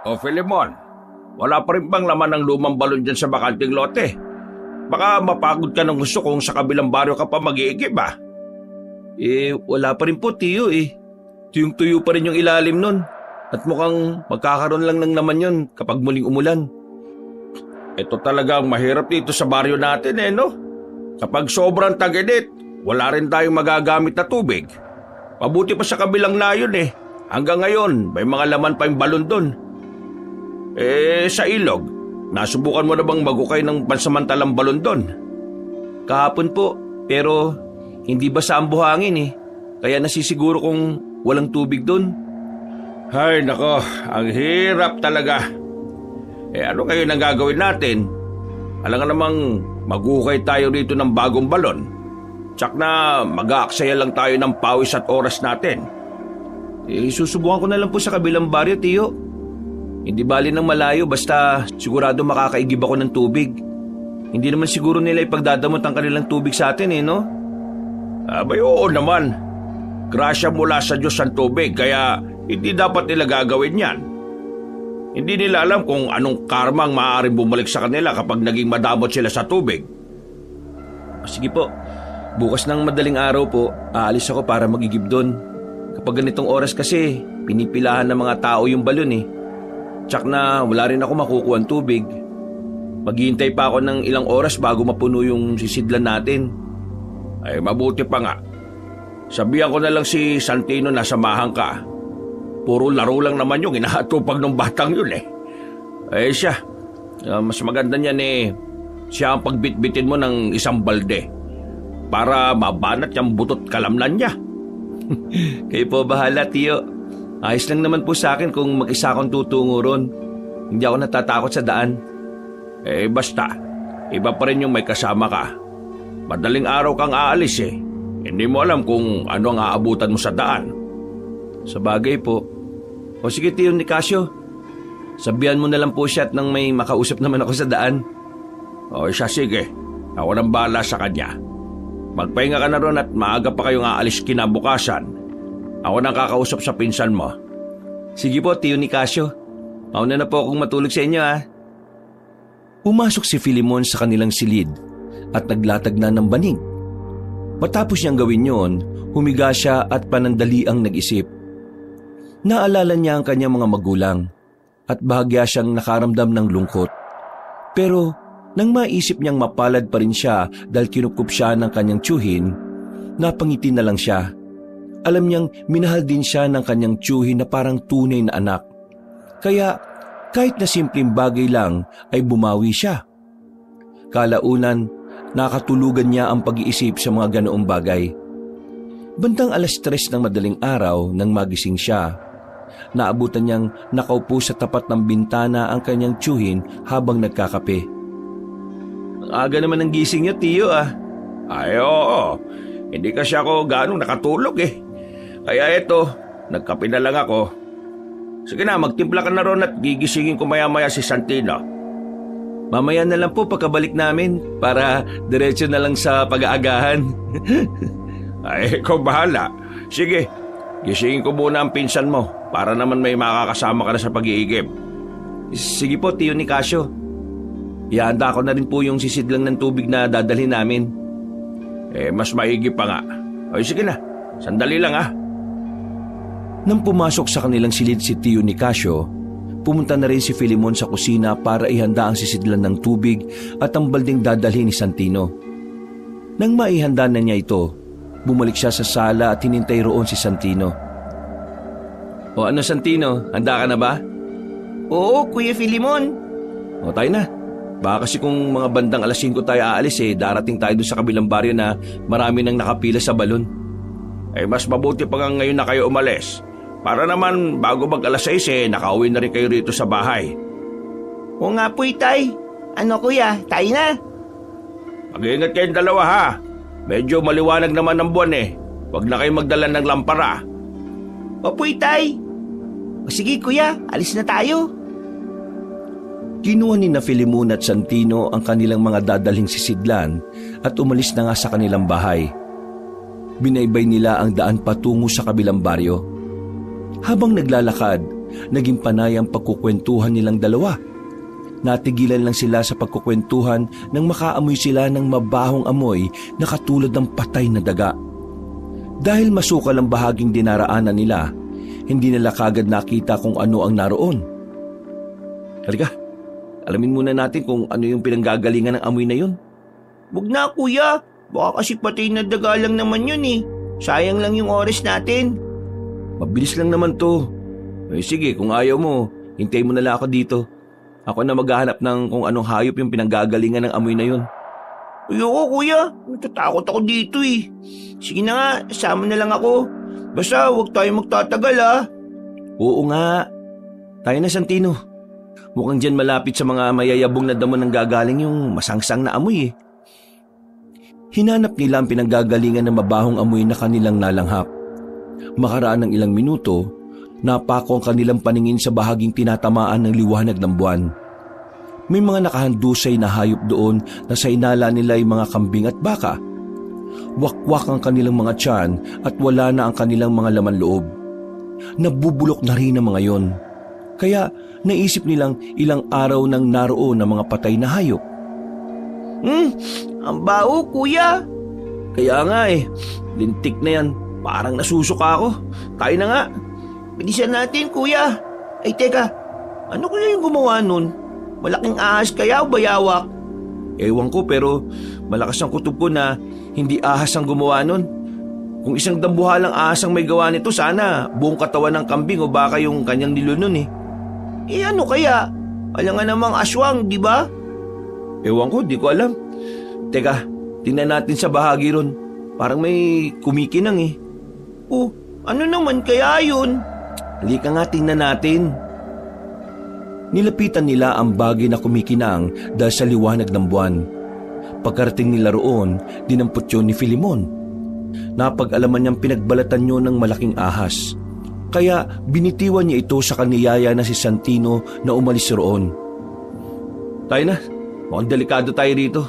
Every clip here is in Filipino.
O Filemon, wala pa rin bang laman ng lumang balon dyan sa bakanting lote? Baka mapagod ka ng gusto kung sa kabilang baryo ka pa mag-iigib ah. Wala pa rin po, Tiyo eh. Tuyong-tuyo pa rin yung ilalim nun. At mukhang magkakaroon lang ng laman yun kapag muling umulan. Ito talagang mahirap dito sa baryo natin no? Kapag sobrang tag-init, wala rin tayong magagamit na tubig. Mabuti pa sa kabilang layon Hanggang ngayon, may mga laman pa yung balon doon. Sa ilog, nasubukan mo na bang magukay ng pansamantalang balon doon? Kahapon po, pero hindi basa ang buhangin Kaya nasisiguro kung walang tubig doon. Ay nako, ang hirap talaga. Ano kayo nang gagawin natin? Alam nga namang magukay tayo rito ng bagong balon. Tsak na mag-aaksaya lang tayo ng pawis at oras natin. Susubukan ko na lang po sa kabilang baryo, Tiyo. Hindi bali ng malayo basta sigurado makakaigib ako ng tubig. Hindi naman siguro nila ipagdadamot ang kanilang tubig sa atin no? Abay oo naman. Grasya mula sa Diyos ang tubig kaya hindi dapat nila gagawin yan. Hindi nila alam kung anong karma ang maaaring bumalik sa kanila kapag naging madamot sila sa tubig. Sige po, bukas ng madaling araw po, aalis ako para magigib doon. Kapag ganitong oras kasi, pinipilahan ng mga tao yung balon Tsak na wala rin ako makukuha ng tubig. Maghihintay pa ako ng ilang oras bago mapuno yung sisidlan natin. Ay mabuti pa nga. Sabihan ko na lang si Santino na samahan ka. Puro laro lang naman yung inahatupag ng batang yun siya. Mas maganda niyan siya ang pagbitbitin mo ng isang balde para mabanat yung butot kalamnan niya. Kayo po bahala, Tiyo. Ayos lang naman po sa akin kung mag-isa akong tutungo ron. Hindi ako natatakot sa daan. Basta, iba pa rin yung may kasama ka. Madaling araw kang aalis Hindi mo alam kung ano ang aabutan mo sa daan. Sa bagay po. O sige, Tiyo Nicasio. Sabihan mo na lang po siya at nang may makausap naman ako sa daan. O siya, sige. Ako nang bahala sa kanya. Magpahinga ka na ron at maaga pa kayong aalis kinabukasan. Ako nang kakausap sa pinsan mo. Sige po, Tiyo Nicasio. Mauna na po akong matulog sa inyo Pumasok si Filemon sa kanilang silid at naglatag na ng banig. Matapos niyang gawin yon, humiga siya at panandaliang nag-isip. Naalala niya ang kanyang mga magulang at bahagya siyang nakaramdam ng lungkot. Pero nang maisip niyang mapalad pa rin siya dahil kinukup siya ng kanyang tiyuhin, napangiti na lang siya. Alam niyang minahal din siya ng kanyang tiyuhin na parang tunay na anak. Kaya kahit na simpleng bagay lang ay bumawi siya. Kalaunan, nakatulugan niya ang pag-iisip sa mga ganoong bagay. Bandang 3:00 ng madaling araw nang magising siya, naabutan niyang nakaupo sa tapat ng bintana ang kanyang tiyuhin habang nagkakape. Ang aga naman ng gising niyo, Tiyo Ay oo, hindi kasi ako ganong nakatulog Kaya eto, nagkape na lang ako. Sige na, magtimpla ka na ron at gigisingin ko maya-maya si Santino. Mamaya na lang po pagkabalik namin para diretso na lang sa pag-aagahan. Ay, ikaw bahala. Sige, gisingin ko muna ang pinsan mo para naman may makakasama ka na sa pag-iigib. Sige po, Tiyo Nicasio. Ihanda ko na rin po yung sisidlang ng tubig na dadalhin namin. Mas maigi pa nga. O sige na, sandali lang Nang pumasok sa kanilang silid si Tiyo Nicasio, pumunta na rin si Filemon sa kusina para ihanda ang sisidlan ng tubig at ang balding dadalhin ni Santino. Nang maihanda na niya ito, bumalik siya sa sala at hinintay roon si Santino. O ano Santino, handa ka na ba? Oo, Kuya Filemon. O tayo na. Baka kasi kung mga bandang 5:00 tayo aalis darating tayo doon sa kabilang baryo na marami nang nakapila sa balon. Mas mabuti pa nga ngayon na kayo umalis. Para naman bago mag 6:00 nakauwi na rin kayo rito sa bahay. Oo nga po, Tay. Ano Kuya, tayo na. Mag-iingat kayong dalawa Medyo maliwanag naman ang buwan Huwag na kayong magdala ng lampara. Opo, Tay. O sige Kuya, alis na tayo. Kinuha ni na Filemon at Santino ang kanilang mga dadalhing sisidlan at umalis na nga sa kanilang bahay. Binaybay nila ang daan patungo sa kabilang baryo. Habang naglalakad, naging panay ang pagkukwentuhan nilang dalawa. Natigilan lang sila sa pagkukwentuhan nang makaamoy sila ng mabahong amoy na katulad ng patay na daga. Dahil masukal ang bahaging dinaraanan nila, hindi nila kagad nakita kung ano ang naroon. Halika, alamin muna natin kung ano yung pinanggagalingan ng amoy na yun. Wag na kuya, baka kasi patay na daga lang naman yun eh. Sayang lang yung oras natin. Mabilis lang naman to. Sige, kung ayaw mo, hintayin mo na lang ako dito. Ako na maghahanap ng kung anong hayop yung pinanggagalingan ng amoy na yun. Ayoko kuya, natatakot ako dito eh. Sige na nga, sama na lang ako. Basta huwag tayo magtatagal ah. Oo nga. Tayo na, Santino. Mukhang dyan malapit sa mga mayayabong na damo ng gagaling yung masangsang na amoy eh. Hinanap nila ang pinanggagalingan ng mabahong amoy na kanilang nalanghap. Makaraan ng ilang minuto, napako ang kanilang paningin sa bahaging tinatamaan ng liwanag ng buwan. May mga nakahandusay na hayop doon na sa inala nila ay mga kambing at baka. Wakwak ang kanilang mga tiyan at wala na ang kanilang mga laman loob. Nabubulok na rin ang mga yon. Kaya naisip nilang ilang araw nang naroon ang mga patay na hayop. Ang baho kuya. Kaya nga lintik na yan. Parang nasusuka ako. Tayo na nga. Bilisan natin kuya. Ay teka, ano kaya yung gumawa nun? Malaking ahas kaya o bayawak? Ewan ko pero malakas ang kutob ko na hindi ahas ang gumawa nun. Kung isang dambuhalang ahas ang may gawa nito, sana buong katawan ng kambing o baka yung kanyang nilunon eh. Ano kaya? Alam nga namang aswang, di ba? Ewan ko, di ko alam. Teka, tingnan natin sa bahagi ron. Parang may kumikinang eh. Oh, ano naman kaya yun? Halika nga, tingnan natin. Nilapitan nila ang bagay na kumikinang dahil sa liwanag ng buwan. Pagkarating nila roon, dinampot yun ni Filimon. Napag-alaman niyang pinagbalatan yun ng malaking ahas. Kaya binitiwan niya ito sa kaniyaya na si Santino na umalis roon. Tayo na, mukhang delikado tayo rito.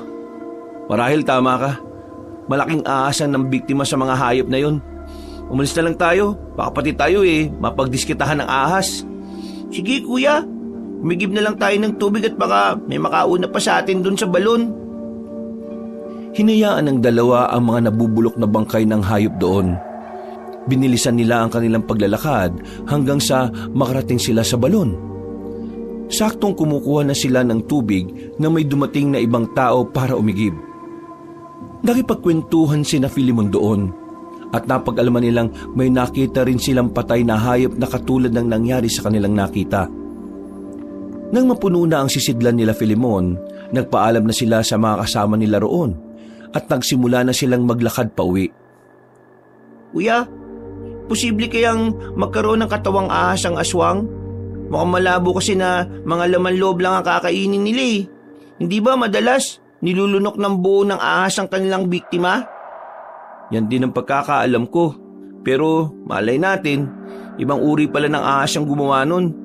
Marahil tama ka. Malaking ahas ang biktima sa mga hayop na yun. Umalis na lang tayo, baka pati tayo mapagdiskitahan ng ahas. Sige kuya, umigib na lang tayo ng tubig at baka may makauna pa sa atin dun sa balon. Hinayaan ng dalawa ang mga nabubulok na bangkay ng hayop doon. Binilisan nila ang kanilang paglalakad hanggang sa makarating sila sa balon. Saktong kumukuha na sila ng tubig na may dumating na ibang tao para umigib. Nakipagkwentuhan sina Filimon doon at napag-alaman nilang may nakita rin silang patay na hayop na katulad ng nangyari sa kanilang nakita. Nang mapuno na ang sisidlan nila Filimon, nagpaalam na sila sa mga kasama nila roon at nagsimula na silang maglakad pa uwi. Kuya, posible kayang magkaroon ng katawang ahas ang aswang? Mukhang malabo kasi na mga laman loob lang ang kakainin nila eh. Hindi ba madalas nilulunok ng buo ng ahas ang kanilang biktima? Yan din ang pagkakaalam ko. Pero malay natin, ibang uri pala ng ahas ang gumawa nun.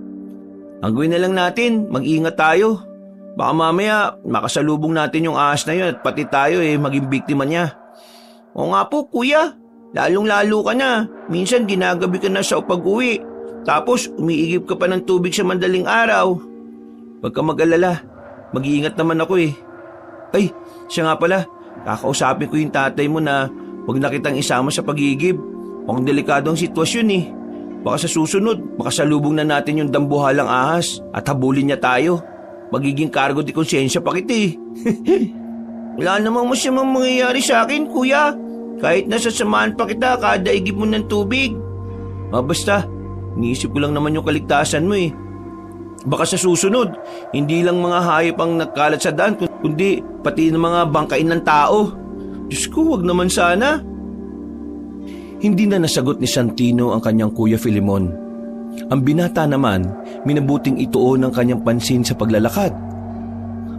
Ang gawin na lang natin, mag-ingat tayo. Baka mamaya makasalubong natin yung ahas na yun at pati tayo maging biktima niya. Oo nga po kuya, lalong-lalo ka na. Minsan ginagabi ka na sa pag-uwi. Tapos umiigib ka pa ng tubig sa mandaling araw. Huwag ka mag-alala, mag-iingat naman ako eh. Ay, siya nga pala, kakausapin ko yung tatay mo na huwag na kitang isama sa pag-iigib. Mukhang delikado ang sitwasyon eh. Baka sa susunod, makasalubong na natin yung dambuhalang ahas at habulin niya tayo. Magiging kargo di konsensya pa kita eh. Wala namang masamang mangyayari sa akin kuya. Kahit nasasamahan pa kita kada igib mo ng tubig. Basta, iniisip ko lang naman yung kaligtasan mo eh. Baka sa susunod, hindi lang mga hayop ang nagkalat sa daan, kundi pati ng mga bangkain ng tao. Diyos ko, wag naman sana. Hindi na nasagot ni Santino ang kanyang kuya Filimon. Ang binata naman, minabuting ituon ang kanyang pansin sa paglalakad.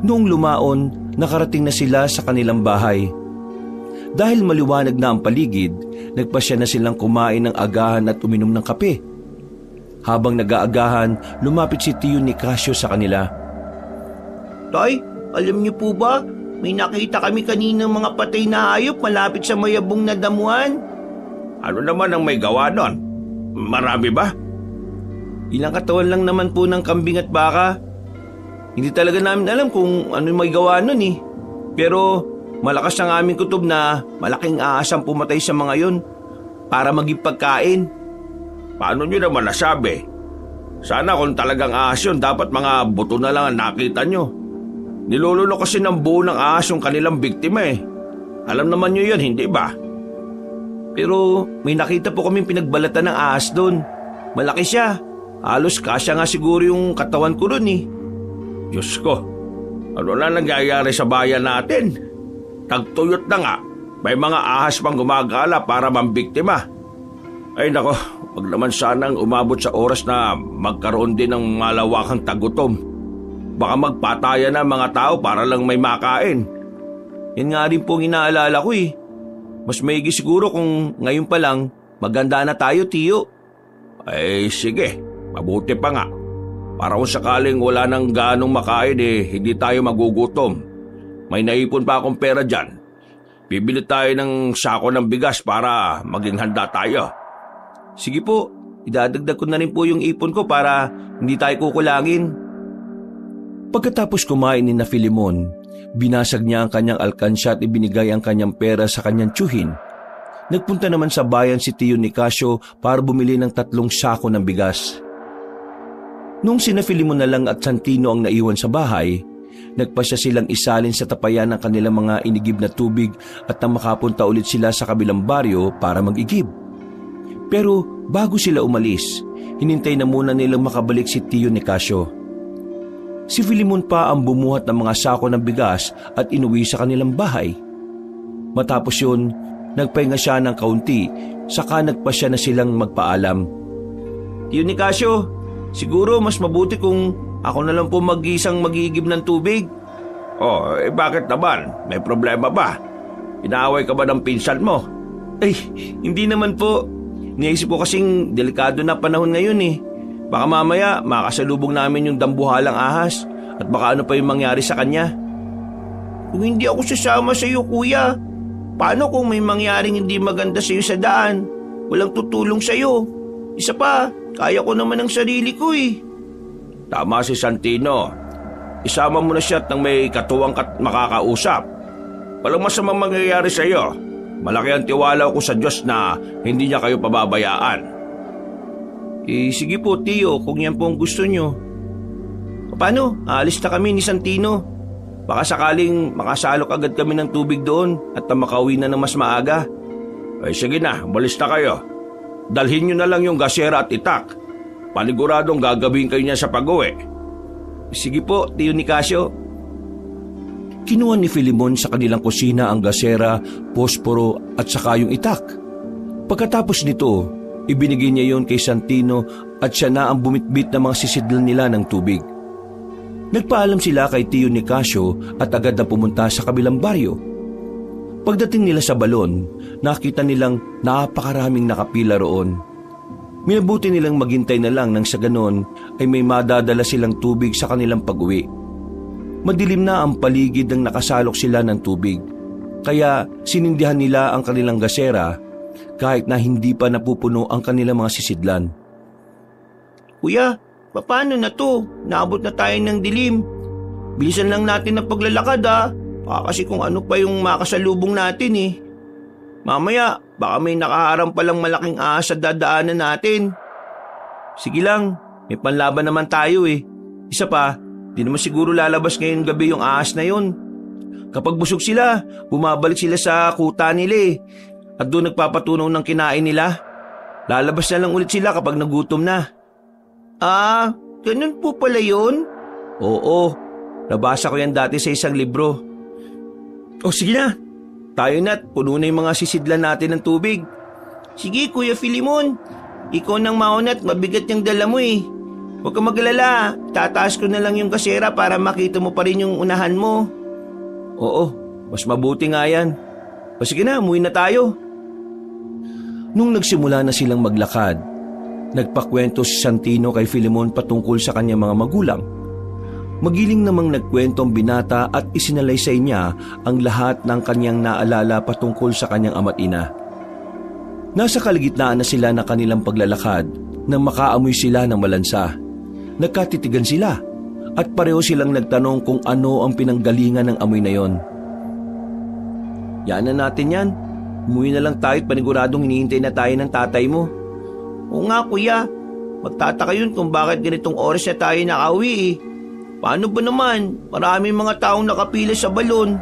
Noong lumaon, nakarating na sila sa kanilang bahay. Dahil maliwanag na ang paligid, nagpasya na silang kumain ng agahan at uminom ng kape. Habang nag-aagahan, lumapit si Tiyo Nicasio sa kanila. Tay, alam niyo po ba, may nakita kami kaninang mga patay na hayop malapit sa mayabong na damuhan. Ano naman ang may gawa doon? Marami ba? Ilang katawan lang naman po ng kambing at baka. Hindi talaga namin alam kung ano yung magawa nun eh. Pero malakas ang aming kutob na malaking ahas ang pumatay sa mga yun para maging pagkain. Paano nyo naman nasabi? Sana kung talagang ahas yun, dapat mga buto na lang ang nakita nyo. Niluluno kasi ng buo ng ahas yung kanilang biktima eh. Alam naman nyo yun, hindi ba? Pero may nakita po kaming pinagbalatan ng ahas doon. Malaki siya. Halos kasya nga siguro yung katawan ko ron eh. Diyos ko, ano na nangyayari sa bayan natin? Tagtuyot na nga, may mga ahas pang gumagala para mambiktima. Ay nako, wag naman sanang umabot sa oras na magkaroon din ng malawakang tagutom. Baka magpatayan na mga tao para lang may makain. Yan nga rin po ang inaalala ko eh. Mas maigi siguro kung ngayon pa lang maganda na tayo, Tiyo. Ay sige, mabuti pa nga. Para kung sakaling wala nang ganong makain hindi tayo magugutom. May naipon pa akong pera dyan. Bibili tayo ng sako ng bigas para maging handa tayo. Sige po, idadagdag ko na rin po yung ipon ko para hindi tayo kukulangin. Pagkatapos kumain ni na Filemon, binasag niya ang kanyang alkansya at ibinigay ang kanyang pera sa kanyang tiyuhin. Nagpunta naman sa bayan si Tiyo Nicasio para bumili ng 3 sako ng bigas. Nung sina Filemon na lang at Santino ang naiwan sa bahay, nagpasya silang isalin sa tapayan ng kanilang mga inigib na tubig at nang makapunta ulit sila sa kabilang baryo para mag-igib. Pero bago sila umalis, hinintay na muna nilang makabalik si Tiyo Nicasio. Si Filemon pa ang bumuhat ng mga sako ng bigas at inuwi sa kanilang bahay. Matapos yun, nagpahinga siya ng kaunti, saka nagpasya na silang magpaalam. Tiyo Nicasio, siguro mas mabuti kung ako na lang po mag-isang mag-iigib ng tubig. Bakit naman? May problema ba? Inaaway ka ba ng pinsan mo? Ay, hindi naman po. Naisip ko kasing delikado na panahon ngayon eh. Baka mamaya makasalubong namin yung dambuhalang ahas at baka ano pa yung mangyari sa kanya. Kung hindi ako sasama sa iyo, kuya, paano kung may mangyaring hindi maganda sa iyo sa daan? Walang tutulong sa iyo. Isa pa, kaya ko naman ang sarili ko eh. Tama si Santino. Isama mo na siya at nang may katuwang makakausap. Walang masamang mangyayari sa iyo. Malaki ang tiwala ko sa Diyos na hindi niya kayo pababayaan. Sige po, Tiyo, kung yan po ang gusto nyo. Paano? Aalis na kami ni Santino. Baka sakaling makasalok agad kami ng tubig doon at makauwi na ng mas maaga. Ay sige na, umalis na kayo. Dalhin nyo na lang yung gasera at itak. Paniguradong gagawin kayo niya sa pag-uwi. Sige po, Tiyo Nicasio. Kinuha ni Filemon sa kanilang kusina ang gasera, posporo at saka yung itak. Pagkatapos nito, ibinigay niya yon kay Santino at siya na ang bumitbit ng mga sisidlan nila ng tubig. Nagpaalam sila kay Tiyo Nicasio at agad na pumunta sa kabilang baryo. Pagdating nila sa balon, nakita nilang napakaraming nakapila roon. Minabuti nilang maghintay na lang nang sa ganon ay may madadala silang tubig sa kanilang pag-uwi. Madilim na ang paligid nang nakasalok sila ng tubig, kaya sinindihan nila ang kanilang gasera kahit na hindi pa napupuno ang kanilang mga sisidlan. Kuya, paano na to? Naabot na tayo ng dilim. Bilisan lang natin ang paglalakad ha. Baka kasi kung ano pa yung makasalubong natin eh. Mamaya, baka may nakaharang palang malaking ahas sa dadaanan natin. Sige lang, may panlaban naman tayo eh. Isa pa, di naman siguro lalabas ngayong gabi yung ahas na yun. Kapag busog sila, bumabalik sila sa kuta nila eh. At doon nagpapatunaw ng kinain nila. Lalabas na lang ulit sila kapag nagutom na. Ganun po pala yun? Oo, nabasa ko yan dati sa isang libro. Sige na, tayo na't puno na yung mga sisidlan natin ng tubig. Sige Kuya Filemon, ikaw nang mauna at mabigat yung dala mo eh. Huwag kang magalala, tataas ko na lang yung kasera para makita mo pa rin yung unahan mo. Oo, mas mabuti nga yan. Sige na, umuwi na tayo. Nung nagsimula na silang maglakad, nagpakwento si Santino kay Filemon patungkol sa kanyang mga magulang. Magiling namang nagkwento ang binata at isinalaysay niya ang lahat ng kanyang naalala patungkol sa kanyang ama't ina. Nasa kalagitnaan na sila ng kanilang paglalakad Nang makaamoy sila ng malansa, nagkatitigan sila at pareho silang nagtanong kung ano ang pinanggalingan ng amoy na yon. Yan na natin yan. Umuwi na lang tayo at paniguradong hinihintay na tayo ng tatay mo. Oo nga kuya, magtataka yun kung bakit ganitong oras na tayo nakauwi eh. Paano ba naman? Maraming mga taong nakapila sa balon.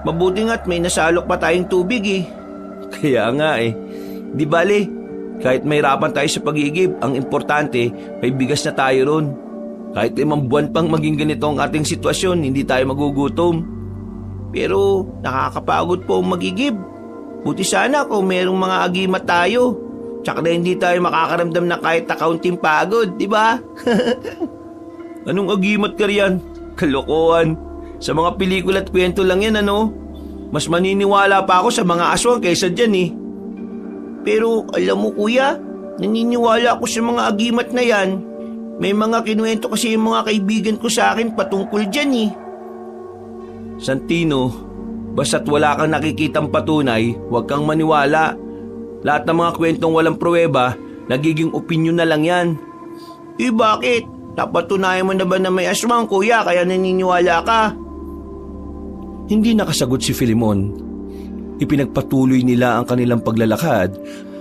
Mabuti nga't may nasalok pa tayong tubig eh. Kaya nga eh. Di bale, kahit mahirapan tayo sa pag-iigib, ang importante, may bigas na tayo ron. Kahit 5 buwan pang maging ganito ang ating sitwasyon, hindi tayo magugutom. Pero nakakapagod po ang mag-igib. Buti sana kung merong mga agimat tayo. Tsaka na hindi tayo makakaramdam na kahit na kaunting pagod, di ba? Anong agimat ka riyan? Kalokohan. Sa mga pelikula at kwento lang yan, ano? Mas maniniwala pa ako sa mga aswang kaysa dyan eh. Pero alam mo kuya, naniniwala ako sa mga agimat na yan. May mga kinuwento kasi yung mga kaibigan ko sa akin patungkol dyan eh. Santino, basta't wala kang nakikitang patunay, huwag kang maniwala. Lahat ng mga kwentong walang pruweba, nagiging opinyon na lang yan. Eh bakit? Napatunayan mo na ba na may aswang kuya kaya naniniwala ka? Hindi nakasagot si Filimon. Ipinagpatuloy nila ang kanilang paglalakad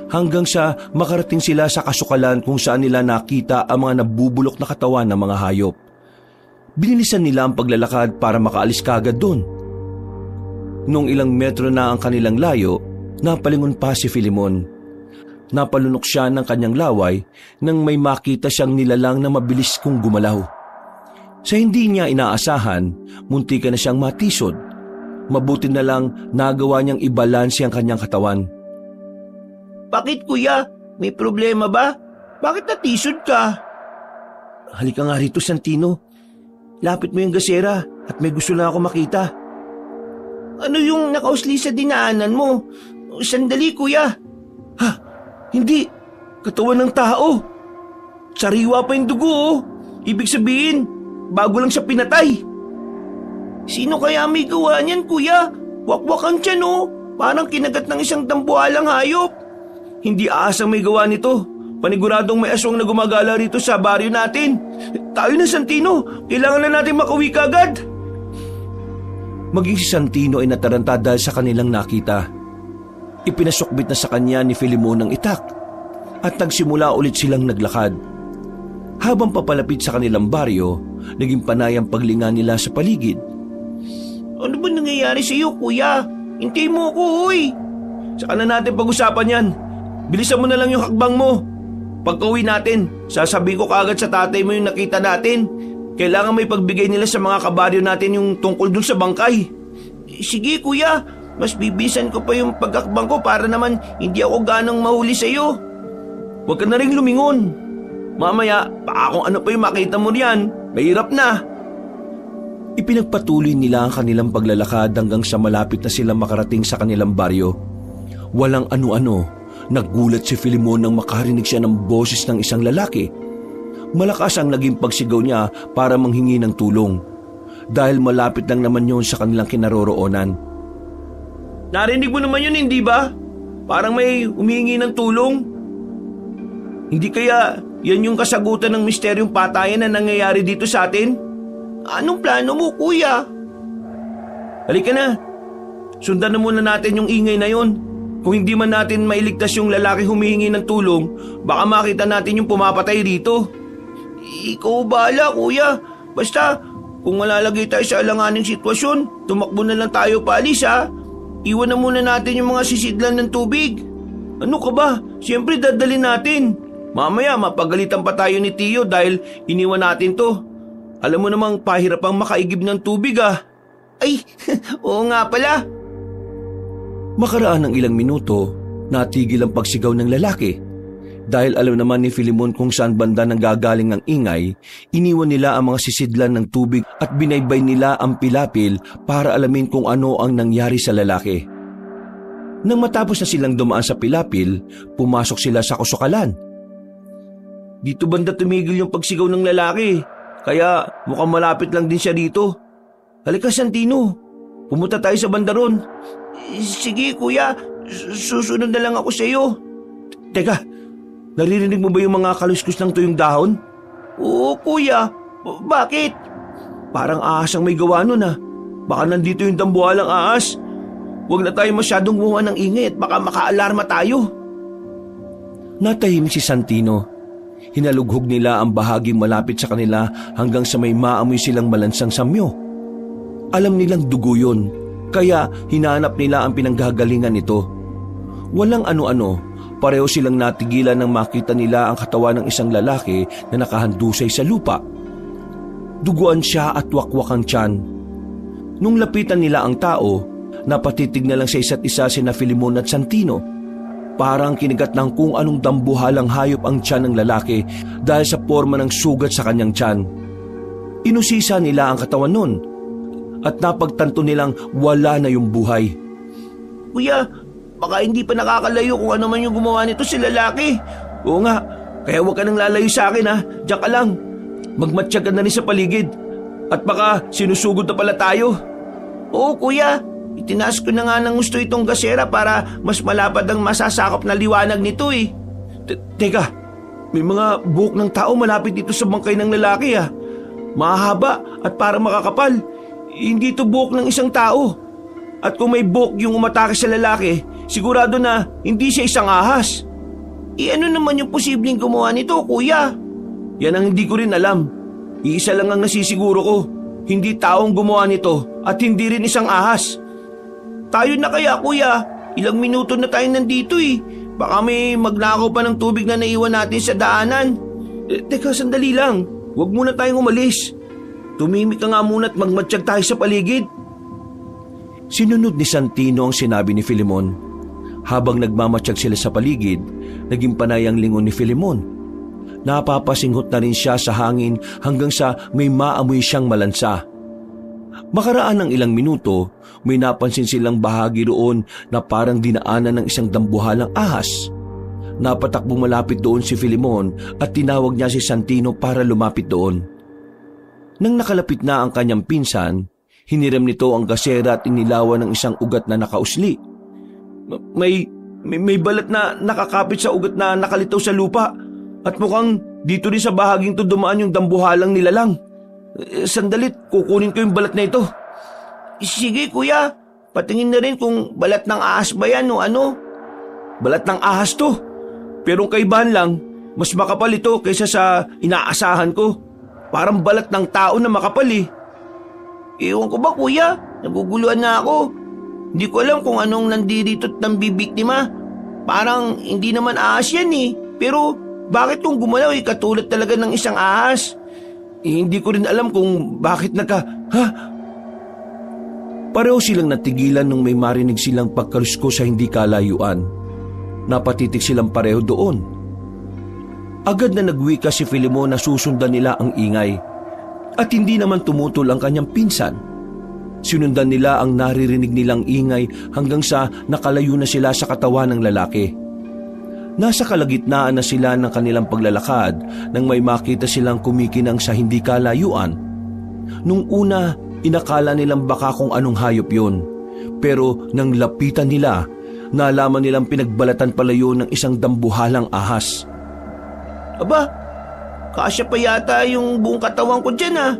hanggang sa makarating sila sa kasukalan kung saan nila nakita ang mga nabubulok na katawan ng mga hayop. Binilisan nila ang paglalakad para makaalis kagad doon. Nung ilang metro na ang kanilang layo, napalingon pa si Filimon. Napalunok siya ng kanyang laway nang may makita siyang nilalang na mabilis kong gumalaw. Sa hindi niya inaasahan, munti na siyang matisod. Mabuti na lang nagawa niyang ibalanse ang kanyang katawan. Bakit kuya? May problema ba? Bakit natisod ka? Halika nga rito, Santino. Lapit mo yung gasera at may gusto na ako makita. Ano yung nakausli sa dinaanan mo? Sandali kuya. Ha? Hindi. Katawan ng tao. Sariwa pa yung dugo oh. Ibig sabihin, bago lang siya pinatay. Sino kaya may gawa niyan kuya? Wakwakan siya no? Parang kinagat ng isang dambuhalang hayop. Hindi aasang may gawa nito. Paniguradong may aswang na gumagala rito sa baryo natin. Tayo na, Santino. Kailangan na natin makauwi kagad. Maging si Santino ay nataranta dahil sa kanilang nakita. Ipinasukbit na sa kanya ni Filimon ang itak at nagsimula ulit silang naglakad. Habang papalapit sa kanilang baryo, naging panay ang paglinga nila sa paligid. Ano ba nangyayari sa iyo, kuya? Hintay mo ako, uy. Saka na natin pag-usapan yan. Bilisan mo na lang yung hakbang mo. Pagka-uwi natin, sasabihin ko kaagad sa tatay mo yung nakita natin. Kailangan may pagbigay nila sa mga kabaryo natin yung tungkol dun sa bangkay. Sige kuya, mas bibisan ko pa yung pagkakbang ko para naman hindi ako ganang mahuli sa iyo. Huwag ka na rin lumingon. Mamaya, baka kung ano pa yung makita mo riyan, mahirap na. Ipinagpatuloy nila ang kanilang paglalakad hanggang sa malapit na sila makarating sa kanilang baryo. Walang ano-ano, nagulat si Filimon nang makarinig siya ng boses ng isang lalaki. Malakas ang naging pagsigaw niya para manghingi ng tulong. Dahil malapit lang naman yun sa kanilang kinaroroonan. Narinig mo naman yun, hindi ba? Parang may humihingi ng tulong. Hindi kaya yan yung kasagutan ng misteryong patayan na nangyayari dito sa atin? Anong plano mo, kuya? Halika na. Sundan na muna natin yung ingay na yon. Kung hindi man natin mailigtas yung lalaki humihingi ng tulong, baka makita natin yung pumapatay rito. Ikaw bahala, kuya. Basta, kung malalagay tayo sa alanganing sitwasyon, tumakbo na lang tayo paalis, ha? Iwan na muna natin yung mga sisidlan ng tubig. Ano ka ba? Siyempre dadalhin natin. Mamaya mapagalitan pa tayo ni Tio dahil iniwan natin to. Alam mo namang pahirap ang makaigib ng tubig, ah. Ay, oo nga pala. Makaraan ng ilang minuto, natigil ang pagsigaw ng lalaki. Dahil alam naman ni Filimon kung saan banda nanggagaling ang ingay, iniwan nila ang mga sisidlan ng tubig at binaybay nila ang pilapil para alamin kung ano ang nangyari sa lalaki. Nang matapos na silang dumaan sa pilapil, pumasok sila sa kusukalan. Dito banda tumigil yung pagsigaw ng lalaki, kaya mukhang malapit lang din siya dito. Halika, Santino, pumunta tayo sa banda ron. Sige kuya, susunod na lang ako sa iyo. Teka, Naririnig mo ba yung mga kaluskos ng tuyong dahon? Oo, kuya. Bakit? Parang ahas ang may gawa nun ah. Baka nandito yung dambuhalang ahas. Huwag na tayo masyadong gumawa ng ingay at baka makaalarma tayo. Natahimik si Santino. Hinalughog nila ang bahaging malapit sa kanila hanggang sa may maamoy silang malansang samyo. Alam nilang dugo yun, kaya hinanap nila ang pinanggagalingan nito. Walang ano-ano, pareho silang natigilan nang makita nila ang katawan ng isang lalaki na nakahandusay sa lupa. Duguan siya at wakwak ang tiyan. Nung lapitan nila ang tao, napatitig na lang sa isa't isa sina Filemon at Santino. Parang kinigat ng kung anong dambuhalang hayop ang tiyan ng lalaki dahil sa forma ng sugat sa kanyang tiyan. Inusisa nila ang katawan nun at napagtanto nilang wala na yung buhay. Kuya, baka hindi pa nakakalayo kung ano man yung gumawa nito si lalaki. Oo nga, kaya huwag ka nang lalayo sa akin ha, diyan ka lang. Magmatsyag ka na rin sa paligid at baka sinusugod na pala tayo. Oo kuya, itinaas ko na nga ng gusto itong gasera para mas malapad ang masasakop na liwanag nito eh. Teka, may mga buhok ng tao malapit dito sa bangkay ng lalaki ha. Mahaba at parang makakapal. Hindi ito buhok ng isang tao. At kung may buhok yung umatake sa lalaki, sigurado na hindi siya isang ahas. Ano naman yung posibleng gumawa nito kuya? Yan ang hindi ko rin alam. Iisa lang ang nasisiguro ko. Hindi taong gumawa nito at hindi rin isang ahas. Tayo na kaya kuya, ilang minuto na tayo nandito eh. Baka may magnakaw pa ng tubig na naiwan natin sa daanan. Teka, sandali lang. Huwag muna tayong umalis. Tumimik ka nga muna at magmatsyag tayo sa paligid. Sinunod ni Santino ang sinabi ni Filemon. Habang nagmamatsyag sila sa paligid, naging panay ang lingon ni Filemon. Napapasinghot na rin siya sa hangin hanggang sa may maamoy siyang malansa. Makaraan ng ilang minuto, may napansin silang bahagi roon na parang dinaanan ng isang dambuhalang ahas. Napatakbong malapit doon si Filemon at tinawag niya si Santino para lumapit doon. Nang nakalapit na ang kanyang pinsan, hiniram nito ang gasera at inilawan ng isang ugat na nakausli. May balat na nakakapit sa ugat na nakalitaw sa lupa at mukhang dito rin sa bahaging to dumaan yung dambuhalang nilalang. Sandalit, kukunin ko yung balat na ito. Sige kuya, patingin na rin kung balat ng ahas ba yan o ano. Balat ng ahas to. Pero kaibahan lang, mas makapal ito kaysa sa inaasahan ko. Parang balat ng tao na makapal eh. Ewan ko ba kuya, naguguluhan na ako. Hindi ko alam kung anong nandirito at nambibiktima. Parang hindi naman ahas yan eh. Pero bakit kung gumalaw ay katulad talaga ng isang ahas? Hindi ko rin alam kung bakit Pareho silang natigilan nung may marinig silang pagkalusko sa hindi kalayuan. Napatitig silang pareho doon. Agad na nagwika si Filemon na susundan nila ang ingay. At hindi naman tumutol ang kanyang pinsan. Sinundan nila ang naririnig nilang ingay hanggang sa nakalayo na sila sa katawan ng lalaki. Nasa kalagitnaan na sila ng kanilang paglalakad nang may makita silang kumikinang sa hindi kalayuan. Nung una, inakala nilang baka kung anong hayop yun. Pero nang lapitan nila, nalaman nilang pinagbalatan pala yun ng isang dambuhalang ahas. Aba, kasya pa yata yung buong katawan ko dyan ah.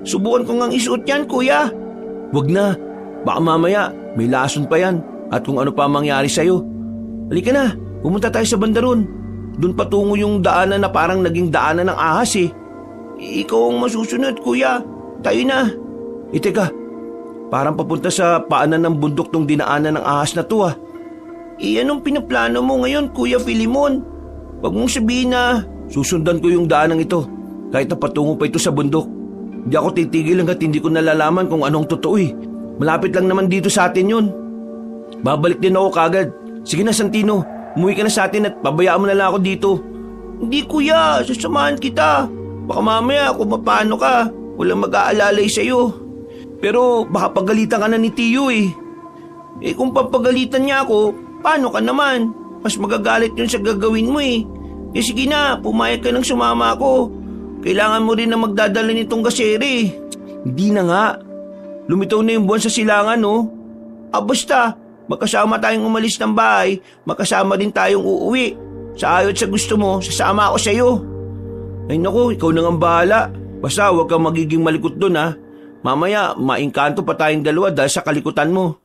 Subukan ko ngang isuot yan kuya. Wag na, baka mamaya may lason pa yan at kung ano pa mangyari sa'yo. Halika na, pumunta tayo sa banda ron. Doon patungo yung daanan na parang naging daanan ng ahas eh. Ikaw ang masusunod kuya, tayo na. Teka, parang papunta sa paanan ng bundok tong dinaanan ng ahas na to ah. Anong pinaplano mo ngayon kuya Filemon? Huwag mong sabihin na susundan ko yung daanang ito kahit na patungo pa ito sa bundok. Hindi ako titigil hanggat hindi ko nalalaman kung anong totoo eh. Malapit lang naman dito sa atin yun. Babalik din ako kagad. Sige na Santino, umuwi ka na sa atin at pabayaan mo na lang ako dito. Hindi kuya, sasamahan kita. Baka mamaya kung paano ka, walang mag-aalalay sa'yo. Pero baka pagalitan ka na ni Tiyo eh. Kung papagalitan niya ako, paano ka naman? Mas magagalit yun sa gagawin mo eh. Sige na, pumayag ka nang sumama ako. Kailangan mo rin na magdadala nitong gasere. Hindi na nga. Lumitaw na yung buwan sa silangan no. Basta, magkasama tayong umalis ng bahay, magkasama din tayong uuwi. Sa ayaw at sa gusto mo, sasama ako sa'yo. Ay naku, ikaw na nga bahala. Basta huwag kang magiging malikot doon ha. Mamaya, maingkanto pa tayong dalawa dahil sa kalikutan mo.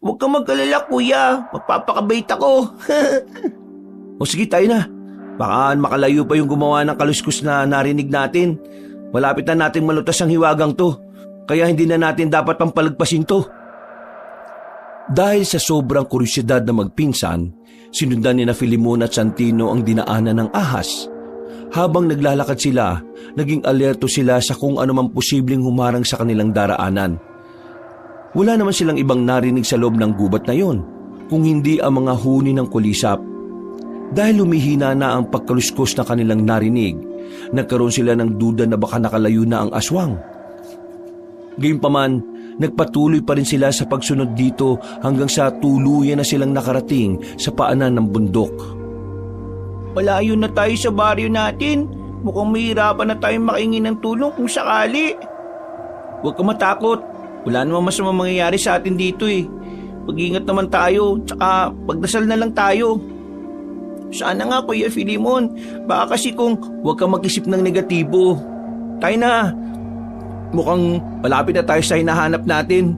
Huwag kang mag-alala kuya, magpapakabait ako. O sige, tayo na. Baka makalayo pa yung gumawa ng kaluskus na narinig natin. Malapit na nating malutas ang hiwagang to. Kaya hindi na natin dapat pampalagpasin to. Dahil sa sobrang kuryosidad na magpinsan, sinundan ni na Filimon at Santino ang dinaanan ng ahas. Habang naglalakad sila, naging alerto sila sa kung anumang posibleng humarang sa kanilang daraanan. Wala naman silang ibang narinig sa loob ng gubat na yon, kung hindi ang mga huni ng kulisap. Dahil lumihina na ang pagkaluskos na kanilang narinig, nagkaroon sila ng duda na baka nakalayo na ang aswang. Gayunpaman, nagpatuloy pa rin sila sa pagsunod dito hanggang sa tuluyan na silang nakarating sa paanan ng bundok. Malayo na tayo sa baryo natin. Mukhang mahirapan na tayong makahingi ng tulong kung sakali. Huwag ka matakot. Wala namang masama mangyayari sa atin dito eh. Mag-ingat naman tayo, tsaka pagdasal na lang tayo. Sana nga Kuya Filimon, baka kasi kung huwag kang mag-isip ng negatibo. Tayo na. Mukhang malapit na tayo sa hinahanap natin.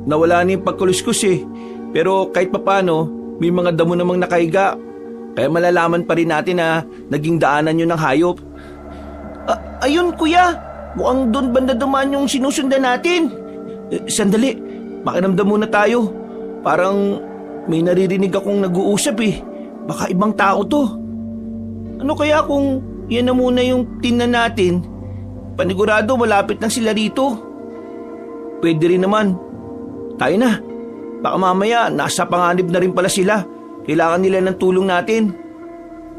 Nawala na yung pagkuluskus eh. Pero kahit papano, may mga damo namang nakahiga. Kaya malalaman pa rin natin na naging daanan yun ng hayop. Ayun kuya, mukhang doon banda dumaan yung sinusundan natin. Sandali, makiramdam muna tayo. Parang may naririnig akong nag-uusap eh. Baka ibang tao to. Ano kaya kung yan na muna yung tingnan natin? Panigurado malapit na sila rito. Pwede rin naman. Tayo na. Baka mamaya nasa panganib na rin pala sila. Kailangan nila ng tulong natin.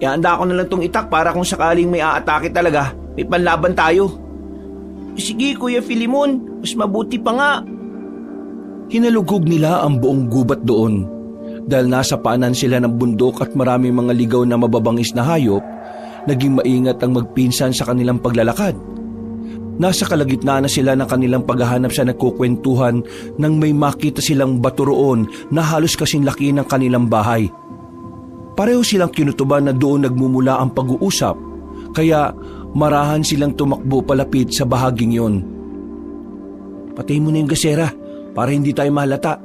Ihanda ko na lang tong itak para kung sakaling may aatake talaga, may panlaban tayo. Sige Kuya Filimon, mas mabuti pa nga. Hinalugog nila ang buong gubat doon. Dahil nasa paanan sila ng bundok at maraming mga ligaw na mababangis na hayop, naging maingat ang magpinsan sa kanilang paglalakad. Nasa kalagitnaan na sila ng kanilang paghahanap sa nagkukwentuhan nang may makita silang bato roon na halos kasing laki ng kanilang bahay. Pareho silang kinutuban na doon nagmumula ang pag-uusap, kaya marahan silang tumakbo palapit sa bahaging yon. Patayin mo na yung gasera para hindi tayo mahalata.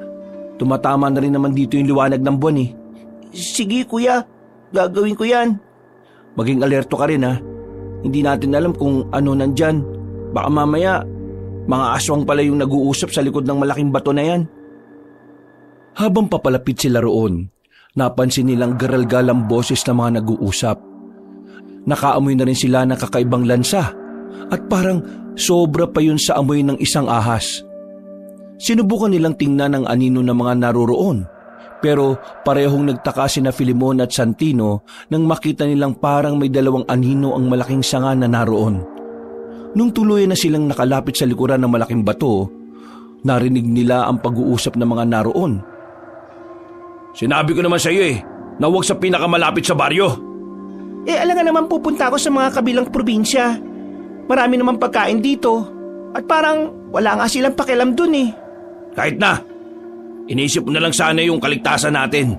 Tumatama na rin naman dito yung liwanag ng buwan eh. Sige kuya, gagawin ko yan. Maging alerto ka rin ha. Hindi natin alam kung ano nandyan. Baka mamaya, mga aswang pala yung nag-uusap sa likod ng malaking bato na yan. Habang papalapit sila roon, napansin nilang garalgal ang boses ng mga nag-uusap. Nakaamoy na rin sila ng kakaibang lansa at parang sobra pa yun sa amoy ng isang ahas. Sinubukan nilang tingnan ang anino ng mga naroroon, pero parehong nagtaka sina Filimon at Santino nang makita nilang parang may dalawang anino ang malaking sanga na naroon. Nung tuluyan na silang nakalapit sa likuran ng malaking bato, narinig nila ang pag-uusap ng mga naroon. Sinabi ko naman sa iyo eh, na huwag sa pinakamalapit sa baryo. Alam nga naman pupunta ako sa mga kabilang probinsya. Marami naman pagkain dito. At parang wala nga silang pakialam dun eh. Kahit na, inisip mo na lang sana yung kaligtasan natin.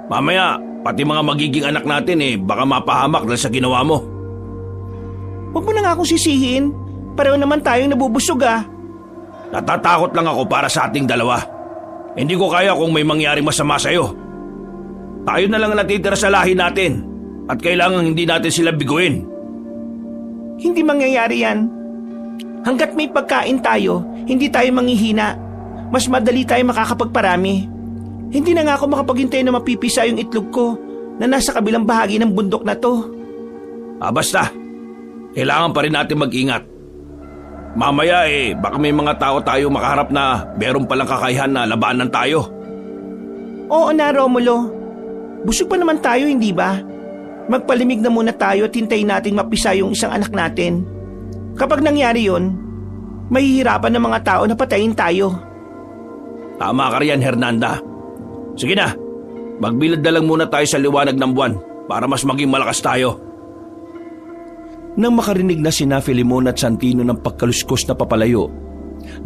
Mamaya, pati mga magiging anak natin eh, baka mapahamak dahil sa ginawa mo. Huwag mo na nga akong sisihin. Pareho naman tayong nabubusog ah. Natatakot lang ako para sa ating dalawa. Hindi ko kaya kung may mangyaring masama sa'yo. Tayo na lang ang natitira sa lahi natin at kailangan hindi natin sila biguin. Hindi mangyayari yan. Hanggat may pagkain tayo, hindi tayo manghihina. Mas madali tayo makakapagparami. Hindi na nga ako makapaghintay na mapipisa yung itlog ko na nasa kabilang bahagi ng bundok na to. Basta. Kailangan pa rin natin mag-ingat. Mamaya baka may mga tao tayo makaharap na meron palang kakayahan na labanan tayo. Oo na Romulo. Busog pa naman tayo, hindi ba? Magpalimig na muna tayo at hintayin natin mapisa yung isang anak natin. Kapag nangyari yun, mahihirapan ng mga tao na patayin tayo. Tama ka riyan, Hernanda. Sige na, magbilad na lang muna tayo sa liwanag ng buwan para mas maging malakas tayo. Nang makarinig na sina Filimon at Santino ng pagkaluskos na papalayo,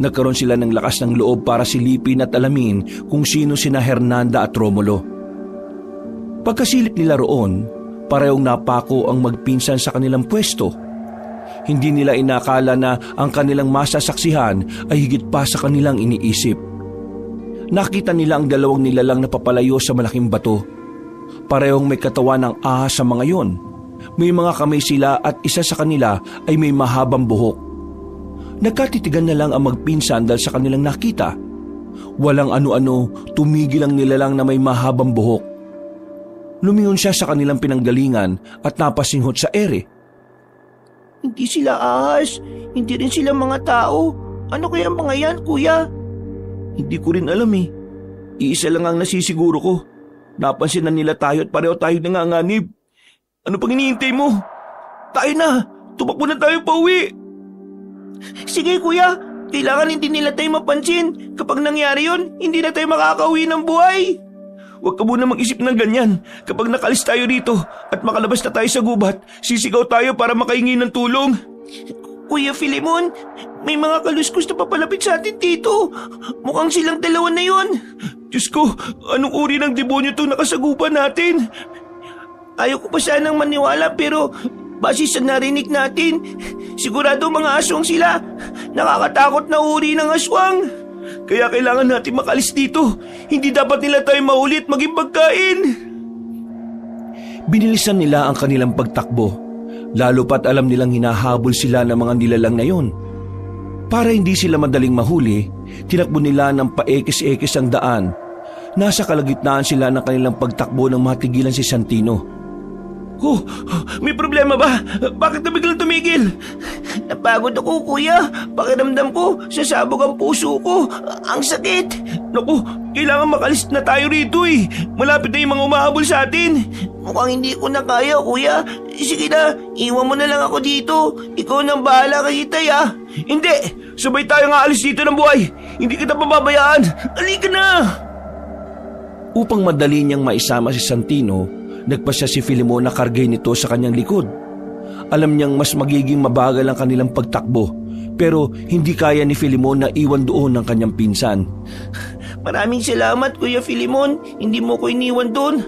nagkaroon sila ng lakas ng loob para silipin at alamin kung sino sina Hernanda at Romulo. Pagkasilip nila roon, parehong napako ang magpinsan sa kanilang pwesto. Hindi nila inakala na ang kanilang masasaksihan ay higit pa sa kanilang iniisip. Nakita nila ang dalawang nilalang na papalayo sa malaking bato. Parehong may katawan ng ahas sa mga yon. May mga kamay sila at isa sa kanila ay may mahabang buhok. Nagkatitigan na lang ang magpinsan dahil sa kanilang nakita. Walang ano-ano, tumigil ang nilalang na may mahabang buhok. Lumingon siya sa kanilang pinanggalingan at napasinghot sa ere. Hindi sila ahas, hindi rin sila mga tao. Ano kaya mga yan, kuya? Hindi ko rin alam eh. Iisa lang ang nasisiguro ko. Napansin na nila tayo at pareho tayo nanganganib. Ano pang iniintay mo? Tayo na! Tumakbo na tayo pa uwi! Sige kuya, kailangan hindi nila tayo mapansin. Kapag nangyari yon, hindi na tayo makakauwi ng buhay. Huwag ka muna mag-isip ng ganyan. Kapag nakalis tayo dito at makalabas na tayo sa gubat, sisigaw tayo para makahingi ng tulong. Kuya Filemon, may mga kaluskos na papalapit sa atin dito. Mukhang silang dalawa na yon. Diyos ko, anong uri ng demonyo itong nakasagupan natin? Ayaw ko pa sanang maniwala pero base sa narinig natin, sigurado mga aswang sila. Nakakatakot na uri ng aswang. Kaya kailangan natin makalis dito. Hindi dapat nila tayo maulit maging pagkain. Binilisan nila ang kanilang pagtakbo. Lalo pat alam nilang hinahabol sila ng mga nilalang na yon. Para hindi sila madaling mahuli, tinakbo nila ng paekis-ekis ang daan. Nasa kalagitnaan sila ng kanilang pagtakbo nang matigilan si Santino. Oh, may problema ba? Bakit na biglang tumigil? Napagod ako, kuya. Pakiramdam ko, sasabog ang puso ko. Ang sakit. Naku, kailangan makalis na tayo rito eh. Malapit na yung mga umahabol sa atin. Mukhang hindi ko na kaya, kuya. Sige na, iwan mo na lang ako dito. Ikaw nang bahala kay Itay, ah. Hindi, sabay tayo nga alis dito ng buhay. Hindi kita pababayaan. Halika na! Upang madali niyang maisama si Santino, nagpasya si Filemon na kargay nito sa kanyang likod. Alam niyang mas magiging mabagal ang kanilang pagtakbo, pero hindi kaya ni Filemon na iwan doon ang kanyang pinsan. Maraming salamat, Kuya Filemon. Hindi mo ko iniwan doon.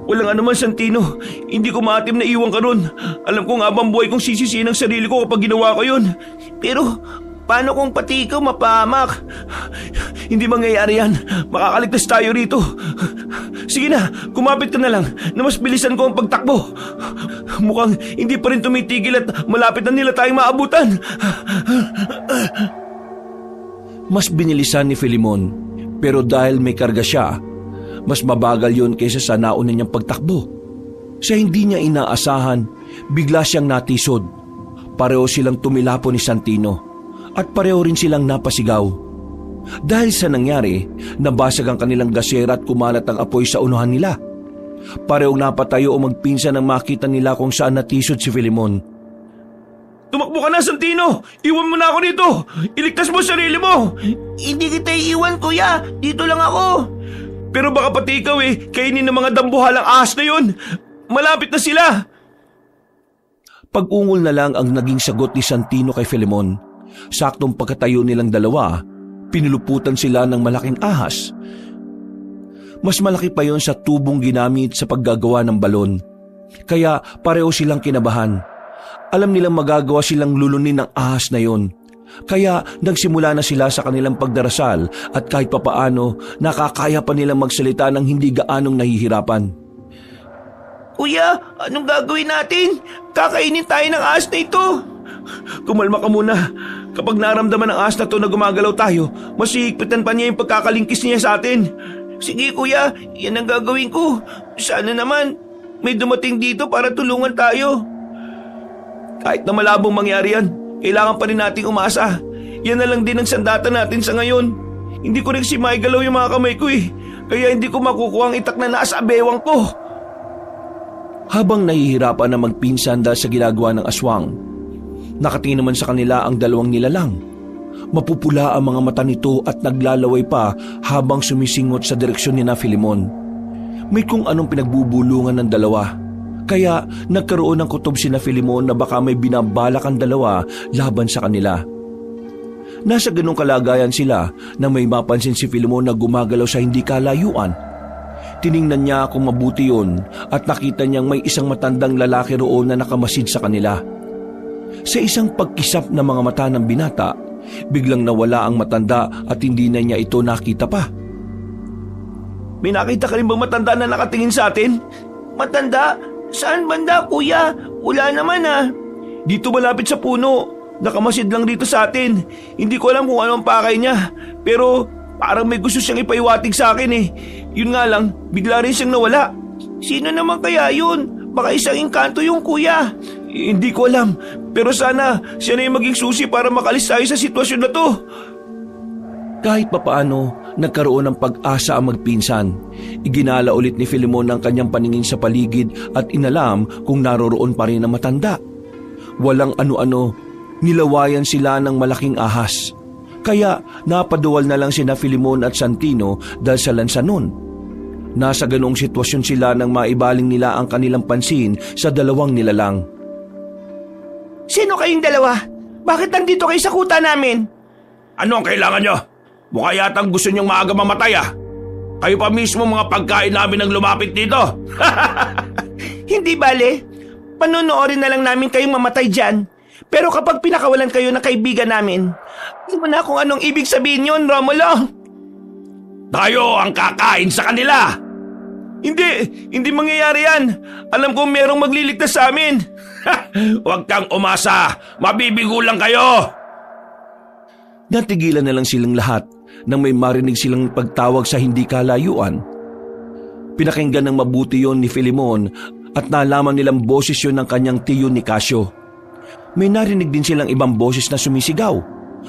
Walang anuman, Santino. Hindi ko maatim na iwan ka ron. Alam kong habang buhay kong sisisihin ang sarili ko kapag ginawa ko yun. Pero paano kung pati ikaw mapahamak? Hindi mangyayari yan. Makakaligtas tayo rito. Sige na, kumapit ka na lang na mas bilisan ko ang pagtakbo. Mukhang hindi pa rin tumitigil at malapit na nila tayong maabutan. Mas binilisan ni Filemon, pero dahil may karga siya, mas mabagal yun kaysa sa nauna niyang pagtakbo. Sa hindi niya inaasahan, bigla siyang natisod. Pareho silang tumilapo ni Santino at pareho rin silang napasigaw. Dahil sa nangyari, nabasag ang kanilang gasera at kumalat ang apoy sa unuhan nila. Parehong napatayo o magpinsan nang makita nila kung saan natisod si Filemon. Tumakbo ka na, Santino! Iwan mo na ako dito! Iligtas mo sarili mo! Hindi kita iiwan, kuya. Dito lang ako. Pero baka pati ikaw kainin ng mga dambuhalang ahas na yun. Malapit na sila! Pag-ungol na lang ang naging sagot ni Santino kay Filemon. Saktong pagkatayo nilang dalawa, pinuluputan sila ng malaking ahas. Mas malaki pa yon sa tubong ginamit sa paggagawa ng balon. Kaya pareho silang kinabahan. Alam nilang magagawa silang lulunin ng ahas na yon. Kaya nagsimula na sila sa kanilang pagdarasal at kahit papaano nakakaya pa nilang magsalita ng hindi gaanong nahihirapan. Kuya, anong gagawin natin? Kakainin tayo ng ahas na ito. Kumalma ka muna. Kapag naramdaman ng ahas na to na gumagalaw tayo, mas hihigpitan pa niya yung pagkakalingkis niya sa atin. Sige kuya, yan ang gagawin ko. Sana naman may dumating dito para tulungan tayo. Kahit na malabong mangyari yan, kailangan pa rin nating umasa. Yan na lang din ang sandata natin sa ngayon. Hindi ko rin si maigalaw yung mga kamay ko kaya hindi ko makukuha ang itak na nasa bewang ko. Habang nahihirapan na magpinsan dahil sa ginagawa ng aswang, nakatingin naman sa kanila ang dalawang nilalang. Mapupula ang mga mata nito at naglalaway pa habang sumisingot sa direksyon ni na Filemon. May kung anong pinagbubulungan ng dalawa. Kaya nagkaroon ng kutob si na Filemon na baka may binabalak ang dalawa laban sa kanila. Nasa ganong kalagayan sila na may mapansin si Filemon na gumagalaw sa hindi kalayuan. Tiningnan niya kung mabuti yun at nakita niyang may isang matandang lalaki roon na nakamasid sa kanila. Sa isang pagkisap ng mga mata ng binata, biglang nawala ang matanda at hindi na niya ito nakita pa. May nakita ka rin bang matanda na nakatingin sa atin? Matanda? Saan banda, kuya? Wala naman ah. Dito malapit sa puno. Nakamasid lang dito sa atin. Hindi ko alam kung ano ang pakay niya. Pero parang may gusto siyang ipaiwatig sa akin eh. Yun nga lang, bigla rin siyang nawala. Sino naman kaya yun? Baka isang engkanto yung kuya. Hindi ko alam. Pero sana siya na yung maging susi para makalis tayo sa sitwasyon na to. Kahit papaano, nagkaroon ng pag-asa ang magpinsan. Iginala ulit ni Filemon ang kanyang paningin sa paligid at inalam kung naroroon pa rin ang matanda. Walang ano-ano, nilawayan sila ng malaking ahas. Kaya napaduwal na lang sina Filemon at Santino dahil sa lansanon. Nasa ganong sitwasyon sila nang maibaling nila ang kanilang pansin sa dalawang nilalang. Sino kayong dalawa? Bakit nandito kayo sa kuta namin? Ano ang kailangan nyo? Mukha yatang gusto nyong maaga mamatay ah. Kayo pa mismo mga pagkain namin ang lumapit dito. Hindi bale. Panonoorin na lang namin kayong mamatay dyan. Pero kapag pinakawalan kayo ng kaibigan namin, hindi mo na kung anong ibig sabihin yun, Romulo. Tayo ang kakain sa kanila. Hindi mangyayari yan. Alam kong merong magliligtas sa amin. Huwag kang umasa, mabibigo lang kayo. Natigilan na lang silang lahat nang may marinig silang pagtawag sa hindi kalayuan. Pinakinggan ng mabuti yon ni Filemon at nalaman nilang boses yon ng kanyang tiyo Nicasio. May narinig din silang ibang boses na sumisigaw,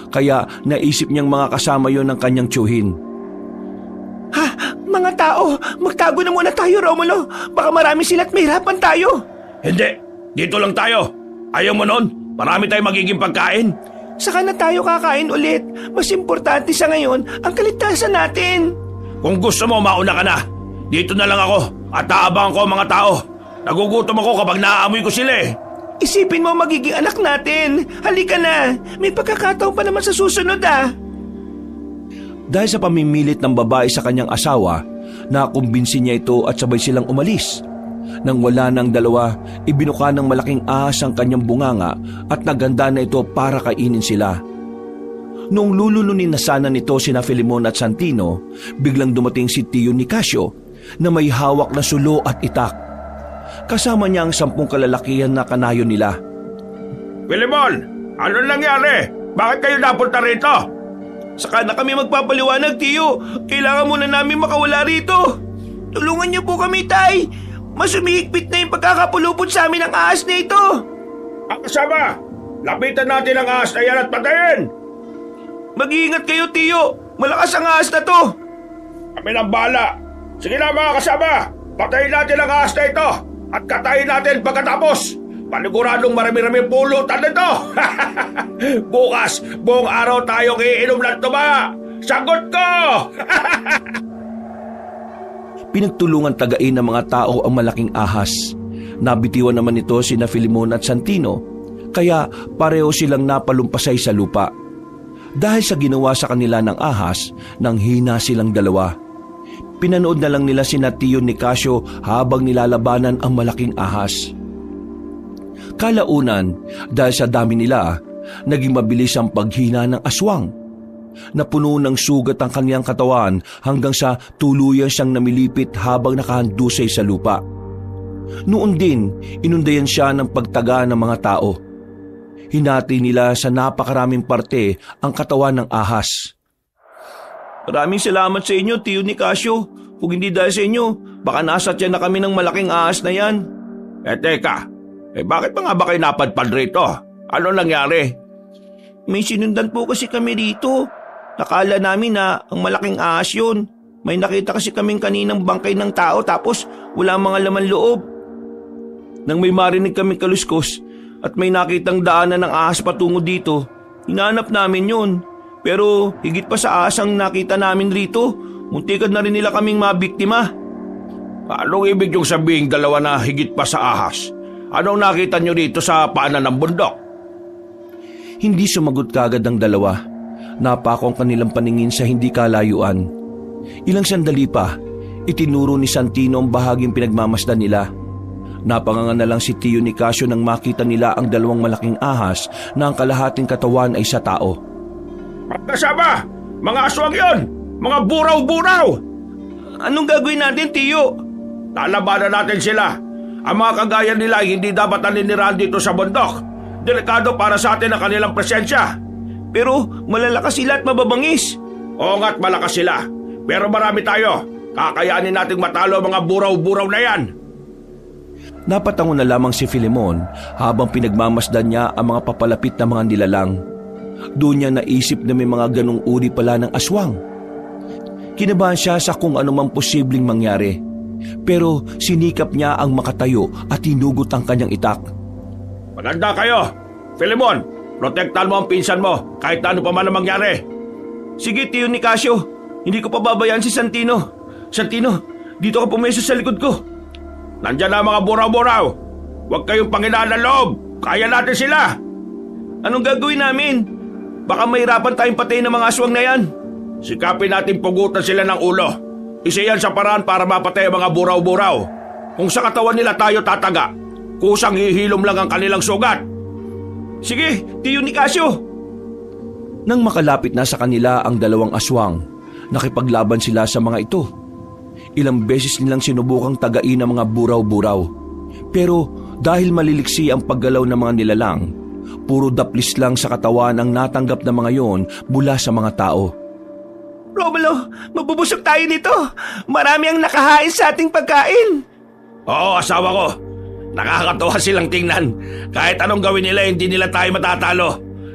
kaya naisip niyang mga kasama yon ng kanyang tiyuhin. Ha? Mga tao, magtago na muna tayo, Romulo. Baka marami sila at mahirapan tayo. Hindi, dito lang tayo. Ayaw mo nun? Marami tayong magiging pagkain. Saka na tayo kakain ulit. Mas importante sa ngayon ang kaligtasan natin. Kung gusto mo, mauna ka na. Dito na lang ako at aabangan ko ang mga tao. Nagugutom ako kapag naaamoy ko sila eh. Isipin mo magiging anak natin. Halika na. May pagkakataon pa naman sa susunod ah. Dahil sa pamimilit ng babae sa kanyang asawa, nakumbinsi niya ito at sabay silang umalis. Nang wala ng dalawa, ibinuka ng malaking ahas ang kanyang bunganga at naganda na ito para kainin sila. Noong lulununin na sana nito sina Filemon at Santino, biglang dumating si Tiyo Nicasio na may hawak na sulo at itak. Kasama niya ang 10 kalalakihan na kanayo nila. Filemon, ano nangyari? Bakit kayo napunta rito? Saka na kami magpapaliwanag, Tiyo. Kailangan muna namin makawala rito. Tulungan niyo po kami, Tay. Mas umihigpit na yung pagkakapulupot sa amin ng ahas na ito. Ang kasama, lapitan natin ang ahas na yan at patayin. Mag-iingat kayo, Tiyo. Malakas ang ahas na to. Kami nang bala. Sige na mga kasama, patayin natin ang ahas na ito at katayin natin pagkatapos. Paniguradong marami-raming pulutan nito. Bukas, buong araw tayong iinom ng tuba. Sagot ko! Pinagtulungan tagain ng mga tao ang malaking ahas. Nabitiwan naman ito sina Filemon at Santino, kaya pareho silang napalumpasay sa lupa. Dahil sa ginawa sa kanila ng ahas, nang hina silang dalawa. Pinanood na lang nila sina Tiyo Nicasio habang nilalabanan ang malaking ahas. Kalaunan, dahil sa dami nila, naging mabilis ang paghina ng aswang. Napuno ng sugat ang kaniyang katawan hanggang sa tuluyan siyang namilipit habang nakahandusay sa lupa. Noon din, inundayan siya ng pagtaga ng mga tao. Hinati nila sa napakaraming parte ang katawan ng ahas. Maraming salamat sa inyo, Tiyo Nicasio. Kung hindi dahil sa inyo, baka nasatyan na kami ng malaking ahas na yan. Teka, bakit pa nga ba kayo napadpad rito? Ano nangyari? May sinundan po kasi kami rito. Nakala namin na ang malaking ahas yun. May nakita kasi kaming kaninang bangkay ng tao tapos wala mga laman loob. Nang may marinig kaming kaluskos at may nakitang daanan ng ahas patungo dito, hinanap namin yun. Pero higit pa sa ahas ang nakita namin rito, muntikan na rin nila kaming mabiktima. Anong ibig yung sabihin dalawa na higit pa sa ahas? Anong nakita nyo dito sa paanan ng bundok? Hindi sumagot kagad ang dalawa. Napako ang kanilang paningin sa hindi kalayuan. Ilang sandali pa, Itinuro ni Santino ang bahaging pinagmamasdan nila. Napanganga na lang si Tio Nicasio nang makita nila ang dalawang malaking ahas na ang kalahating katawan ay sa tao. Magkasama! Mga aswang yon! Mga buraw-buraw! Anong gagawin natin, Tiyo? Lalabanan natin sila. Ang mga kagaya nila ay hindi dapat naninirahan dito sa bundok. Delikado para sa atin ang kanilang presensya. Pero malalakas sila at mababangis. Oo nga't malakas sila. Pero marami tayo. Kakayanin nating matalo ang mga buraw-buraw na yan. Napatango na lamang si Filemon habang pinagmamasdan niya ang mga papalapit na mga nilalang. Doon niya naisip na may mga ganong uri pala ng aswang. Kinabahan siya sa kung anumang posibleng mangyari. Pero sinikap niya ang makatayo at hinugot ang kanyang itak. Maganda kayo. Filemon, protektahan mo ang pinsan mo kahit ano pa man ang mangyari. Sige, Tio Nicasio. Hindi ko pababayaan si Santino. Santino, dito ka pumeso sa likod ko. Nandyan na ang mga buraw-buraw. Huwag kayong panghinaan ng loob. Kaya natin sila. Anong gagawin namin? Baka mahirapan tayong patayin ng mga aswang na yan. Sikapin natin pugutan sila ng ulo. Isa yan sa paraan para mapatay ang mga buraw-buraw. Kung sa katawan nila tayo tataga, kusang hihilom lang ang kanilang sugat. Sige, Tio Nicasio. Nang makalapit na sa kanila ang dalawang aswang, nakipaglaban sila sa mga ito. Ilang beses nilang sinubukang tagain ang mga buraw-buraw. Pero dahil maliliksi ang paggalaw ng mga nilalang, puro daplis lang sa katawan ang natanggap ng mga yon mula sa mga tao. Romolo, mabubusog tayo nito. Marami ang nakahain sa ating pagkain. Oo, asawa ko. Nakakatawa silang tingnan. Kahit anong gawin nila, hindi nila tayo matatalo.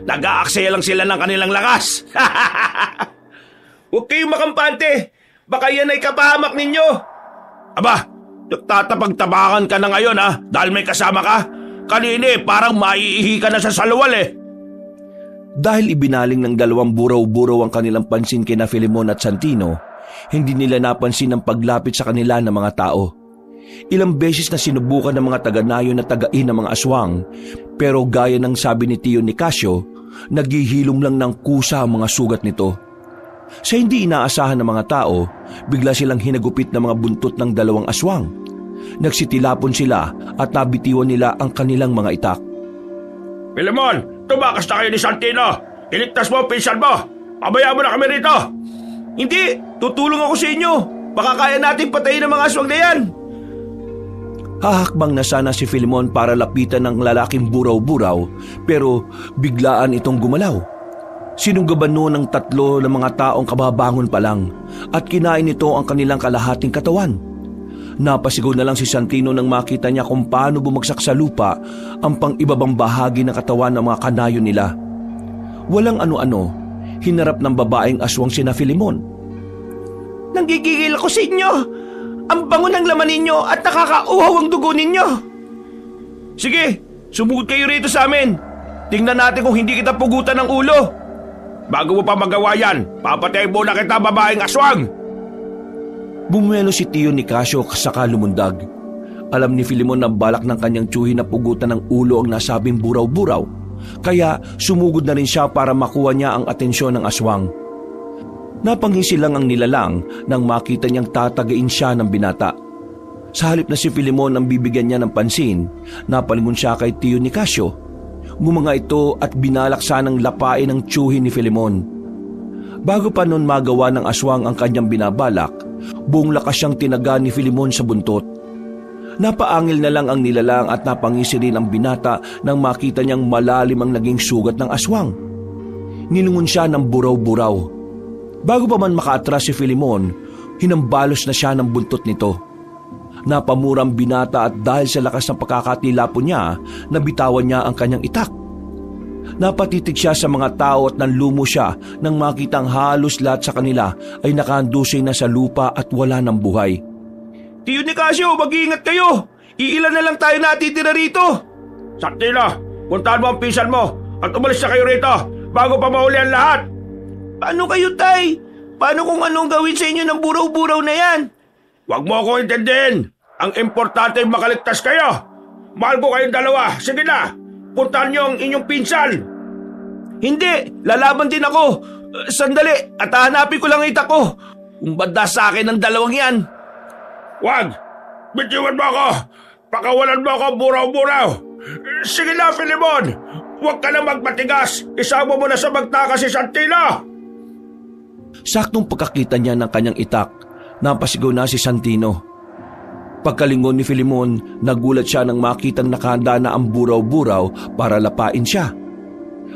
Nag-aaksaya lang sila ng kanilang lakas. Huwag kayong makampante. Baka yan ay kapahamak ninyo. Aba, nagtatapag-tapakan ka na ngayon ha, dahil may kasama ka. Kanina parang maiihi ka na sa salwal eh. Dahil ibinaling ng dalawang buraw-buraw ang kanilang pansin kina Filemon at Santino, hindi nila napansin ang paglapit sa kanila ng mga tao. Ilang beses na sinubukan ng mga taga-nayo na tagain ng mga aswang, pero gaya ng sabi ni Tio Nicasio, naghihilom lang ng kusa ang mga sugat nito. Sa hindi inaasahan ng mga tao, bigla silang hinagupit ng mga buntot ng dalawang aswang. Nagsitilapon sila at nabitiwan nila ang kanilang mga itak. Filemon, tumakas na kayo ni Santino. Iligtas mo ang pinsan mo. Pabayaan mo na kami rito. Hindi, tutulong ako sa inyo. Baka kaya nating patayin ang mga aswang na yan. Hahakbang na sana si Filemon para lapitan ng lalaking buraw-buraw, pero biglaan itong gumalaw. Sinunggaban noon ng tatlo ng mga taong kababangon pa lang at kinain nito ang kanilang kalahating katawan. Napasigaw na lang si Santino nang makita niya kung paano bumagsak sa lupa ang pang-ibabang bahagi ng katawan ng mga kanayo nila. Walang ano-ano, hinarap ng babaeng aswang sina Filemon. Nanggigigil ako sa inyo. Ang bango ng laman ninyo at nakakauhaw ang dugo ninyo. Sige, sumugod kayo rito sa amin. Tingnan natin kung hindi kita pugutan ng ulo. Bago mo pa magawa yan, papatayin muna kita, babaeng aswang. Bumuelo si Tio Nicasio saka lumundag. Alam ni Filemon na balak ng kanyang tiyuhin na pugutan ng ulo ang nasabing buraw-buraw, kaya sumugod na rin siya para makuha niya ang atensyon ng aswang. Napangisi lang ang nilalang nang makita niyang tatagain siya ng binata. Sa halip na si Filemon ang bibigyan niya ng pansin, napalingon siya kay Tio Nicasio. Gumanga ito at binalak sanang lapain ang tiyuhin ni Filemon. Bago pa noon magawa ng aswang ang kanyang binabalak, buong lakas siyang tinaga ni Filemon sa buntot. Napaangil na lang ang nilalang at napangisi rin ang binata nang makita niyang malalim ang naging sugat ng aswang. Ninungon siya ng buraw-buraw. Bago pa man makaatras si Filemon, hinambalos na siya ng buntot nito. Napamurang binata at dahil sa lakas ng pagkakatilapon niya, nabitawan niya ang kanyang itak. Napatitig siya sa mga tao at nanlumo siya nang makitang halos lahat sa kanila ay nakahandusay na sa lupa at wala ng buhay. Tio Nicasio, mag-iingat kayo! Iilan na lang tayo natitira rito! Santino, puntahan mo ang pinsan mo at umalis na kayo rito bago pa mahuli ang lahat! Paano kayo, Tay? Paano kung anong gawin sa inyo ng buraw-buraw na yan? Huwag mo akong intindihin! Ang importante ay makaligtas kayo! Mahal ko kayong dalawa! Sige na! Puntahan niyo ang inyong pinsan! Hindi! Lalaban din ako! Sandali! At hahanapin ko lang ang itak ko! Kung banda sa akin ang dalawang yan! Wag! Bitiwan mo ako! Pakawalan mo ako, buraw-buraw! Sige na, Filemon! Huwag ka na magmatigas! Isama mo na sa magtaka si Santino! Saktong pagkakita niya ng kanyang itak, napasigaw na si Santino. Pagkalingon ni Filemon, nagulat siya nang makitang nakahanda na ang buraw-buraw para lapain siya.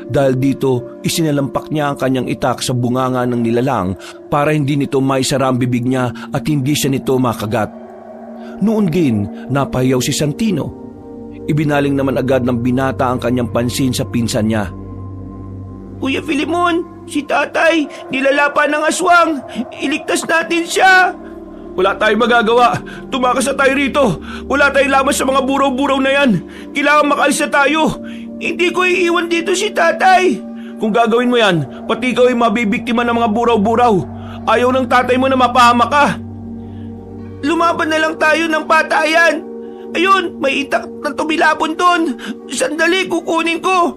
Dahil dito, isinalampak niya ang kanyang itak sa bunganga ng nilalang para hindi nito maisara ang bibig niya at hindi siya nito makagat. Noon din, napahiyaw si Santino. Ibinaling naman agad ng binata ang kanyang pansin sa pinsan niya. Kuya Filemon, si tatay, nilalapan ng aswang. Iligtas natin siya. Wala tayong magagawa. Tumakas na tayo rito. Wala tayong laman sa mga buraw-buraw na yan. Kailangan makalis na tayo. Hindi ko iiwan dito si tatay. Kung gagawin mo yan, pati ikaw ay mabibiktima ng mga buraw-buraw. Ayaw ng tatay mo na mapahamak ka. Lumaban na lang tayo ng patayan. Ayun, may itak na tumilapon doon. Sandali, kukunin ko.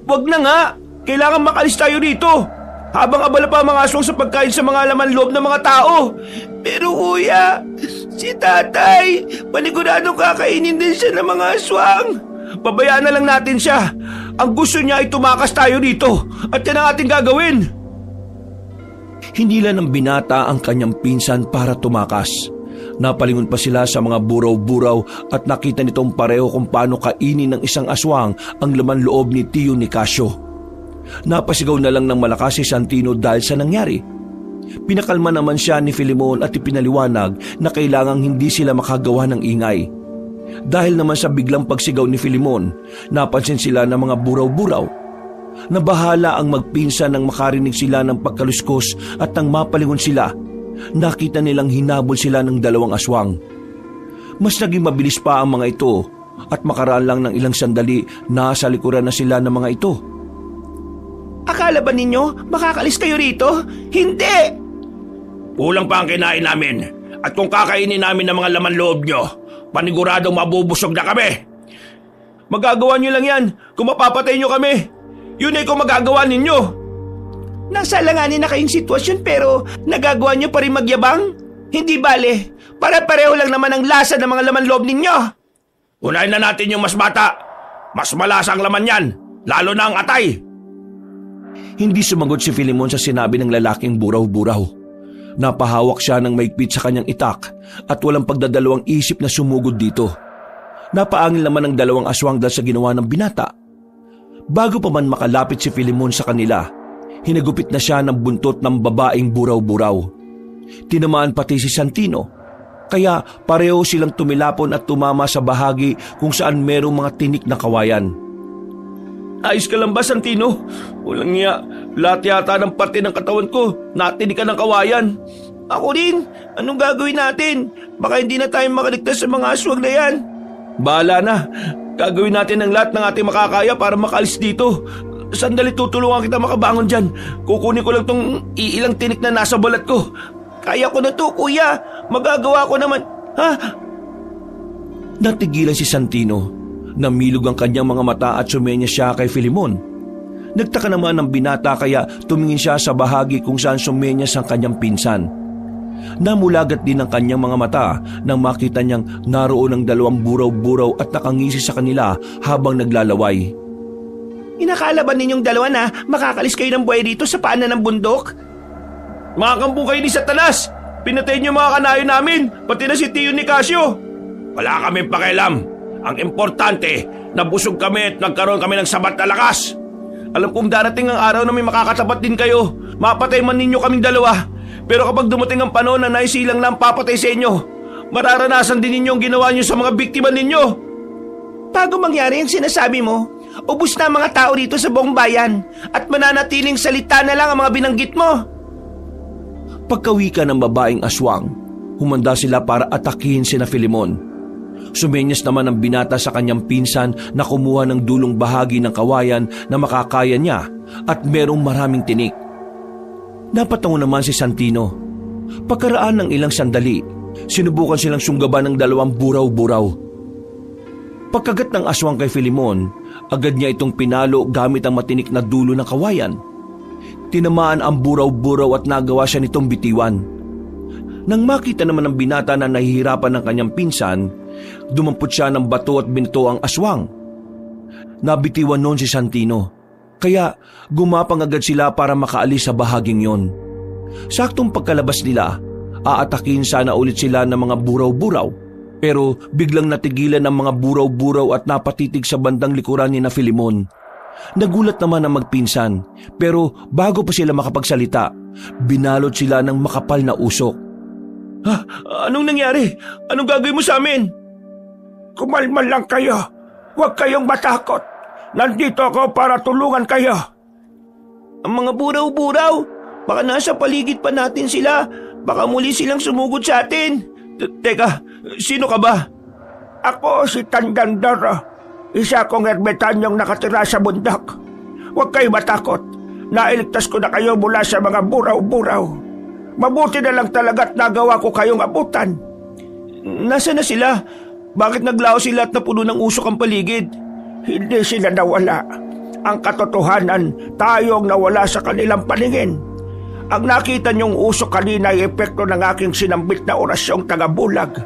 Wag na nga. Kailangan makalis tayo rito. Habang abala pa ang mga aswang sa pagkain sa mga laman loob ng mga tao. Pero kuya, si tatay, paniguradong kakainin din siya ng mga aswang. Pabayaan na lang natin siya. Ang gusto niya ay tumakas tayo dito. At yan ang ating gagawin. Hinila ng binata ang kanyang pinsan para tumakas. Napalingon pa sila sa mga buraw-buraw at nakita nitong pareho kung paano kainin ng isang aswang ang laman loob ni Tio Nicasio. Napasigaw na lang ng malakas si Santino dahil sa nangyari. Pinakalma naman siya ni Filemon at ipinaliwanag na kailangang hindi sila makagawa ng ingay. Dahil naman sa biglang pagsigaw ni Filemon, napansin sila ng mga buraw-buraw. Nabahala ang magpinsan nang makarinig sila ng pagkaluskos at nang mapalingon sila, nakita nilang hinabol sila ng dalawang aswang. Mas naging mabilis pa ang mga ito at makaraan lang ng ilang sandali nasa likuran na sila ng mga ito. Akala ba ninyo makakalis kayo rito? Hindi! Kulang pa ang kinain namin. At kung kakainin namin ng mga laman loob nyo, paniguradong mabubusog na kami. Magagawa nyo lang yan kung mapapatay nyo kami. Yun ay kung magagawa ninyo. Nasa alanganin na kayong sitwasyon pero nagagawa nyo pa rin magyabang? Hindi bale, pare-pareho lang naman ang lasa ng mga laman loob ninyo. Unahin na natin yung mas bata. Mas malasa ang laman yan, lalo na ang atay. Hindi sumagot si Filemon sa sinabi ng lalaking buraw-buraw. Napahawak siya ng maigpit sa kanyang itak at walang pagdadalawang isip na sumugod dito. Napaangil naman ng dalawang aswang dahil sa ginawa ng binata. Bago pa man makalapit si Filemon sa kanila, hinagupit na siya ng buntot ng babaeng buraw-buraw. Tinamaan pati si Santino, kaya pareho silang tumilapon at tumama sa bahagi kung saan merong mga tinik na kawayan. Ayos ka lang ba, Santino? Walang niya, lahat yata ng parte ng katawan ko, natinik ka ng kawayan. Ako rin, anong gagawin natin? Baka hindi na tayo makaligtas sa mga aswang na yan. Bahala na, gagawin natin ang lahat ng ating makakaya para makalis dito. Sandali, tutulungan kita makabangon dyan. Kukunin ko lang tong iilang tinik na nasa balat ko. Kaya ko na to, kuya. Magagawa ko naman. Ha? Natigilan si Santino. Namilog ang kanyang mga mata at sumenya siya kay Filemon. Nagtaka naman ng binata kaya tumingin siya sa bahagi kung saan sumenyas ang kanyang pinsan. Namulagat din ang kanyang mga mata nang makita niyang naroon ang dalawang buraw-buraw at nakangisi sa kanila habang naglalaway. Inakala ba ninyong dalawa na makakalis kayo ng buhay dito sa paanan ng bundok? Mga kampo kayo ni Satanas! Pinatay niyo mga kanayo namin, pati na si Tio Nicasio! Wala kaming pakialam. Ang importante, nabusog kami at nagkaroon kami ng sabat na lakas. Alam kong darating ang araw na may makakatapat din kayo. Mapatay man ninyo kaming dalawa. Pero kapag dumating ang panahon na naisilang na ang papatay sa inyo, mararanasan din ninyo ang ginawa niyo sa mga biktima ninyo. Bago mangyari ang sinasabi mo, ubus na ang mga tao dito sa buong bayan at mananatiling salita na lang ang mga binanggit mo. Pagkawika ng babaeng aswang, humanda sila para atakihin sina Filemon. Sumenyas naman ang binata sa kanyang pinsan na kumuha ng dulong bahagi ng kawayan na makakaya niya at merong maraming tinik. Napatungo naman si Santino. Pagkaraan ng ilang sandali, sinubukan silang sunggaban ng dalawang buraw-buraw. Pagkagat ng aswang kay Filemon, agad niya itong pinalo gamit ang matinik na dulo ng kawayan. Tinamaan ang buraw-buraw at nagawa siya nitong bitiwan. Nang makita naman ng binata na nahihirapan ng kanyang pinsan, dumampot siya ng bato at binato ang aswang. Nabitiwan noon si Santino, kaya gumapang agad sila para makaalis sa bahaging yon. Saktong pagkalabas nila, aatakin sana ulit sila ng mga buraw-buraw, pero biglang natigilan ng mga buraw-buraw at napatitig sa bandang likuran ni na Filemon. Nagulat naman ang magpinsan, pero bago pa sila makapagsalita, binalot sila ng makapal na usok. Anong nangyari? Anong gagawin mo sa amin? Kumalma lang kayo. Huwag kayong matakot. Nandito ako para tulungan kayo. Ang mga buraw-buraw, baka nasa paligid pa natin sila. Baka muli silang sumugod sa atin. Teka, sino ka ba? Ako si Tandandoro. Isa kong ermitanyong nakatira sa bundok. Huwag kayo matakot. Nailigtas ko na kayo mula sa mga buraw-buraw. Mabuti na lang talaga't nagawa ko kayong abutan. Nasaan na sila? Bakit naglaho sila at napuno ng usok ang paligid? Hindi sila nawala. Ang katotohanan, tayong nawala sa kanilang paningin. Ang nakita niyong usok kanina ay epekto ng aking sinambit na orasyong tagabulag.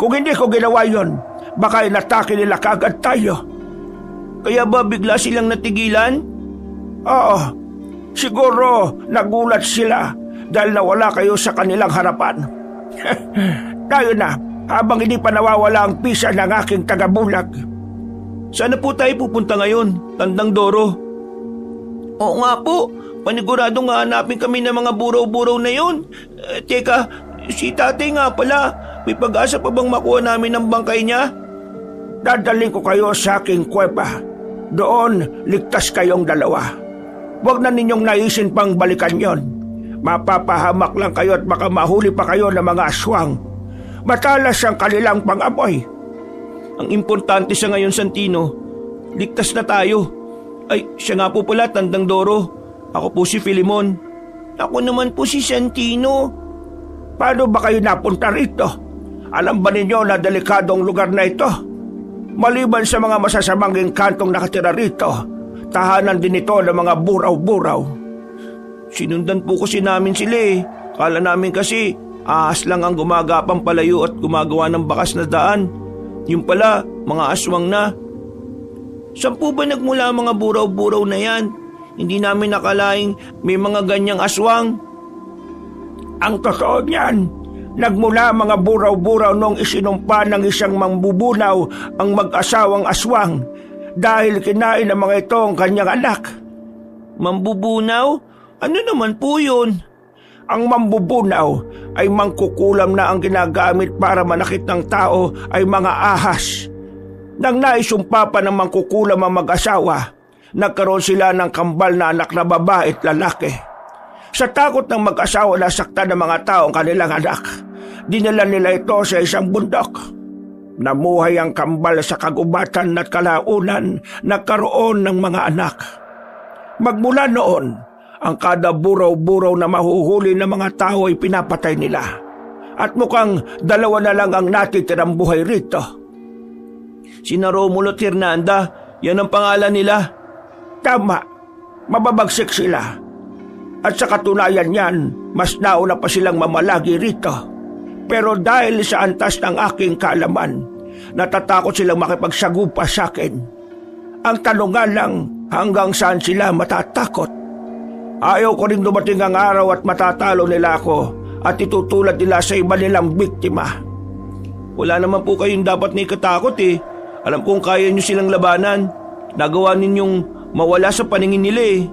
Kung hindi ko ginawa yon, baka inatake nila kagad tayo. Kaya ba bigla silang natigilan? Oo, siguro nagulat sila dahil nawala kayo sa kanilang harapan. Tayo na, habang hindi pa nawawala ang pisa ng aking tagabulag. Saan po tayo pupunta ngayon, Tandandoro? Oo nga po, paniguradong hanapin kami ng mga buraw-buraw na yun. Teka, si tatay nga pala, may pag-asa pa bang makuha namin ng bangkay niya? Dadaling ko kayo sa aking kuweba. Doon, ligtas kayong dalawa. Huwag na ninyong naisin pang balikan yon. Mapapahamak lang kayo at baka mahuli pa kayo ng mga aswang. Matalas ang kanilang pang-amoy. Ang importante sa ngayon, Santino, ligtas na tayo. Ay, siya nga po pala, Tandandoro. Ako po si Filemon. Ako naman po si Santino. Paano ba kayo napunta rito? Alam ba ninyo na delikadong lugar na ito? Maliban sa mga masasamang engkantong nakatira rito, tahanan din ito ng mga buraw-buraw. Sinundan po kasi namin sila eh. Kala namin kasi ahas lang ang gumagapang palayo at gumagawa ng bakas na daan. Yung pala, mga aswang na. Saan po ba nagmula ang mga buraw-buraw na yan? Hindi namin nakalaing may mga ganyang aswang. Ang totoo niyan, nagmula mga buraw-buraw nung isinumpa ng isang mambubunaw ang mag-asawang aswang dahil kinain ng mga ito ang kanyang anak. Mambubunaw? Ano naman po yun? Ang mambubunaw ay mangkukulam na ang ginagamit para manakit ng tao ay mga ahas. Nang naisumpa pa ng mangkukulam ang mag-asawa, nagkaroon sila ng kambal na anak na babae at lalaki. Sa takot ng mag-asawa na saktan ng mga tao ang kanilang anak, dinala nila ito sa isang bundok. Namuhay ang kambal sa kagubatan at kalaunan, nagkaroon ng mga anak. Magmula noon, ang kada buraw-buraw na mahuhuli ng mga tao ay pinapatay nila. At mukhang dalawa na lang ang natitirang buhay rito. Sina Romulo at Hernanda, yan ang pangalan nila. Tama, mababagsik sila. At sa katunayan yan, mas nauna pa silang mamalagi rito. Pero dahil sa antas ng aking kaalaman, natatakot silang makipagsagupa sa akin. Ang tanong nga lang, hanggang saan sila matatakot? Ayaw ko rin dumating ang araw at matatalo nila ako at itutulad nila sa iba nilang biktima. Wala naman po kayong dapat na ikatakot eh. Alam kong kaya nyo silang labanan. Nagawa ninyong mawala sa paningin nila eh.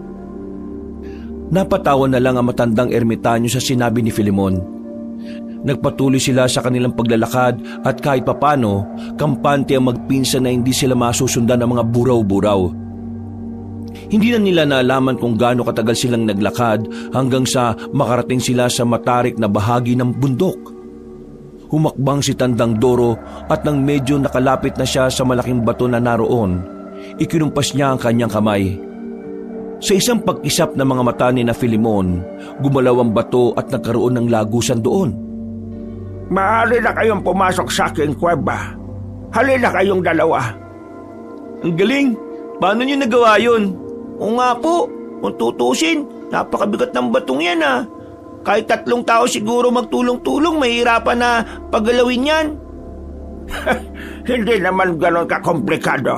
Napatawa na lang ang matandang ermitanyo sa sinabi ni Filemon. Nagpatuloy sila sa kanilang paglalakad at kahit papano, kampante ang magpinsan na hindi sila masusundan ng mga buraw-buraw. Hindi na nila naalaman kung gaano katagal silang naglakad hanggang sa makarating sila sa matarik na bahagi ng bundok. Humakbang si Tandandoro at nang medyo nakalapit na siya sa malaking bato na naroon, ikinumpas niya ang kanyang kamay. Sa isang pag-isap ng mga mata ni na Filemon, gumalaw ang bato at nagkaroon ng lagusan doon. Maaari na kayong pumasok sa aking kuweba. Halina kayong dalawa. Ang galing! Paano niyo nagawa yun? Oo nga po, kung tutusin, napakabigat ng batong yan ah. Kahit 3 tao siguro magtulong-tulong, mahirapan na paggalawin yan. Hindi naman ganon kakomplikado.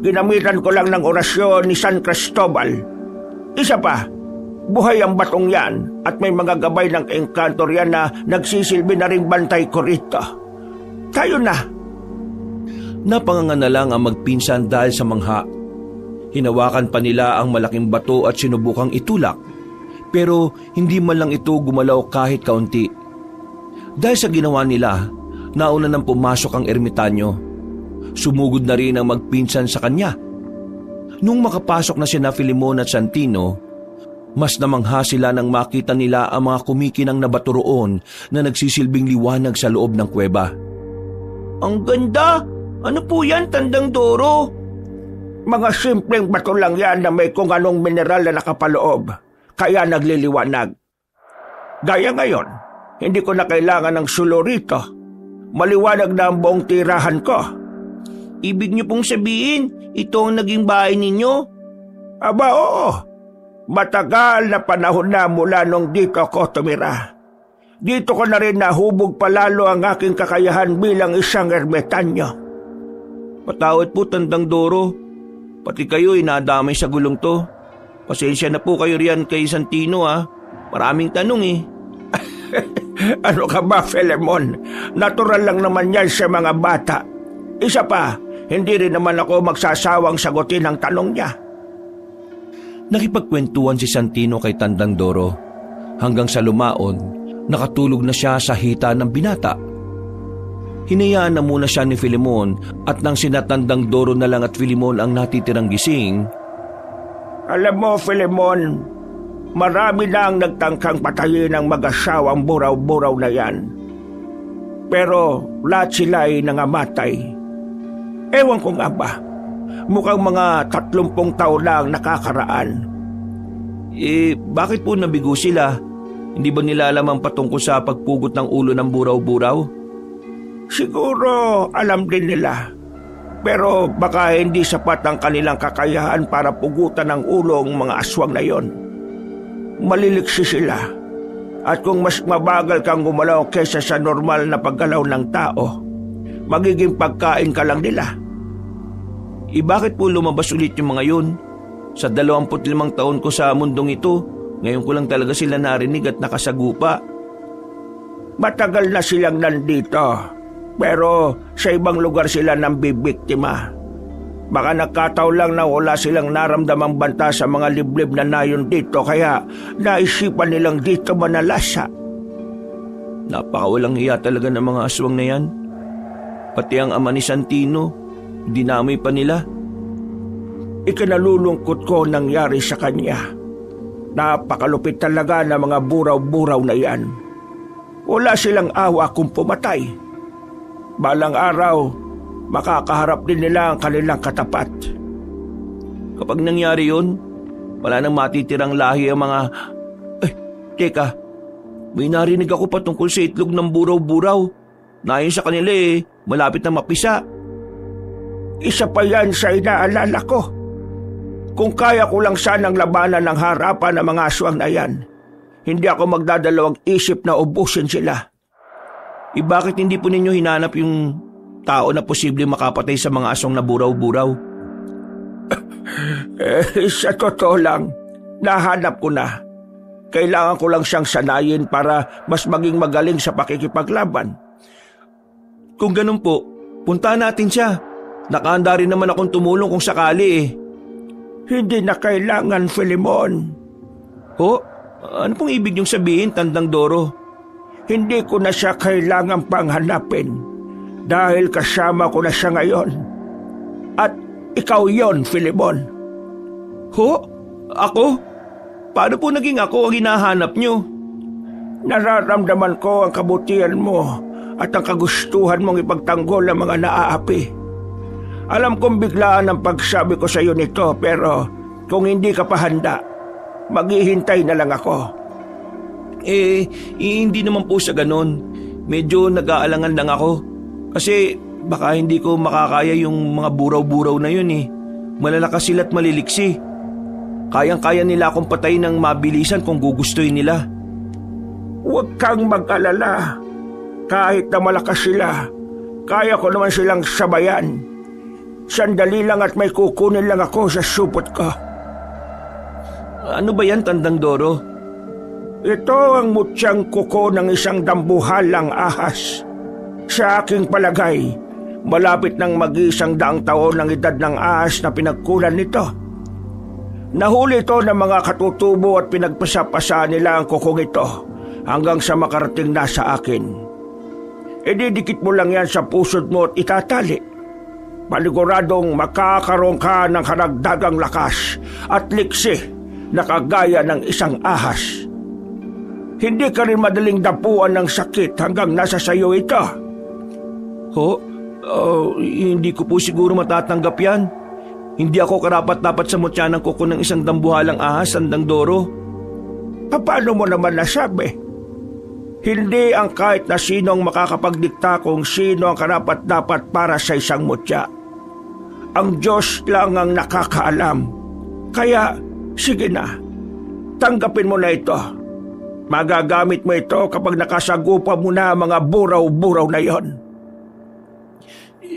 Ginamitan ko lang ng orasyon ni San Cristobal. Isa pa, buhay ang batong yan at may mga gabay ng engkantor yan na nagsisilbi na ring bantay ko rito. Tayo na. Napanganga na lang ang magpinsan dahil sa mangha. Hinawakan pa nila ang malaking bato at sinubukang itulak, pero hindi man lang ito gumalaw kahit kaunti. Dahil sa ginawa nila, nauna nang pumasok ang ermitanyo. Sumugod na rin ang magpinsan sa kanya. Nung makapasok na sina Filemon at Santino, mas namangha sila nang makita nila ang mga kumikinang na bato roon na nagsisilbing liwanag sa loob ng kuweba. Ang ganda! Ano po yan, Tandang Doro? Mga simpleng bato lang yan na may kung anong mineral na nakapaloob, kaya nagliliwanag. Gaya ngayon, hindi ko na kailangan ng sulo rito. Maliwanag na ang buong tirahan ko. Ibig niyo pong sabihin, ito ang naging bahay ninyo? Aba oo, matagal na panahon na mula nung dito ako tumira. Dito ko na rin nahubog palalo ang aking kakayahan bilang isang ermitanyo. Patawad po, Tandang Doro. Pati kayo inadamay sa gulong to. Pasensya na po kayo riyan kay Santino ha. Maraming tanong eh. Ano ka ba, Filemon? Natural lang naman yan sa mga bata. Isa pa, hindi rin naman ako magsasawang sagutin ang tanong niya. Nakipagkwentuhan si Santino kay Tandang Doro hanggang sa lumaon, nakatulog na siya sa hita ng binata. Hinayaan na muna siya ni Filemon at nang sina Tandang Doro na lang at Filemon ang natitirang gising. Alam mo, Filemon, marami na ang nagtangkang patayin ng mag-asawang buraw-buraw na yan. Pero lahat sila ay nangamatay. Ewan ko nga ba, mukhang mga 30 taon lang nakakaraan. Bakit po nabigo sila? Hindi ba nila alam ang patungkol sa pagpugot ng ulo ng buraw-buraw? Siguro alam din nila. Pero baka hindi sapat ang kanilang kakayahan para pugutan ng ulo ang mga aswang na yon. Maliliksi sila. At kung mas mabagal kang gumalaw kaysa sa normal na paggalaw ng tao, magiging pagkain ka lang nila. Bakit po lumabas ulit yung mga yun? Sa 25 taon ko sa mundong ito, ngayon ko lang talaga sila narinig at nakasagupa. Matagal na silang nandito. Pero sa ibang lugar sila nang bibiktima. Baka nagkataon lang na wala silang naramdamang banta sa mga liblib na nayon dito kaya naisipan nilang dito manalasa. Napakawalang hiya talaga ng mga aswang na yan. Pati ang ama ni Santino, dinamay pa nila. Ikinalulungkot ko nangyari sa kanya. Napakalupit talaga ng mga buraw-buraw na yan. Wala silang awa kung pumatay. Balang araw, makakaharap din nila ang kanilang katapat. Kapag nangyari yun, wala nang matitirang lahi ang mga... Teka, may narinig ako patungkol sa itlog ng buraw-buraw. Nayon sa kanila malapit na mapisa. Isa pa yan sa inaalala ko. Kung kaya ko lang sanang labanan ng harapan ng mga aswang na yan, hindi ako magdadalawang isip na ubusin sila. Bakit hindi po ninyo hinanap yung tao na posible makapatay sa mga aswang na buraw-buraw? Sa totoo lang, nahanap ko na. Kailangan ko lang siyang sanayin para mas maging magaling sa pakikipaglaban. Kung ganun po, puntahan natin siya. Nakahanda rin naman akong tumulong kung sakali Hindi na kailangan, Filemon. Ano pong ibig niyong sabihin, Tandang Doro? Hindi ko na siya kailangang panghanapin dahil kasama ko na siya ngayon. At ikaw yon, Filemon. Ako? Paano po naging ako ang hinahanap niyo? Nararamdaman ko ang kabutihan mo at ang kagustuhan mong ipagtanggol ang mga naaapi. Alam kong biglaan ang pagsabi ko sa iyo nito pero kung hindi ka pa handa, maghihintay na lang ako. Hindi naman po sa ganon. Medyo nag-aalangan lang ako. Kasi baka hindi ko makakaya yung mga buraw-buraw na yun Malalakas sila at maliliksi. Kayang-kaya nila akong patayin ng mabilisan kung gugustuhin nila. Huwag kang mag-alala. Kahit na malakas sila, kaya ko naman silang sabayan. Sandali lang at may kukunin lang ako sa supot ko. Ano ba yan, Tandang Doro? Ito ang mutyang kuko ng isang dambuhalang ahas. Sa aking palagay, malapit nang mag-100 taon ang edad ng ahas na pinagkulan nito. Nahuli ito ng mga katutubo at pinagpasapasa nila ang kukong ito hanggang sa makarating na sa akin. Ididikit mo lang yan sa pusod mo at itatali. Paniguradong makakaroon ka ng karagdagang lakas at liksi na kagaya ng isang ahas. Hindi ka rin madaling dapuan ng sakit hanggang nasa sayo ito. Hindi ko po siguro matatanggap yan. Hindi ako karapat-dapat sa mutya ng kuko ng isang dambuhalang ahas, Tandang Doro. Paano mo naman nasabi? Hindi ang kahit na sinong makakapagdikta kung sino ang karapat-dapat para sa isang mutya. Ang Diyos lang ang nakakaalam. Kaya, sige na, tanggapin mo na ito. Magagamit mo ito kapag nakasagupa mo na mga buraw-buraw na yon.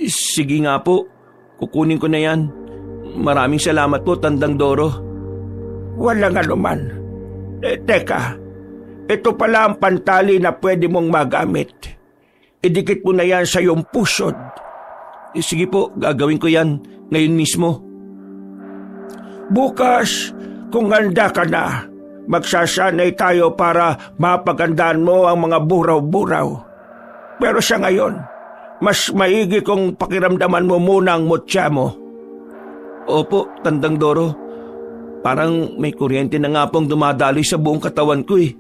Sige nga po, kukunin ko na yan. Maraming salamat po, Tandang Doro. Walang anuman. Teka, ito pala ang pantali na pwede mong magamit. Idikit mo na yan sa iyong pusod. Sige po, gagawin ko yan ngayon mismo. Bukas, kung handa ka na, magsasanay tayo para mapagandaan mo ang mga buraw-buraw. Pero sa ngayon, mas maigi kung pakiramdaman mo muna ang mutya mo. Opo, Tandang Doro. Parang may kuryente na nga pong dumadaloy sa buong katawan ko eh.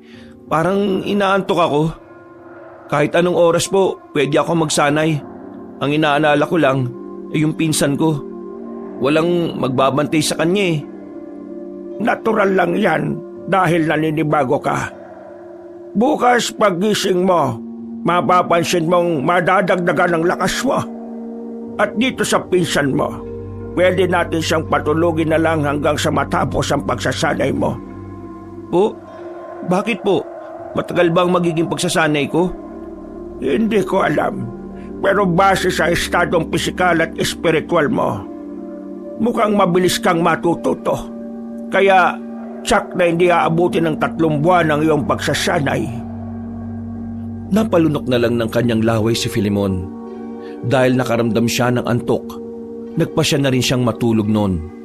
Parang inaantok ako. Kahit anong oras po, pwede ako magsanay. Ang inaalala ko lang ay yung pinsan ko. Walang magbabantay sa kanya eh. Natural lang yan dahil naninibago ka. Bukas paggising mo, mapapansin mong madadagdagan ang lakas mo. At dito sa pinsan mo, pwede natin siyang patulugin na lang hanggang sa matapos ang pagsasanay mo. Po? Bakit po? Matagal bang magiging pagsasanay ko? Hindi ko alam. Pero base sa estadong pisikal at espiritual mo, mukhang mabilis kang matututo. Kaya, tsak na hindi aabutin ng 3 buwan ang iyong pagsasanay. Napalunok na lang ng kanyang laway si Filemon. Dahil nakaramdam siya ng antok, nagpasya na rin siyang matulog noon.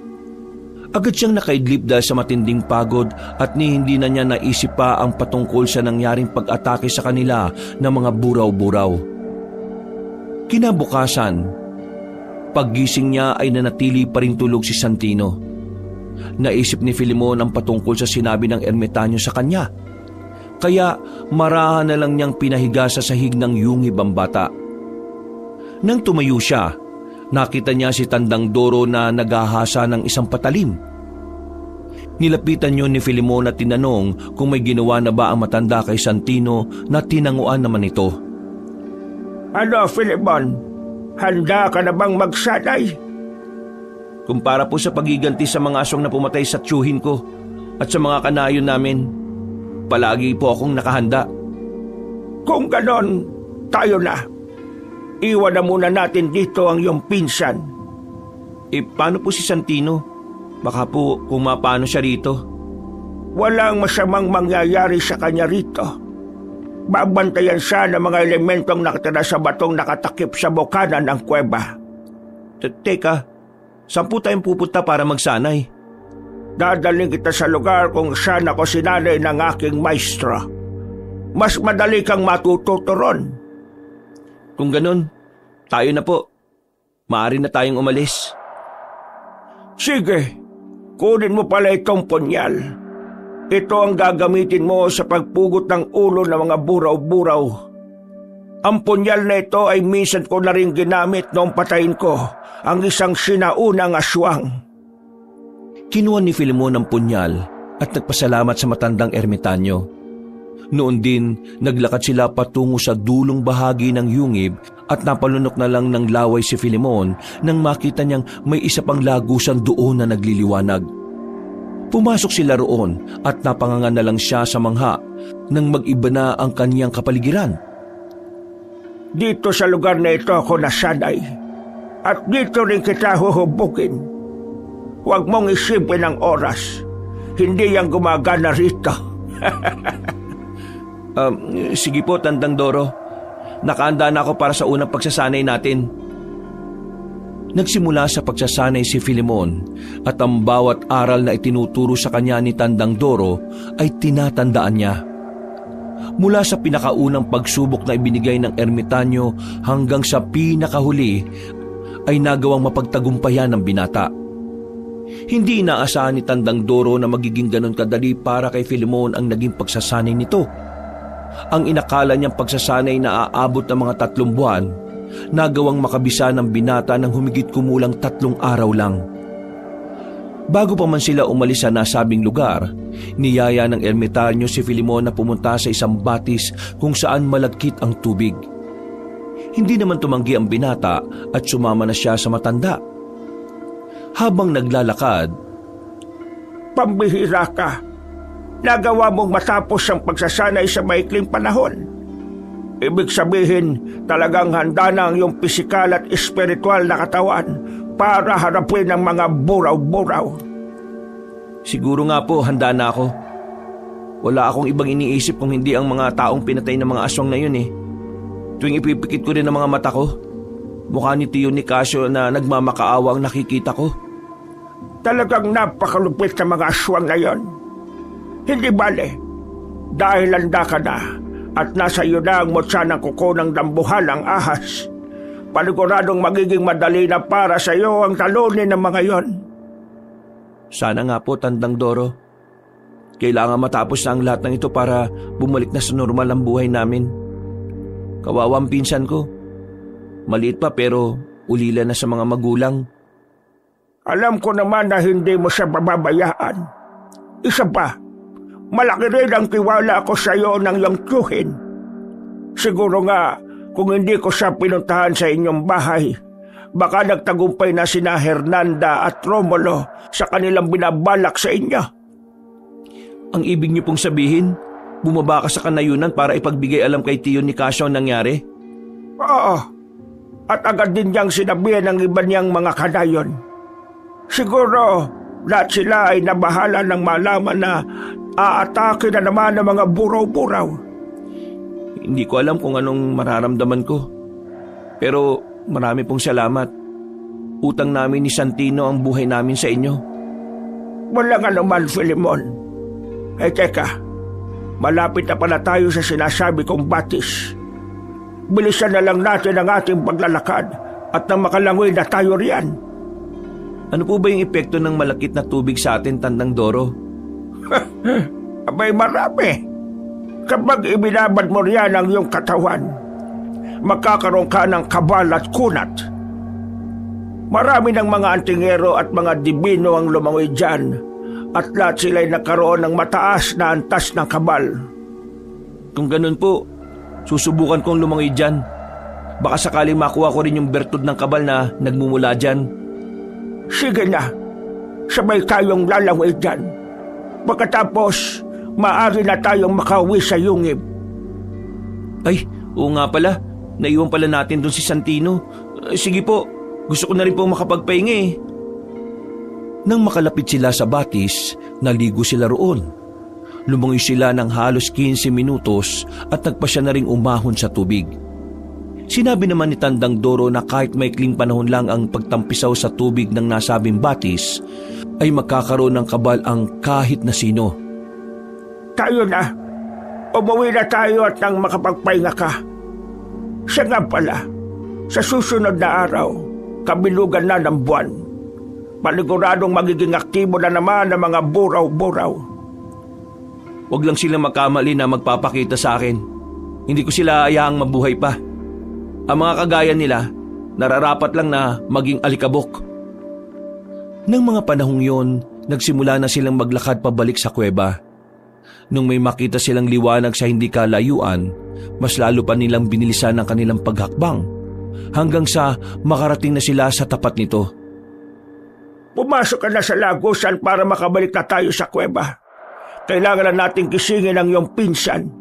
Agad siyang nakaidlip dahil sa matinding pagod at hindi na niya naisip pa ang patungkol sa nangyaring pag-atake sa kanila ng mga buraw-buraw. Kinabukasan, paggising niya ay nanatili pa ring tulog si Santino. Naisip ni Filemon ang patungkol sa sinabi ng ermitanyo sa kanya. Kaya marahan na lang niyang pinahiga sa sahig ng yungib ang bata. Nang tumayo siya, nakita niya si Tandang Doro na naghahasa ng isang patalim. Nilapitan niyo ni Filemon at tinanong kung may ginawa na ba ang matanda kay Santino na tinanguan naman ito. Ano, Filemon? Handa ka na bang magsanay? Kumpara po sa pagiganti sa mga aswang na pumatay sa tiyuhin ko at sa mga kanayon namin, palagi po akong nakahanda. Kung ganon, tayo na. Iwan na muna natin dito ang iyong pinsan. Paano po si Santino? Baka po kung mapano siya rito. Walang masamang mangyayari sa kanya rito. Babantayan siya ng mga elementong nakatira sa batong nakatakip sa bukana ng kuweba. Teka, saan po tayong pupunta para magsanay? Dadaling kita sa lugar kung saan ako sinanay ng aking maestro. Mas madali kang matututo ron. Kung ganun, tayo na po. Maaari na tayong umalis. Sige, kunin mo pala itong punyal. Ito ang gagamitin mo sa pagpugot ng ulo ng mga buraw-buraw. Ang punyal na ito ay minsan ko na rin ginamit noong patayin ko ang isang sinaunang aswang. Kinuha ni Filemon ang punyal at nagpasalamat sa matandang ermitanyo. Noon din, naglakad sila patungo sa dulong bahagi ng yungib at napalunok na lang ng laway si Filemon nang makita niyang may isa pang lagusan doon na nagliliwanag. Pumasok sila roon at napangangan na lang siya sa mangha nang mag-iba na ang kaniyang kapaligiran. Dito sa lugar na ito ako nasanay at dito rin kita huhubugin. Huwag mong isipin ang oras. Hindi yan gumagana rito. Sige po, Tandang Doro. Nakaanda na ako para sa unang pagsasanay natin. Nagsimula sa pagsasanay si Filemon at ang bawat aral na itinuturo sa kanya ni Tandang Doro ay tinatandaan niya. Mula sa pinakaunang pagsubok na ibinigay ng ermitanyo hanggang sa pinakahuli ay nagawang mapagtagumpayan ng binata. Hindi inaasahan ni Tandang Doro na magiging ganon kadali para kay Filemon ang naging pagsasanay nito. Ang inakala niyang pagsasanay na aabot ng mga 3 buwan, nagawang makabisa ng binata ng humigit kumulang 3 araw lang. Bago pa man sila umalis sa nasabing lugar, niyaya ng ermitanyo si Filemon na pumunta sa isang batis kung saan malagkit ang tubig. Hindi naman tumanggi ang binata at sumama na siya sa matanda. Habang naglalakad, Pambihira ka. Nagawa mong matapos ang pagsasanay sa maikling panahon. Ibig sabihin, talagang handa na ang iyong pisikal at espiritual na katawan para harapin ang mga buraw-buraw. Siguro nga po, handa na ako. Wala akong ibang iniisip kung hindi ang mga taong pinatay ng mga aswang na yun eh. Tuwing ipipikit ko rin ang mga mata ko, mukha ni Tio Nicasio na nagmamakaawa ang nakikita ko. Talagang napakalupit sa mga aswang na yon. Hindi bale, dahil handa ka na at nasa iyo na ang mutsa ng kuko ng dambuhalang ahas. Paniguradong magiging madali na para sa iyo ang talunin ng mga yon. Sana nga po, Tandang Doro. Kailangan matapos na ang lahat ng ito para bumalik na sa normal ang buhay namin. Kawawang pinsan ko. Maliit pa pero ulila na sa mga magulang. Alam ko naman na hindi mo siya bababayaan. Isa pa, malaki rin ang tiwala ko sa iyo ng iyong tiyuhin. Siguro nga, kung hindi ko siya pinuntahan sa inyong bahay, baka nagtagumpay na sina Hernanda at Romulo sa kanilang binabalak sa inyo. Ang ibig niyo pong sabihin, bumaba ka sa kanayunan para ipagbigay alam kay Tio Nicasio ang nangyari? Oo, at agad din niyang sinabihan ng iba niyang mga kanayon. Siguro, lahat sila ay nabahala ng malaman na aatake na naman ng mga buraw-buraw. Hindi ko alam kung anong mararamdaman ko. Pero marami pong salamat. Utang namin ni Santino ang buhay namin sa inyo. Walang anuman, Filemon. Teka, malapit na pala tayo sa sinasabi kong batis. Bilisan na lang natin ang ating paglalakad at nang makalangoy na tayo riyan. Ano po ba yung epekto ng malakit na tubig sa atin, Tandang Doro? Abay, marami. Kapag ibinabad mo riyan ang iyong katawan, magkakaroon ka ng kabal at kunat. Marami ng mga antingero at mga dibino ang lumangoy dyan at lahat sila'y nagkaroon ng mataas na antas ng kabal. Kung ganun po, susubukan kong lumangoy dyan. Baka sakaling makuha ko rin yung bertud ng kabal na nagmumula dyan. Sige na, sabay tayong lalangoy dyan. Pagkatapos, maaari na tayong makauwi sa yungib. Ay, oo nga pala. Naiwan pala natin doon si Santino. Sige po, gusto ko na rin po makapagpahinga eh. Nang makalapit sila sa batis, naligo sila roon. Lumangoy sila ng halos 15 minutos at nagpasya na ring umahon sa tubig. Sinabi naman ni Tandang Doro na kahit maikling panahon lang ang pagtampisaw sa tubig ng nasabing batis, ay magkakaroon ng kabal ang kahit na sino. Tayo na. Umuwi na tayo at nang makapagpahinga ka. Siya nga pala, sa susunod na araw, kabilugan na ng buwan. Paniguradong magiging aktibo na naman ang mga buraw-buraw. Huwag lang silang magkamali na magpapakita sa akin. Hindi ko sila ayaang mabuhay pa. Ang mga kagaya nila, nararapat lang na maging alikabok. Nang mga panahong yon, nagsimula na silang maglakad pabalik sa kuweba. Nung may makita silang liwanag sa hindi kalayuan, mas lalo pa nilang binilisan ang kanilang paghakbang hanggang sa makarating na sila sa tapat nito. Pumasok ka na sa lagusan para makabalik na tayo sa kuweba. Kailangan na nating kisingin ang iyong pinsan.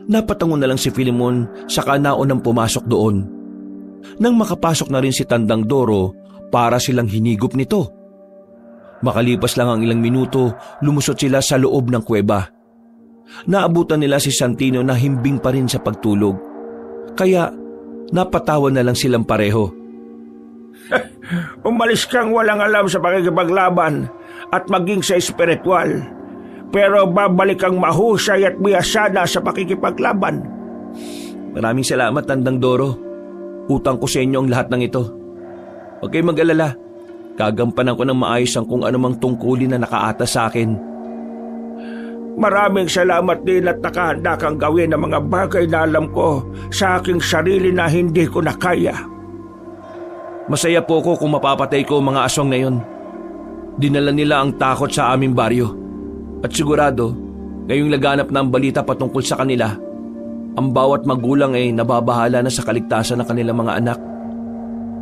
Napatango na lang si Filimon saka naunang pumasok doon. Nang makapasok na rin si Tandang Doro, para silang hinigop nito. Makalipas lang ang ilang minuto, lumusot sila sa loob ng kuweba. Naabutan nila si Santino na himbing pa rin sa pagtulog. Kaya napatawa na lang silang pareho. Umalis kang walang alam sa pakikipaglaban at maging sa espiritual. Pero babalik kang mahusay at biyasada sa pakikipaglaban. Maraming salamat, Tandang Doro. Utang ko sa inyo ang lahat ng ito. Huwag kayong mag-alala. Gagampanan ko ng maayos ang kung anumang tungkulin na nakaata sa akin. Maraming salamat din at nakahanda kang gawin ang mga bagay na alam ko sa aking sarili na hindi ko na kaya. Masaya po ko kung mapapatay ko ang mga aswang na yon. Dinala nila ang takot sa aming baryo. At sigurado, ngayong laganap na ang balita patungkol sa kanila, ang bawat magulang ay nababahala na sa kaligtasan ng kanilang mga anak.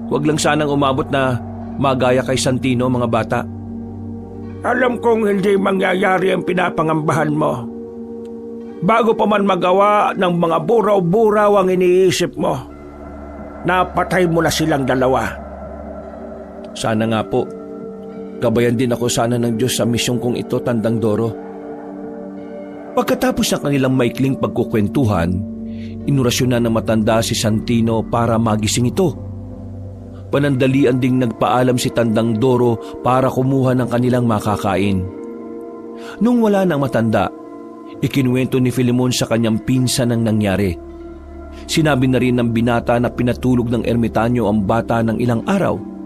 Huwag lang sanang umabot na magaya kay Santino, mga bata. Alam kong hindi mangyayari ang pinapangambahan mo. Bago pa man magawa ng mga buraw-buraw ang iniisip mo, napatay mo na silang dalawa. Sana nga po. Gabayan din ako sana ng Diyos sa misyong kong ito, Tandang Doro. Pagkatapos ng kanilang maikling pagkukwentuhan, inurasyon na ng matanda si Santino para magising ito. Panandalian ding nagpaalam si Tandang Doro para kumuha ng kanilang makakain. Nung wala nang matanda, ikinuwento ni Filimon sa kanyang pinsan ang nangyari. Sinabi na rin ng binata na pinatulog ng ermitanyo ang bata ng ilang araw.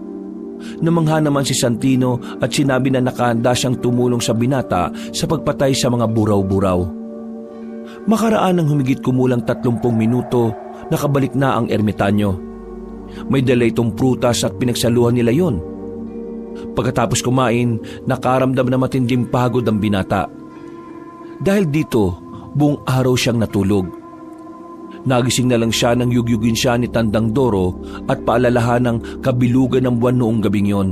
Namangha naman si Santino at sinabi na nakahanda siyang tumulong sa binata sa pagpatay sa mga buraw-buraw. Makaraan ng humigit kumulang 30 minuto, nakabalik na ang ermitanyo. May dala itong prutas at pinagsaluhan nila yon. Pagkatapos kumain, nakaramdam na matinding pagod ang binata. Dahil dito, buong araw siyang natulog. Nagising na lang siya nang yugyugin siya ni Tandang Doro at paalalahan ng kabilugan ng buwan noong gabing yon.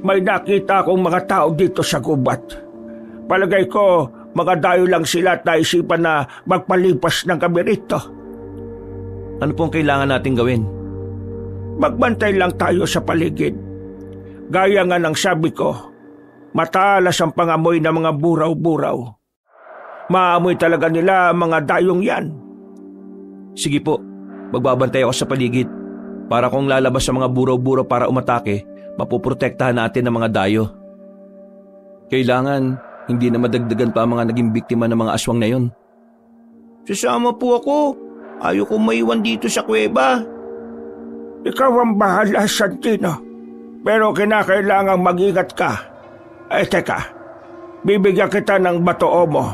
May nakita akong mga tao dito sa gubat. Palagay ko, mga dayo lang sila at naisipan na magpalipas ng gabi rito. Ano pong kailangan nating gawin? Magbantay lang tayo sa paligid. Gaya nga ng sabi ko, matalas ang pangamoy ng mga buraw-buraw. Maamoy talaga nila ang mga dayong yan. Sige po, magbabantay ako sa paligid. Para kung lalabas sa mga buraw-buraw para umatake, mapoprotektahan natin ang mga dayo. Kailangan hindi na madagdagan pa ang mga naging biktima ng mga aswang na yon. Sasama po ako. Ayoko maiwan dito sa kuweba. Ikaw ang bahala, Santino. Pero kinakailangang mag-ingat ka. Teka. Bibigyan kita ng bato mo.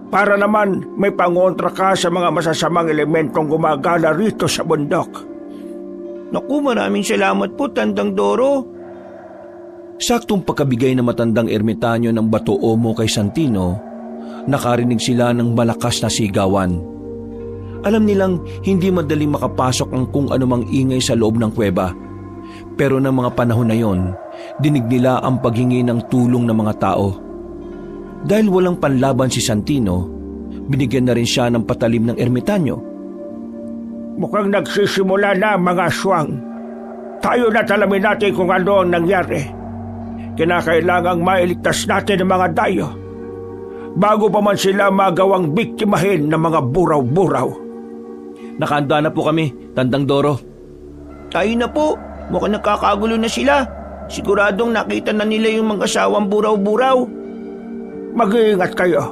Para naman may pangontra ka sa mga masasamang elementong gumagala rito sa bundok. Naku, maraming salamat po, Tandang Doro. Saktong pagkabigay ng matandang ermitanyo ng bato mo kay Santino, nakarinig sila ng malakas na sigawan. Alam nilang hindi madaling makapasok ang kung anumang ingay sa loob ng kuweba. Pero ng mga panahon na yon, dinig nila ang paghingi ng tulong ng mga tao. Dahil walang panlaban si Santino, binigyan na rin siya ng patalim ng ermitanyo. Mukhang nagsisimula na mga aswang. Tayo na talamin natin kung ano ang nangyari. Kinakailangang mailigtas natin ang mga dayo bago pa man sila magawang biktimahin ng mga buraw-buraw. Nakahanda na po kami, Tandang Doro. Tayo na po. Mukhang nakakagulo na sila. Siguradong nakita na nila yung mga asawang buraw-buraw. Mag-iingat kayo.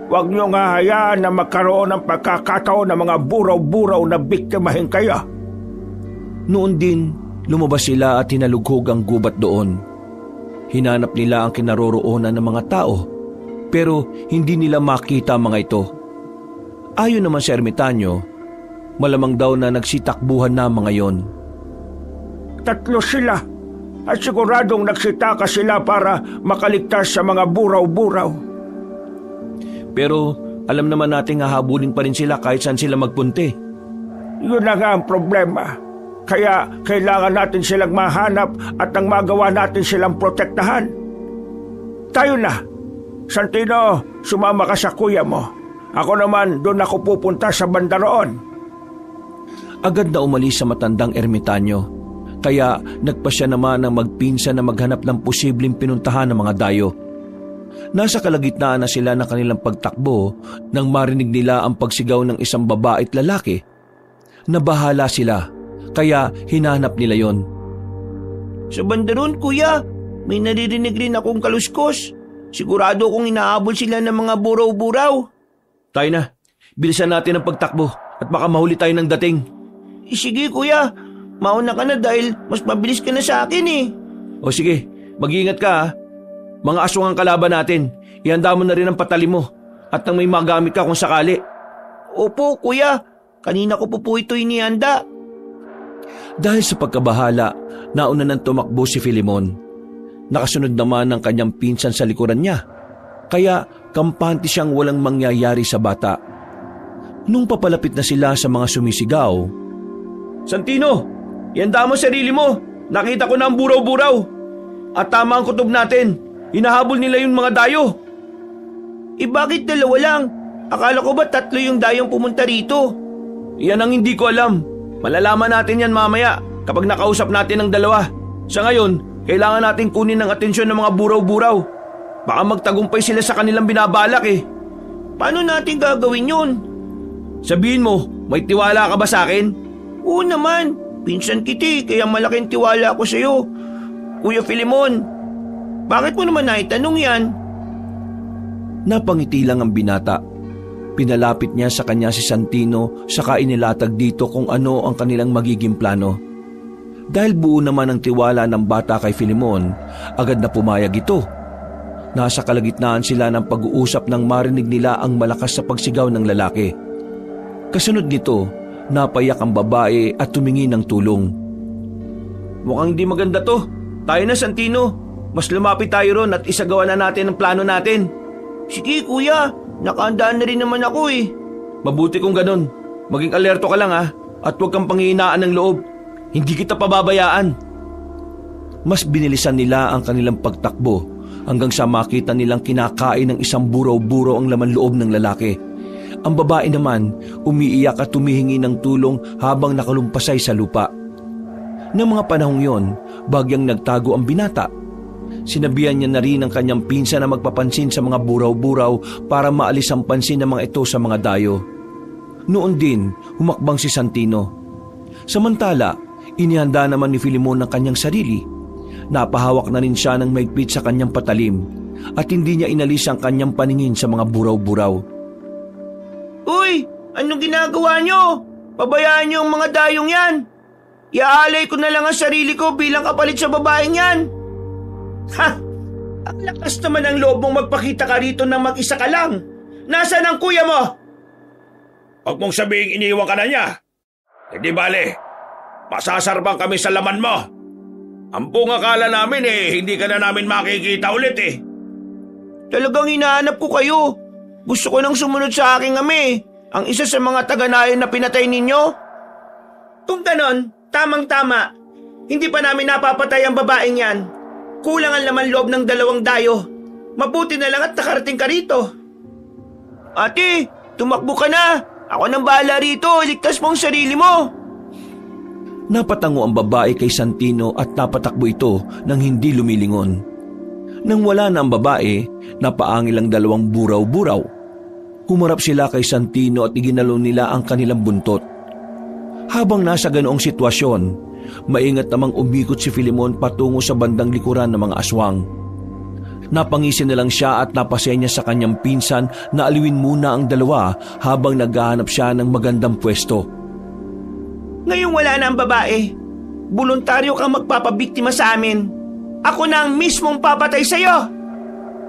Huwag niyo nga hayaan na magkaroon ng pagkakataon ng mga buraw-buraw na biktimahin kayo. Noon din, lumabas sila at hinalughog ang gubat doon. Hinanap nila ang kinaroroonan ng mga tao, pero hindi nila makita ang mga ito. Ayon naman sa ermitanyo, malamang daw na nagsitakbuhan na mga yon. 3 sila at siguradong nagsitaka sila para makaligtas sa mga buraw-buraw. Pero alam naman nating hahabulin pa rin sila kahit saan sila magpunti. Yun na nga ang problema. Kaya kailangan natin silang mahanap at ang magawa natin silang protektahan. Tayo na. Santino, sumama ka sa kuya mo. Ako naman, doon ako pupunta sa banda roon. Agad na umalis sa matandang ermitanyo, kaya nagpasya naman ng magpinsan na maghanap ng posibleng pinuntahan ng mga dayo. Nasa kalagitnaan na sila ng kanilang pagtakbo nang marinig nila ang pagsigaw ng isang babae at lalaki. Nabahala sila, kaya hinanap nila yon. Sa banda roon, kuya, may naririnig rin akong kaluskos. Sigurado kong inahabol sila ng mga buraw-buraw. Tayo na, bilisan natin ang pagtakbo at baka mahuli tayo ng dating. Sige kuya, mauna ka na dahil mas mabilis ka na sa akin eh. O sige, mag-iingat ka ha. Mga aswang ang kalaban natin, ihanda mo na rin ang patali mo at nang may magamit ka kung sakali. Opo kuya, kanina ko po ito inihanda. Dahil sa pagkabahala, nauna nang tumakbo si Filemon. Nakasunod naman ng kanyang pinsan sa likuran niya, kaya kampante siyang walang mangyayari sa bata. Nung papalapit na sila sa mga sumisigaw, "Santino, ihanda mo sarili mo, nakita ko na ang buraw-buraw. At tama ang kutob natin, hinahabol nila yung mga dayo." Bakit dalawa lang? Akala ko ba 3 yung dayong pumunta rito? Iyan ang hindi ko alam. Malalaman natin yan mamaya kapag nakausap natin ang dalawa. Sa ngayon, kailangan natin kunin ng atensyon ng mga buraw-buraw. Baka magtagumpay sila sa kanilang binabalak eh. Paano natin gagawin yun? Sabihin mo, may tiwala ka ba sa akin? Oo naman, pinsan kita kaya malaking tiwala ko sa'yo. Kuya Filemon, bakit mo naman naitanong yan? Napangiti lang ang binata. Pinalapit niya sa kanya si Santino saka inilatag dito kung ano ang kanilang magiging plano. Dahil buo naman ang tiwala ng bata kay Filemon, agad na pumayag ito. Nasa kalagitnaan sila ng pag-uusap nang marinig nila ang malakas sa pagsigaw ng lalaki. Kasunod nito, napayak ang babae at tumingin ng tulong. Mukhang di maganda to. Tayo na, Santino. Mas lumapit tayo ron at isagawa na natin ang plano natin. Sige kuya, nakaandaan na rin naman ako eh. Mabuti kung ganun. Maging alerto ka lang ha, at huwag kang panghihinaan ng loob. Hindi kita pababayaan. Mas binilisan nila ang kanilang pagtakbo hanggang sa makita nilang kinakain ng isang buraw-buraw ang laman loob ng lalaki. Ang babae naman umiiyak at tumihingi ng tulong habang nakalumpasay sa lupa. Noong mga panahong yon, bagyang nagtago ang binata. Sinabihan niya na rin ang kanyang pinsan na magpapansin sa mga buraw-buraw para maalis ang pansin ng mga ito sa mga dayo. Noon din, humakbang si Santino. Samantala, inihanda naman ni Filemon ang kanyang sarili. Napahawak na rin siya ng maigpit sa kanyang patalim at hindi niya inalis ang kanyang paningin sa mga buraw-buraw. Uy, anong ginagawa niyo? Pabayaan niyo ang mga dayong yan. Iaalay ko na lang ang sarili ko bilang kapalit sa babaeng yan. Ha! Ang lakas naman ang loob mong magpakita ka rito nang mag-isa ka lang. Nasaan ang kuya mo? Huwag mong sabihing iniwan ka na niya. Hindi bale, masasarbang kami sa laman mo. Ang buong akala namin hindi ka na namin makikita ulit eh. Talagang hinahanap ko kayo. Gusto ko nang sumunod sa aking ami, ang isa sa mga taga-nayon na pinatay ninyo. Kung ganon, tamang-tama. Hindi pa namin napapatay ang babaeng yan. Kulang ang laman loob ng 2 dayo. Mabuti na lang at nakarating ka rito. Ate, tumakbo ka na. Ako nang bahala rito. Ligtas mo ang sarili mo. Napatango ang babae kay Santino at napatakbo ito nang hindi lumilingon. Nang wala na ang babae, napaangil ang 2 buraw-buraw. Humarap sila kay Santino at iginalo nila ang kanilang buntot. Habang nasa ganoong sitwasyon, maingat namang umikot si Filemon patungo sa bandang likuran ng mga aswang. Napangisi na lang siya at napasenya sa kanyang pinsan na aliwin muna ang 2 habang naghahanap siya ng magandang pwesto. Ngayong wala na ang babae, voluntaryo kang magpapabiktima sa amin. Ako na ang mismong papatay sa'yo.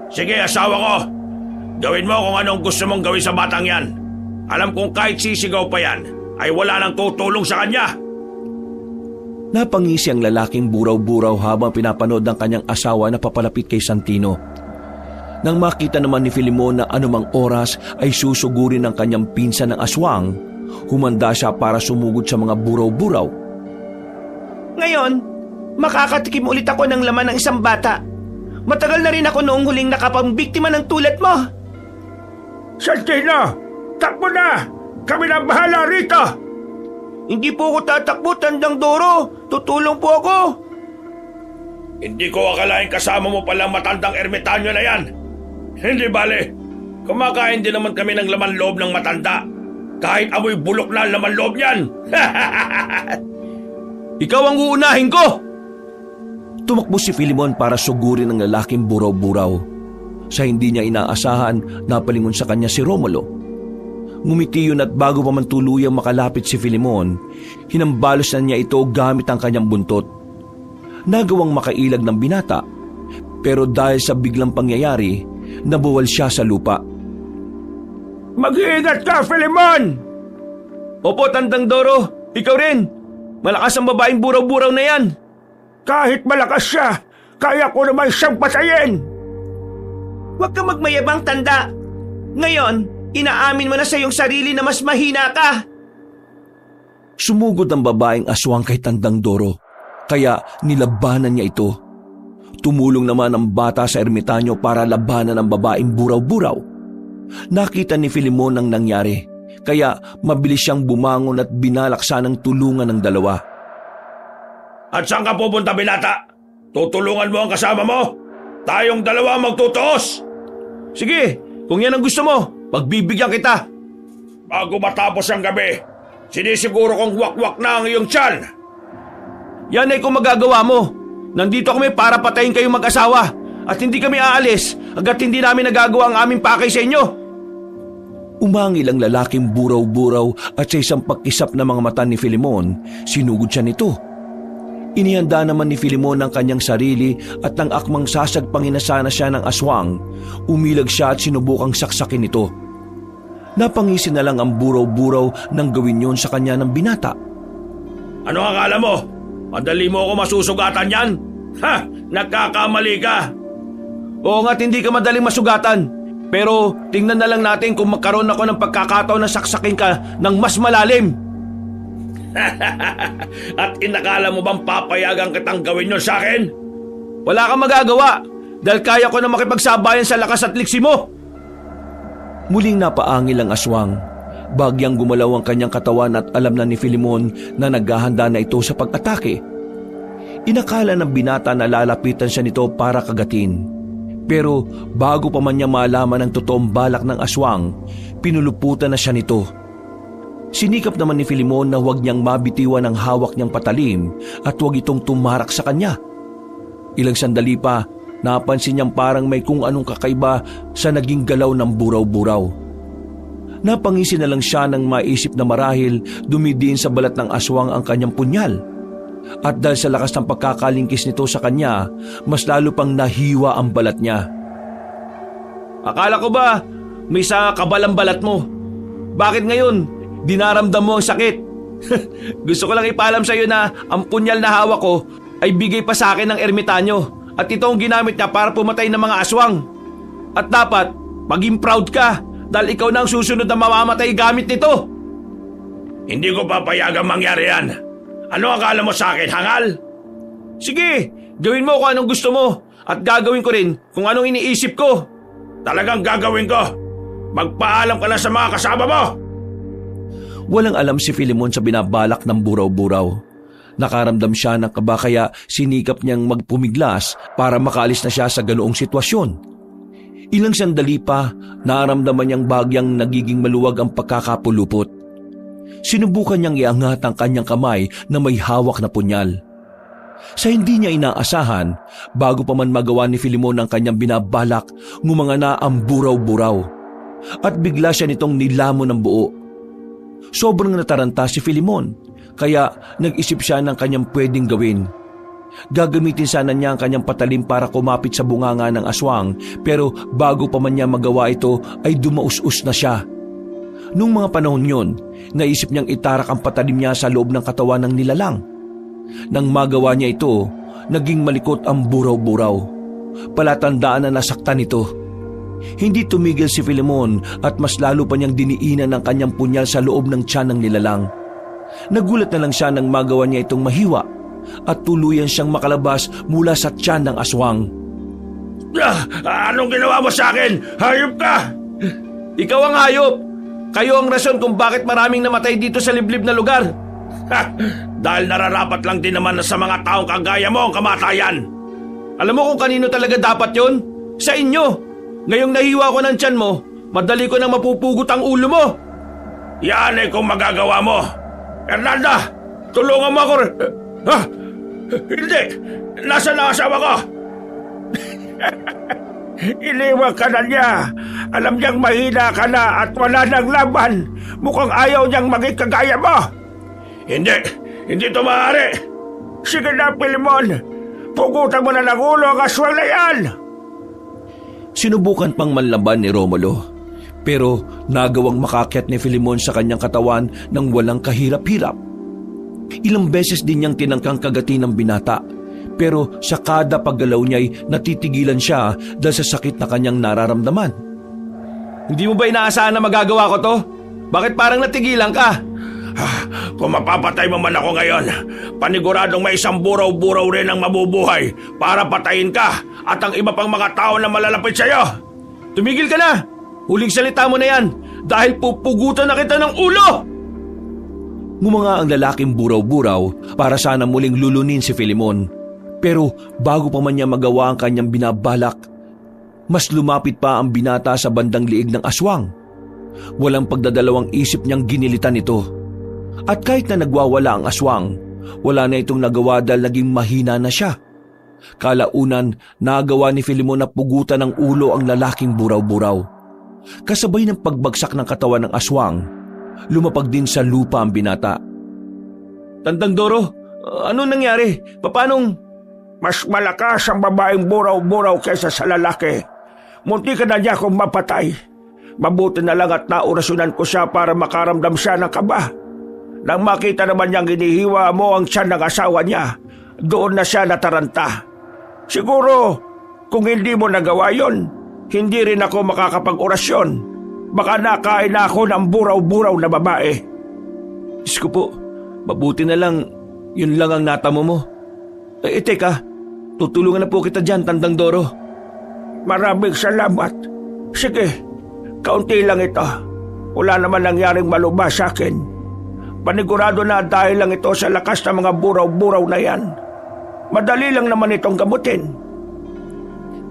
Sige, asawa ko. Gawin mo kung anong gusto mong gawin sa batang yan. Alam kong kahit sisigaw pa yan, ay wala nang tutulong sa kanya. Napangisi ang lalaking buraw-buraw habang pinapanood ng kanyang asawa na papalapit kay Santino. Nang makita naman ni Filemon na anumang oras ay susugurin ng kanyang pinsan ng aswang, humanda siya para sumugod sa mga buraw-buraw. Ngayon, makakatikim ulit ako ng laman ng isang bata. Matagal na rin ako noong huling nakapambiktima ng tulad mo. Santino, na! Kami na bahala rito! Hindi po ako tatakbo, Tandang Doro. Tutulong po ako. Hindi ko akalain kasama mo palang matandang ermitanyo na yan. Hindi bale. Kumakain din naman kami ng laman loob ng matanda. Kahit amoy bulok na laman loob niyan. Ikaw ang uunahin ko! Tumakbo si Filimon para sugurin ang lalaking buraw-buraw. Sa hindi niya inaasahan, napalingon sa kanya si Romulo. Ngumiti yun at bago pa man tuluyang makalapit si Filimon, hinambalos na niya ito gamit ang kanyang buntot. Nagawang makailag ng binata, pero dahil sa biglang pangyayari, nabuwal siya sa lupa. Mag-iingat ka, Filimon! Opo, Tandang Doro. Ikaw rin. Malakas ang babaeng buraw-buraw na yan. Kahit malakas siya, kaya ko naman siyang patayin! Huwag ka magmayabang, Tanda. Ngayon, inaamin mo na sa iyong sarili na mas mahina ka. Sumugod ang babaeng aswang kay Tandang Doro, kaya nilabanan niya ito. Tumulong naman ang bata sa ermitanyo para labanan ang babaeng buraw-buraw. Nakita ni Filimon ang nangyari, kaya mabilis siyang bumangon at binalaksa ng tulungan ng dalawa. At saan ka pupunta, binata? Tutulungan mo ang kasama mo? Tayong dalawa magtutuos! Sige, kung yan ang gusto mo, pagbibigyan kita. Bago matapos ang gabi, sinisiguro kong wakwak na ang iyong tiyan. Yan ay kung magagawa mo. Nandito kami para patayin kayong mag-asawa at hindi kami aalis hanggat hindi namin nagagawa ang aming pakay sa inyo. Umangil ang lalaking buraw-buraw at sa isang pagkisap ng mga mata ni Filimon, sinugod siya nito. Inihanda naman ni Filimon ang kanyang sarili at nang akmang sasagpangin na sana siya ng aswang, umilag siya at sinubukang saksakin ito. Napangisi na lang ang buraw-buraw nang gawin yon sa kanya ng binata. Ano akala mo? Madali mo ako masusugatan yan? Ha! Nagkakamali ka! Oo nga't hindi ka madaling masugatan. Pero tingnan na lang natin kung magkaroon ako ng pagkakataon na saksakin ka ng mas malalim. At inakala mo bang papayagan kitang gawin yun sa akin? Wala kang magagawa dahil kaya ko na makipagsabayan sa lakas at liksi mo. Muling napaangil ang aswang. Bagyang gumalaw ang kanyang katawan at alam na ni Filimon na naghahanda na ito sa pag-atake. Inakala ng binata na lalapitan siya nito para kagatin. Pero bago pa man niya malaman ang totoong balak ng aswang, pinuluputan na siya nito. Sinikap naman ni Filimon na huwag niyang mabitiwan ang hawak niyang patalim at huwag itong tumarak sa kanya. Ilang sandali pa, napansin niyang parang may kung anong kakaiba sa naging galaw ng buraw-buraw. Napangisi na lang siya nang maisip na marahil dumidiin sa balat ng aswang ang kanyang punyal. At dahil sa lakas ng pagkakalingkis nito sa kanya, mas lalo pang nahiwa ang balat niya. Akala ko ba may sa kabal ang balat mo? Bakit ngayon dinaramdam mo ang sakit? Gusto ko lang ipaalam sa iyo na ang punyal na hawak ko ay bigay pa sa akin ng ermitanyo at ito ang ginamit niya para pumatay ng mga aswang. At dapat maging proud ka dahil ikaw na ang susunod na mamamatay gamit nito. Hindi ko papayagang mangyari yan. Ano akala mo sa akin, hangal? Sige, gawin mo kung anong gusto mo at gagawin ko rin kung anong iniisip ko. Talagang gagawin ko. Magpaalam ka lang sa mga kasama mo. Walang alam si Filimon sa binabalak ng buraw-buraw. Nakaramdam siya ng kaba kaya sinikap niyang magpumiglas para makaalis na siya sa ganoong sitwasyon. Ilang sandali pa, naramdaman niyang bagyang nagiging maluwag ang pagkakapulupot. Sinubukan niyang iangat ang kanyang kamay na may hawak na punyal. Sa hindi niya inaasahan, bago pa man magawa ni Filimon ang kanyang binabalak, ngumanga na ang buraw-buraw. At bigla siya nitong nilamon ng buo. Sobrang nataranta si Filimon, kaya nag-isip siya ng kanyang pwedeng gawin. Gagamitin sana niya ang kanyang patalim para kumapit sa bunganga ng aswang, pero bago pa man niya magawa ito ay dumaus-us na siya. Nung mga panahon yun, naisip niyang itarak ang patalim niya sa loob ng katawan ng nilalang. Nang magawa niya ito, naging malikot ang buraw-buraw. Palatandaan na nasaktan ito. Hindi tumigil si Filimon at mas lalo pa niyang diniinan ang kanyang punyal sa loob ng tiyan ng nilalang. Nagulat na lang siya nang magawa niya itong mahiwa at tuluyan siyang makalabas mula sa tiyan ng aswang. Anong ginawa mo sa akin? Hayop ka! Ikaw ang hayop! Kayo ang rason kung bakit maraming namatay dito sa liblib na lugar. Ha! Dahil nararapat lang din naman sa mga taong kagaya mo ang kamatayan. Alam mo kung kanino talaga dapat yon? Sa inyo. Ngayong nahiwa ko ng tiyan mo, madali ko nang mapupugot ang ulo mo. Yan ay kung magagawa mo. Hernanda, tulungan mo ako. Ha? Hindi! Nasaan ang asawa ko? Iniwan ka na niya. Alam niyang mahina ka na at wala nang laban. Mukhang ayaw niyang maging kagaya mo. Hindi ito maaari. Sige na, Filemon. Pugutan mo na ng ulo ang aswang na yan. Sinubukan pang manlaban ni Romulo. Pero nagawang makakyat ni Filemon sa kanyang katawan ng walang kahirap-hirap. Ilang beses din niyang tinangkang kagatin ng binata. Pero sa kada paggalaw niya'y natitigilan siya dahil sa sakit na kanyang nararamdaman. Hindi mo ba inaasahan na magagawa ko to? Bakit parang natigilan ka? Kung mapapatay mo man ako ngayon, paniguradong may isang buraw-buraw rin ang mabubuhay para patayin ka at ang iba pang mga tao na malalapit sa'yo. Tumigil ka na! Huling salita mo na yan dahil pupugutan na kita ng ulo! Ngumanga ang lalaking buraw-buraw para sana muling lulunin si Filemon. Pero bago pa man niya magawa ang kanyang binabalak, mas lumapit pa ang binata sa bandang liig ng aswang. Walang pagdadalawang isip niyang ginilitan ito. At kahit na nagwawala ang aswang, wala na itong nagawa dahil naging mahina na siya. Kalaunan, nagawa ni Filemon na pugutan ng ulo ang lalaking buraw-buraw. Kasabay ng pagbagsak ng katawan ng aswang, lumapag din sa lupa ang binata. Tandang Doro, ano nangyari? Paanong... Mas malakas ang babaeng buraw-buraw kaysa sa lalaki. Munti ka na niya kung mapatay. Mabuti na lang at naorasyonan ko siya para makaramdam siya ng kaba. Nang makita naman niyang ginihiwa mo ang tiyan ng asawa niya, doon na siya nataranta. Siguro, kung hindi mo nagawa yon, hindi rin ako makakapag-orasyon. Baka nakain na ako ng buraw-buraw na babae. Diyos ko po, mabuti na lang, yun lang ang natamo mo. Teka, tutulungan na po kita dyan, Tandang Doro. Maraming salamat. Sige, kaunti lang ito. Wala naman nangyaring maluma sa akin. Panigurado na dahil lang ito sa lakas ng mga buraw-buraw na yan. Madali lang naman itong gamutin.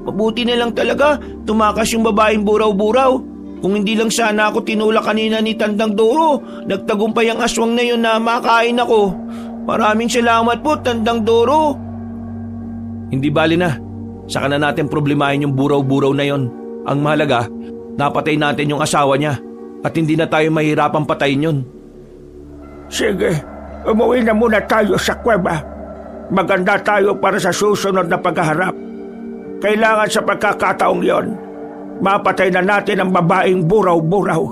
Mabuti na lang talaga, tumakas yung babaeng buraw-buraw. Kung hindi lang sana ako tinulak kanina ni Tandang Doro, nagtagumpay ang aswang na yun na makain ako. Maraming salamat po, Tandang Doro. Hindi bali na. Saka na natin problemahin yung buraw-buraw na yon. Ang mahalaga, napatay natin yung asawa niya at hindi na tayo mahirapang patayin yun. Sige, umuwi na muna tayo sa kuweba. Maganda tayo para sa susunod na paghaharap. Kailangan sa pagkakataong yon, mapatay na natin ang babaeng buraw-buraw.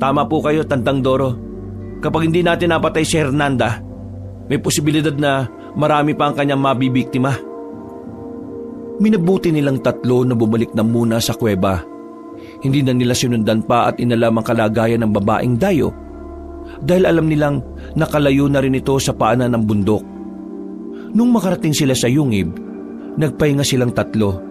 Tama po kayo, Tandang Doro. Kapag hindi natin napatay si Hernanda, may posibilidad na marami pa ang kanyang mabibiktima. Minabuti nilang tatlo na bumalik na muna sa kuweba. Hindi na nila sinundan pa at inalam ang kalagayan ng babaeng dayo dahil alam nilang nakalayo na rin ito sa paanan ng bundok. Nung makarating sila sa yungib, nagpahinga silang tatlo.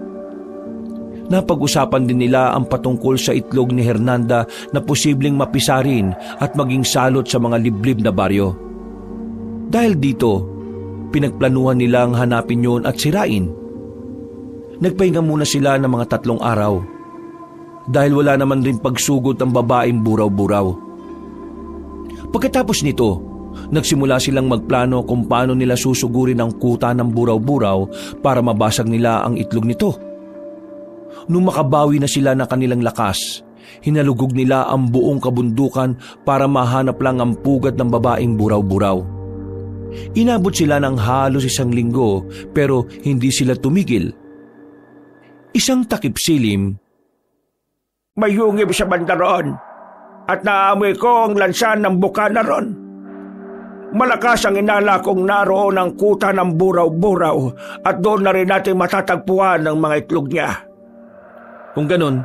Napag-usapan din nila ang patungkol sa itlog ni Hernanda na posibleng mapisarin at maging salot sa mga liblib na baryo. Dahil dito, pinagplanuhan nilang hanapin yun at sirain. Nagpahinga muna sila ng mga 3 araw dahil wala naman rin pagsugod ang babaeng buraw-buraw. Pagkatapos nito, nagsimula silang magplano kung paano nila susugurin ang kuta ng buraw-buraw para mabasag nila ang itlog nito. Nung makabawi na sila ng kanilang lakas, hinalugog nila ang buong kabundukan para mahanap lang ang pugad ng babaeng buraw-buraw. Inabot sila ng halos 1 linggo pero hindi sila tumigil. Isang takip silim, May yungib sa banda roon at naamoy ko ang lansan ng bukana ron. Malakas ang inala kong naroon ang kuta ng buraw-buraw at doon na rin natin matatagpuan ang mga itlog niya. Kung ganun,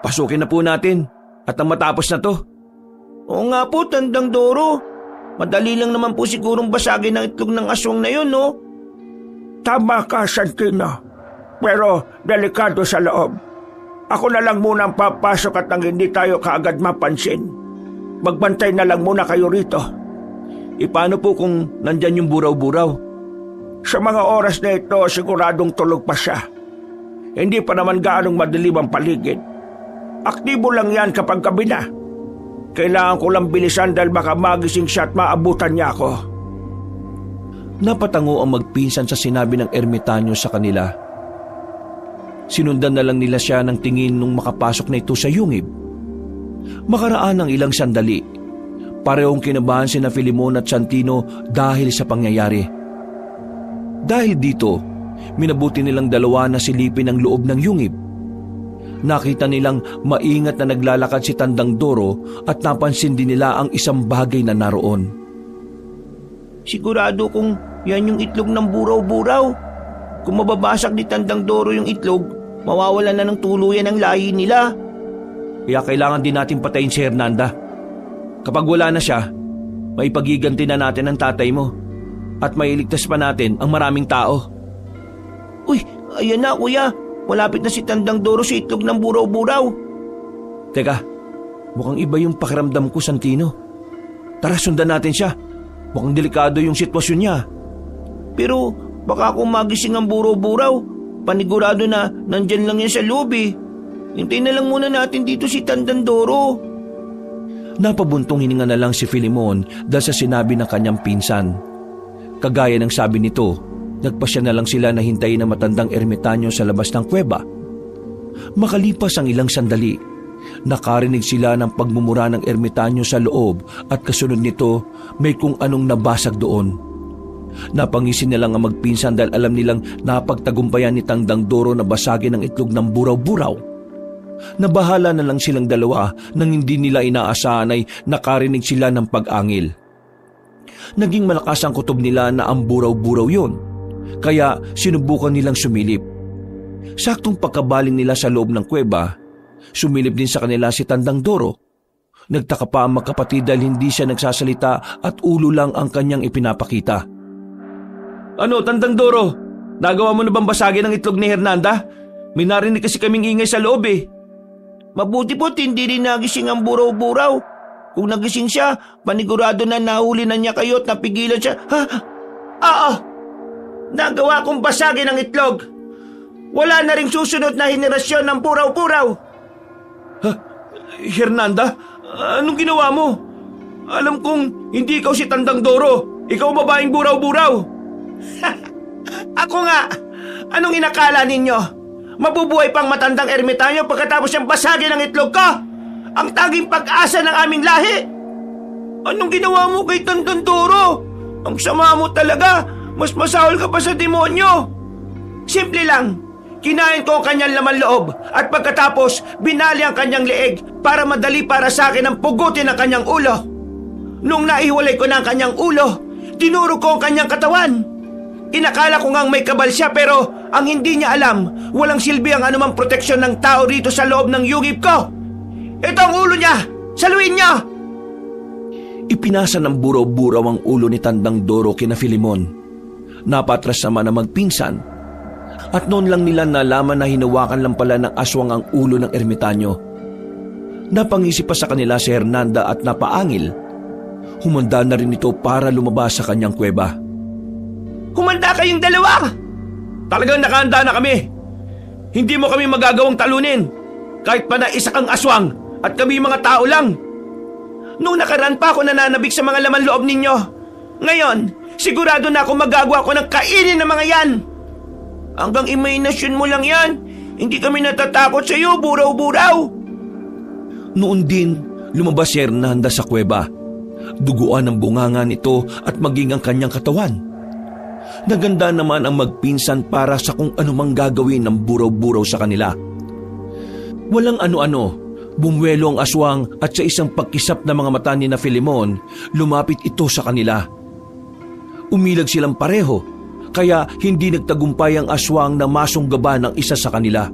pasukin na po natin at ang matapos na to. Oo nga po, Tandang Doro. Madali lang naman po sigurong basagin ang itlog ng aswang na yun, no? Tama ka, Santino. Pero delikado sa loob. Ako na lang muna ang papasok at nang hindi tayo kaagad mapansin. Magbantay na lang muna kayo rito. Paano po kung nandyan yung buraw-buraw? Sa mga oras na ito, siguradong tulog pa siya. Hindi pa naman gaanong madilim ang paligid. Aktibo lang yan kapag gabi na. Kailangan ko lang bilisan dahil baka magising siya at maabutan niya ako. Napatango ang magpinsan sa sinabi ng ermitanyo sa kanila. Sinundan na lang nila siya ng tingin nung makapasok na ito sa yungib. Makaraan ng ilang sandali, parehong kinabahan sina Filemon at Santino dahil sa pangyayari. Dahil dito, minabuti nilang dalawa na silipin ang loob ng yungib. Nakita nilang maingat na naglalakad si Tandang Doro at napansin din nila ang isang bagay na naroon. Sigurado kung yan yung itlog ng buraw-buraw. Kung mababasag ni Tandang Doro yung itlog, mawawala na ng tuluyan ang lahi nila. Kaya kailangan din natin patayin si Hernanda. Kapag wala na siya, maipagiganti na natin ang tatay mo at mailigtas pa natin ang maraming tao. Uy, ayan na kuya. Malapit na si Tandang Doro sa itlog ng buraw-buraw. Teka, mukhang iba yung pakiramdam ko, Santino. Tara, sundan natin siya. Mukhang delikado yung sitwasyon niya. Pero baka kung magising ang buraw-buraw, panigurado na nandyan lang yan sa loob eh. Hintayin na lang muna natin dito si Tandang Doro. Napabuntong hininga na lang si Filemon dahil sa sinabi ng kanyang pinsan. Kagaya ng sabi nito, nagpasya na lang sila na hintayin ang matandang ermitanyo sa labas ng kuweba. Makalipas ang ilang sandali, nakarinig sila ng pagmumura ng ermitanyo sa loob at kasunod nito may kung anong nabasag doon. Napangisin na lang ang magpinsan dahil alam nilang napagtagumpayan ni Tandang Doro na basagin ang itlog ng buraw-buraw. Nabahala na lang silang dalawa nang hindi nila inaasahan ay nakarinig sila ng pag-angil. Naging malakas ang kutob nila na ang buraw-buraw yun, kaya sinubukan nilang sumilip. Saktong pagkabaling nila sa loob ng kuweba, sumilip din sa kanila si Tandang Doro. Nagtaka pa ang magkapatid dahil hindi siya nagsasalita at ulo lang ang kanyang ipinapakita. Ano, Tandang Doro? Nagawa mo na bang basagin ang itlog ni Hernanda? May narinig kasi kaming ingay sa loob eh. Mabuti po't hindi rin nagising ang buraw-buraw. Kung nagising siya, panigurado na nahuli na niya kayo at napigilan siya. Oo! Nagawa kong basagin ang itlog. Wala na ring susunod na henerasyon ng buraw-buraw. Hernanda, anong ginawa mo? Alam kong hindi ikaw si Tandang Doro. Ikaw babaeng buraw-buraw. Ako nga! Anong inakala ninyo? Mabubuhay pang matandang ermitanyo pagkatapos niyang basagin ang itlog ko? Ang taging pag-asa ng aming lahi! Anong ginawa mo kay Tandang Doro? Ang sama mo talaga! Mas masahol ka pa sa demonyo! Simple lang, kinain ko ang kanyang laman loob at pagkatapos binali ang kanyang leeg para madali para sa akin ang pugutin ang kanyang ulo. Nung naihiwalay ko na ang kanyang ulo, tinuro ko ang kanyang katawan. Inakala ko ngang may kabal siya pero ang hindi niya alam, walang silbi ang anumang proteksyon ng tao rito sa loob ng yugib ko. Ito ang ulo niya! Saluin niya! Ipinasa ng buraw-buraw ang ulo ni Tandang Doro kina Filemon. Napatras naman ang magpinsan. At noon lang nila nalaman na hinawakan lang pala ng aswang ang ulo ng ermitanyo. Napangisip pa sa kanila si Hernanda at napaangil. Humanda na rin ito para lumabas sa kanyang kuweba. Humanda kayong dalawa! Talagang nakahanda na kami. Hindi mo kami magagawang talunin. Kahit pa na isa kang aswang at kami mga tao lang. Nung nakaraan pa ako nananabik sa mga laman loob ninyo. Ngayon, sigurado na ako magagawa ko ng kainin ng mga yan. Hanggang imahinasyon mo lang yan. Hindi kami natatakot sa iyo, buraw-buraw. Noon din, lumabas si Hernanda sa kuweba. Duguan ang bunganga nito at maging ang kanyang katawan. Naganda naman ang magpinsan para sa kung anumang gagawin ng buraw-buraw sa kanila. Walang ano-ano, bumuelo ang aswang at sa isang pagkisap na mga mata ni na Filemon, lumapit ito sa kanila. Umilag silang pareho, kaya hindi nagtagumpay ang aswang na masunggaban ng isa sa kanila.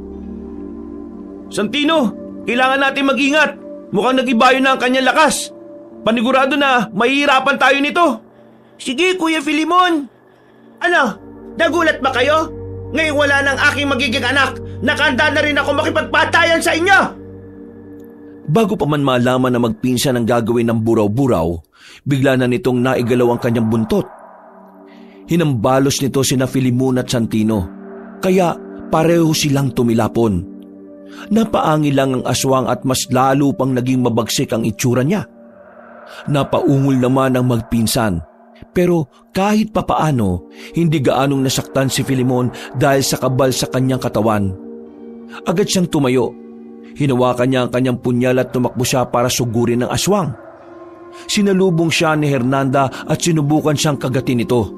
Santino, kailangan natin mag-ingat. Mukhang nag-ibayo na ang kanyang lakas. Panigurado na mahihirapan tayo nito. Sige, Kuya Filemon. Ano, nagulat ba kayo? Ngayon wala nang aking magiging anak nakahanda na rin ako makipagpatayan sa inyo. Bago pa man malaman na magpinsan ang gagawin ng buraw-buraw, bigla na nitong naigalaw ang kanyang buntot. Hinambalos nito sina Filimon at Santino, kaya pareho silang tumilapon. Napaangil lang ang aswang at mas lalo pang naging mabagsik ang itsura niya. Napaungol naman ang magpinsan, pero kahit papaano, hindi gaanong nasaktan si Filimon dahil sa kabal sa kanyang katawan. Agad siyang tumayo. Hinawakan niya ang kanyang punyal at tumakbo siya para sugurin ang aswang. Sinalubong siya ni Hernanda at sinubukan siyang kagatin ito.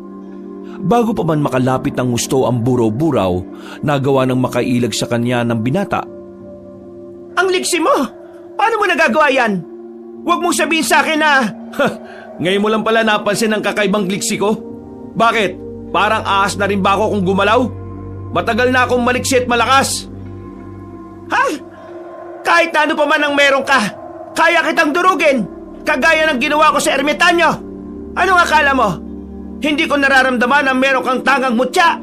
Bago pa man makalapit ng husto ang buraw-buraw, nagawa ng makailag sa kanya ng binata. Ang liksi mo! Paano mo nagagawa yan? Huwag mong sabihin sa akin na... Ngayon mo lang pala napansin ang kakaibang gliksi ko? Bakit? Parang ahas na rin ba ako kung gumalaw? Matagal na akong maliksi at malakas. Ha? Kahit na ano pa man ang meron ka, kaya kitang durugin, kagaya ng ginawa ko sa ermitanyo. Anong akala mo? Hindi ko nararamdaman na meron kang tangang mutya.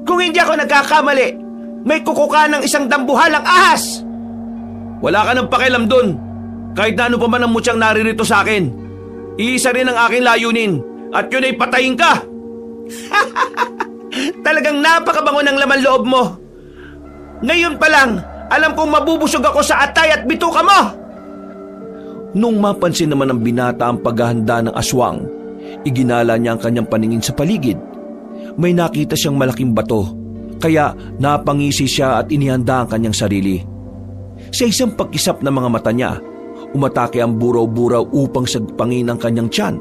Kung hindi ako nagkakamali, may kukuka ng isang dambuhalang ahas. Wala ka ng pakialam dun. Kahit na ano pa man ang mutyang naririto sa akin. Iisa rin ang aking layunin, at yun ay patayin ka. Talagang napakabango ng laman loob mo. Ngayon pa lang, alam kong mabubusog ako sa atay at bituka mo. Nung mapansin naman ng binata ang paghahanda ng aswang, iginala niya ang kanyang paningin sa paligid. May nakita siyang malaking bato, kaya napangisi siya at inihanda ang kanyang sarili. Sa isang pagkisap ng mga mata niya, umatake ang buraw-buraw upang sagpangin ang kanyang tiyan.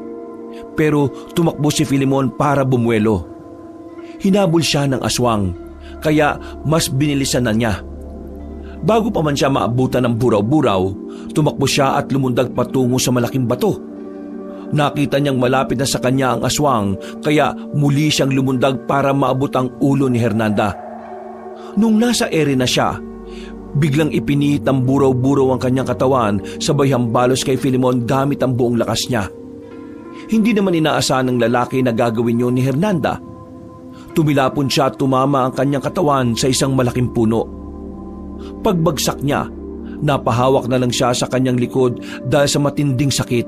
Pero tumakbo si Filimon para bumuelo. Hinabol siya ng aswang, kaya mas binilisan na niya. Bago pa man siya maabutan ng buraw-buraw, tumakbo siya at lumundag patungo sa malaking bato. Nakita niyang malapit na sa kanya ang aswang, kaya muli siyang lumundag para maabot ang ulo ni Hernanda. Nung nasa ere na siya, biglang ipinihit ng buraw-buraw ang kanyang katawan, sabay hambalos kay Filimon gamit ang buong lakas niya. Hindi naman inaasahan ng lalaki na gagawin yun ni Hernanda. Tumilapon siya at tumama ang kanyang katawan sa isang malaking puno. Pagbagsak niya, napahawak na lang siya sa kanyang likod dahil sa matinding sakit.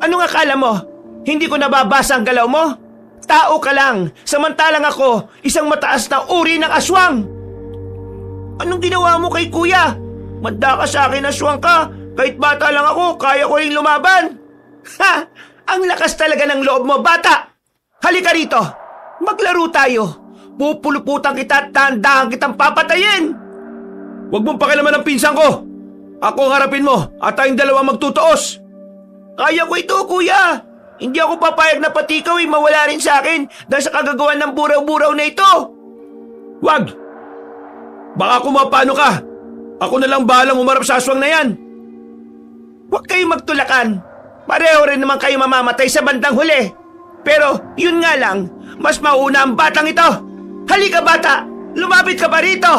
Anong akala mo? Hindi ko nababasa ang galaw mo? Tao ka lang, samantalang ako, isang mataas na uri ng aswang. Anong ginawa mo kay kuya? Manda ka sa akin, aswang ka. Kahit bata lang ako, kaya ko rin lumaban. Ha! Ang lakas talaga ng loob mo, bata! Halika rito, maglaro tayo. Pupuluputan kita at dahan-dahan kitang papatayin. Huwag mong pakialaman ang pinsan ko. Ako ang harapin mo at tayong dalawa magtutuos. Kaya ko ito, kuya. Hindi ako papayag na pati ikaw ay mawala rin sa akin dahil sa kagagawan ng buraw-buraw na ito. Wag! Baka kumapano ka. Ako na lang bahalang umarap sa aswang na yan. Huwag kayong magtulakan. Pareho rin naman kayo mamamatay sa bandang huli. Pero yun nga lang, mas mauna ang batang ito. Halika bata, lumapit ka pa rito.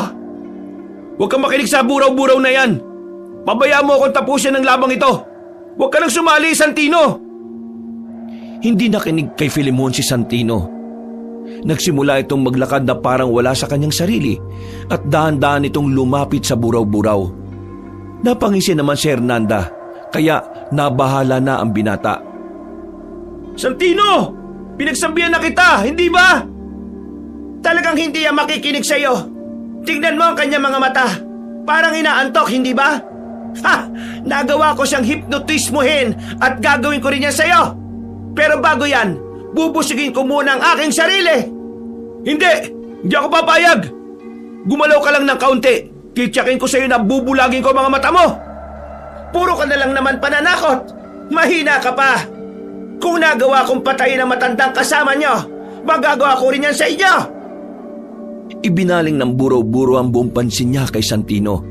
Huwag kang makinig sa buraw-buraw na yan. Pabayaan mo akong tapusin ng labang ito. Huwag ka nang sumali, Santino. Hindi nakinig kay Filimon si Santino. Nagsimula itong maglakad na parang wala sa kanyang sarili at dahan-dahan itong lumapit sa buraw-buraw. Napangisi naman si Hernanda, kaya nabahala na ang binata. Santino! Pinagsabihan na kita, hindi ba? Talagang hindi yan makikinig sa'yo. Tingnan mo ang kanyang mga mata. Parang inaantok, hindi ba? Ha! Nagawa ko siyang hipnotismuhin at gagawin ko rin yan sa'yo. Pero bago yan, bubusugin ko muna ang aking sarili. Hindi! Hindi ako papayag! Gumalaw ka lang ng kaunti. Titsakin ko sa'yo na bubulagin ko ang mga mata mo. Puro ka na lang naman pananakot. Mahina ka pa. Kung nagawa kong patayin ang matandang kasama nyo, magagawa ko rin yan sa inyo. Ibinaling ng buraw-buraw ang buong pansin niya kay Santino.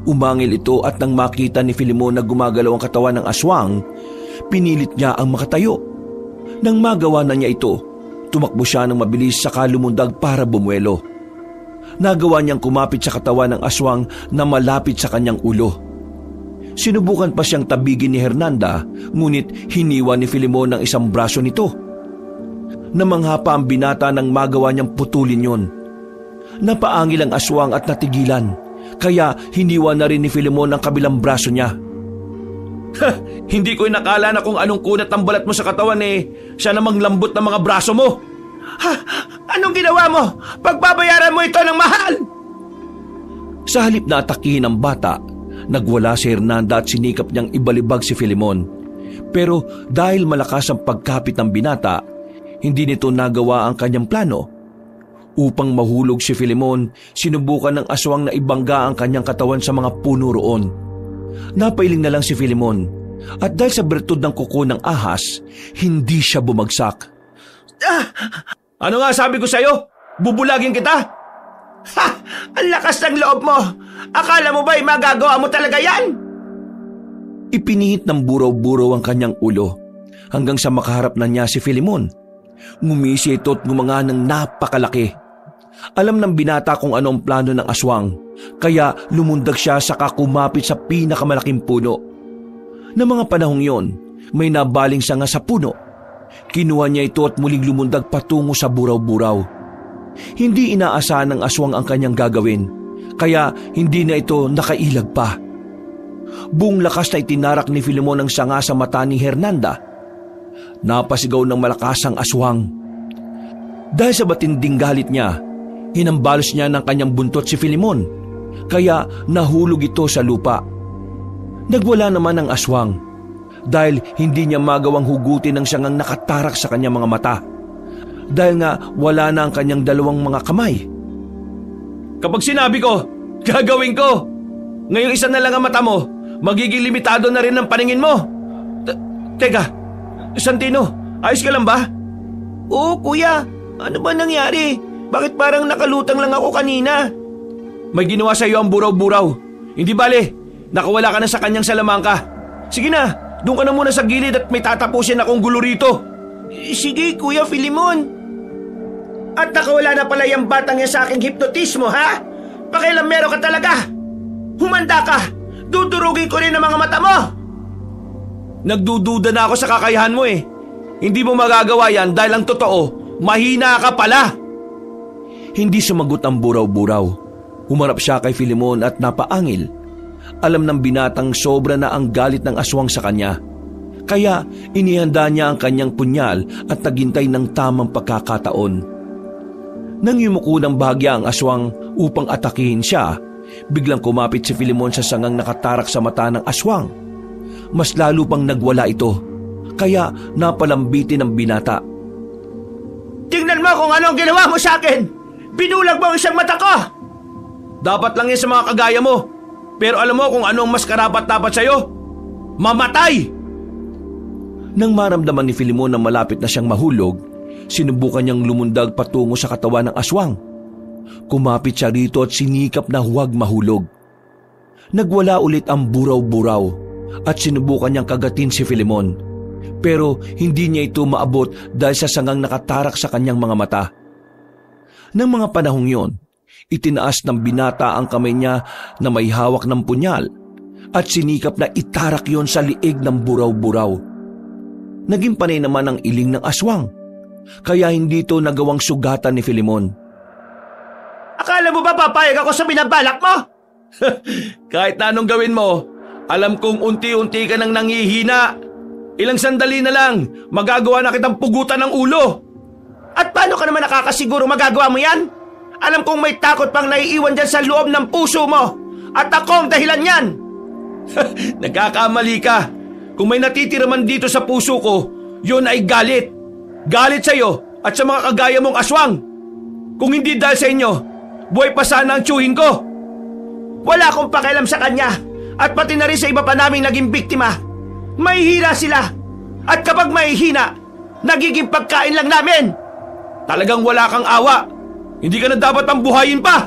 Umangil ito at nang makita ni Filimon na gumagalaw ang katawan ng aswang, pinilit niya ang makatayo. Nang magawa na niya ito, tumakbo siya ng mabilis saka lumundag para bumuelo. Nagawa niyang kumapit sa katawan ng aswang na malapit sa kanyang ulo. Sinubukan pa siyang tabigin ni Hernanda, ngunit hiniwa ni Filimon ng isang braso nito. Namangha pa ang binata nang magawa niyang putulin yon. Napaangil ang aswang at natigilan, kaya hiniwa na rin ni Filemon ang kabilang braso niya. Hindi ko inakala na kung anong kunat ang balat mo sa katawan siya namang lambot ng mga braso mo. Ha? Anong ginawa mo? Pagbabayaran mo ito ng mahal! Sa halip na atakihin ang bata, nagwala si Hernanda at sinikap niyang ibalibag si Filemon. Pero dahil malakas ang pagkapit ng binata, hindi nito nagawa ang kanyang plano. Upang mahulog si Filemon, sinubukan ng aswang na ibangga ang kanyang katawan sa mga puno roon. Napailing na lang si Filemon, at dahil sa bertud ng kuko ng ahas, hindi siya bumagsak. Ano nga sabi ko sa'yo? Bubulagin kita? Ha! Ang lakas ng loob mo! Akala mo ba'y magagawa mo talaga yan? Ipinihit ng buraw-buraw ang kanyang ulo, hanggang sa makaharap na niya si Filemon. Ngumisi ito at ngumanga ng napakalaki. Alam ng binata kung ano ang plano ng aswang, kaya lumundag siya saka kumapit sa pinakamalaking puno. Ng mga panahong yon, may nabaling sanga sa puno. Kinuha niya ito at muling lumundag patungo sa buraw-buraw. Hindi inaasahan ng aswang ang kanyang gagawin, kaya hindi na ito nakailag pa. Buong lakas na itinarak ni Filemon ang sanga sa mata ni Hernanda. Napasigaw ng malakas ang aswang. Dahil sa matinding galit niya, hinambalos niya ng kanyang buntot si Filemon, kaya nahulog ito sa lupa. Nagwala naman ang aswang, dahil hindi niya magawang hugutin ang sangang nakatarak sa kanyang mga mata, dahil nga wala na ang kanyang dalawang mga kamay. Kapag sinabi ko, gagawin ko. Ngayong isa na lang ang mata mo, magiging limitado na rin ang paningin mo. Teka, Santino, ayos ka lang ba? Oo, kuya. Ano ba nangyari? Bakit parang nakalutang lang ako kanina? May ginawa sa iyo ang buraw-buraw. Hindi bale, nakawala ka na sa kanyang salamangka. Sige na, doon ka na muna sa gilid at may tatapusin akong gulo rito. Sige, Kuya Filemon. At nakawala na pala yung batang yan sa aking hipnotismo, ha? Pakialamero ka talaga. Humanda ka. Dudurugin ko rin ang mga mata mo. Nagdududa na ako sa kakayahan mo Hindi mo magagawa yan dahil ang totoo, mahina ka pala. Hindi sumagot ang buraw-buraw. Humarap siya kay Filemon at napaangil. Alam ng binatang sobra na ang galit ng aswang sa kanya. Kaya inihanda niya ang kanyang punyal at naghintay ng tamang pagkakataon. Nang yumuko ng bahagya ang aswang upang atakihin siya, biglang kumapit si Filemon sa sangang nakatarak sa mata ng aswang. Mas lalo pang nagwala ito, kaya napalambitin ng binata. Tingnan mo kung ano ang ginawa mo sa akin! Binulag mo ang isang mata ko! Dapat lang yan sa mga kagaya mo. Pero alam mo kung ano ang mas karapat-dapat sa'yo? Mamatay! Nang maramdaman ni Filemon na malapit na siyang mahulog, sinubukan niyang lumundag patungo sa katawan ng aswang. Kumapit siya rito at sinikap na huwag mahulog. Nagwala ulit ang buraw-buraw at sinubukan niyang kagatin si Filemon. Pero hindi niya ito maabot dahil sa sangang nakatarak sa kanyang mga mata. Nang mga panahong yon, itinaas ng binata ang kamay niya na may hawak ng punyal at sinikap na itarak yon sa liig ng buraw-buraw. Naging panay naman ang iling ng aswang, kaya hindi ito nagawang sugatan ni Filemon. Akala mo ba papayag ako sa binabalak mo? Kahit na anong gawin mo, alam kong unti-unti ka nang nangihina. Ilang sandali na lang, magagawa na kitang pugutan ng ulo. At paano ka naman nakakasiguro magagawa mo yan? Alam kong may takot pang naiiwan dyan sa loob ng puso mo. At ako ang dahilan yan. Nagkakamali ka. Kung may natitira man dito sa puso ko, yun ay galit. Galit sa'yo at sa mga kagaya mong aswang. Kung hindi dahil sa inyo, buhay pa sana ang tiyuhin ko. Wala akong pakialam sa kanya. At pati na rin sa iba pa naming naging biktima. Mahihina sila. At kapag mahihina, nagiging pagkain lang namin. Talagang wala kang awa. Hindi ka na dapat ang buhayin pa.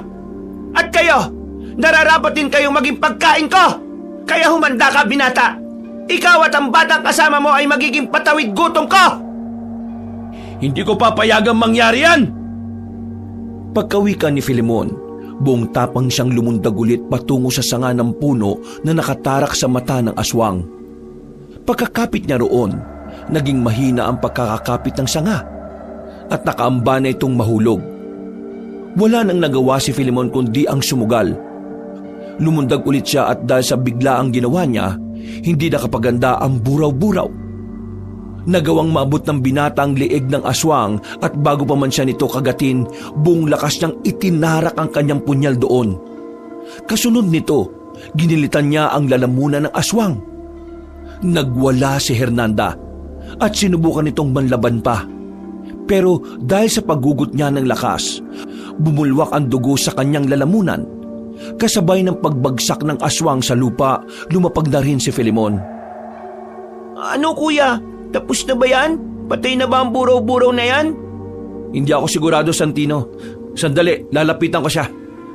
At kayo, nararapat din kayong maging pagkain ko. Kaya humanda ka, binata. Ikaw at ang batang kasama mo ay magiging patawid gutom ko. Hindi ko papayagang mangyari yan. Pagkawikan ni Filemon, buong tapang siyang lumundag ulit patungo sa sanga ng puno na nakatarak sa mata ng aswang. Pagkakapit niya roon, naging mahina ang pagkakakapit ng sanga at nakaamba na itong mahulog. Wala nang nagawa si Filemon kundi ang sumugal. Lumundag ulit siya at dahil sa biglaang ginawa niya, hindi nakapaganda ang buraw-buraw. Nagawang maabot ng binata ang liig ng aswang at bago pa man siya nito kagatin, buong lakas niyang itinarak ang kanyang punyal doon. Kasunod nito, ginilitan niya ang lalamunan ng aswang. Nagwala si Hernanda at sinubukan nitong manlaban pa. Pero dahil sa paggugot niya ng lakas, bumulwak ang dugo sa kanyang lalamunan. Kasabay ng pagbagsak ng aswang sa lupa, lumapag na rin si Filemon. Ano kuya? Tapos na ba yan? Patay na ba ang buraw-buraw na yan? Hindi ako sigurado, Santino. Sandali, lalapitan ko siya.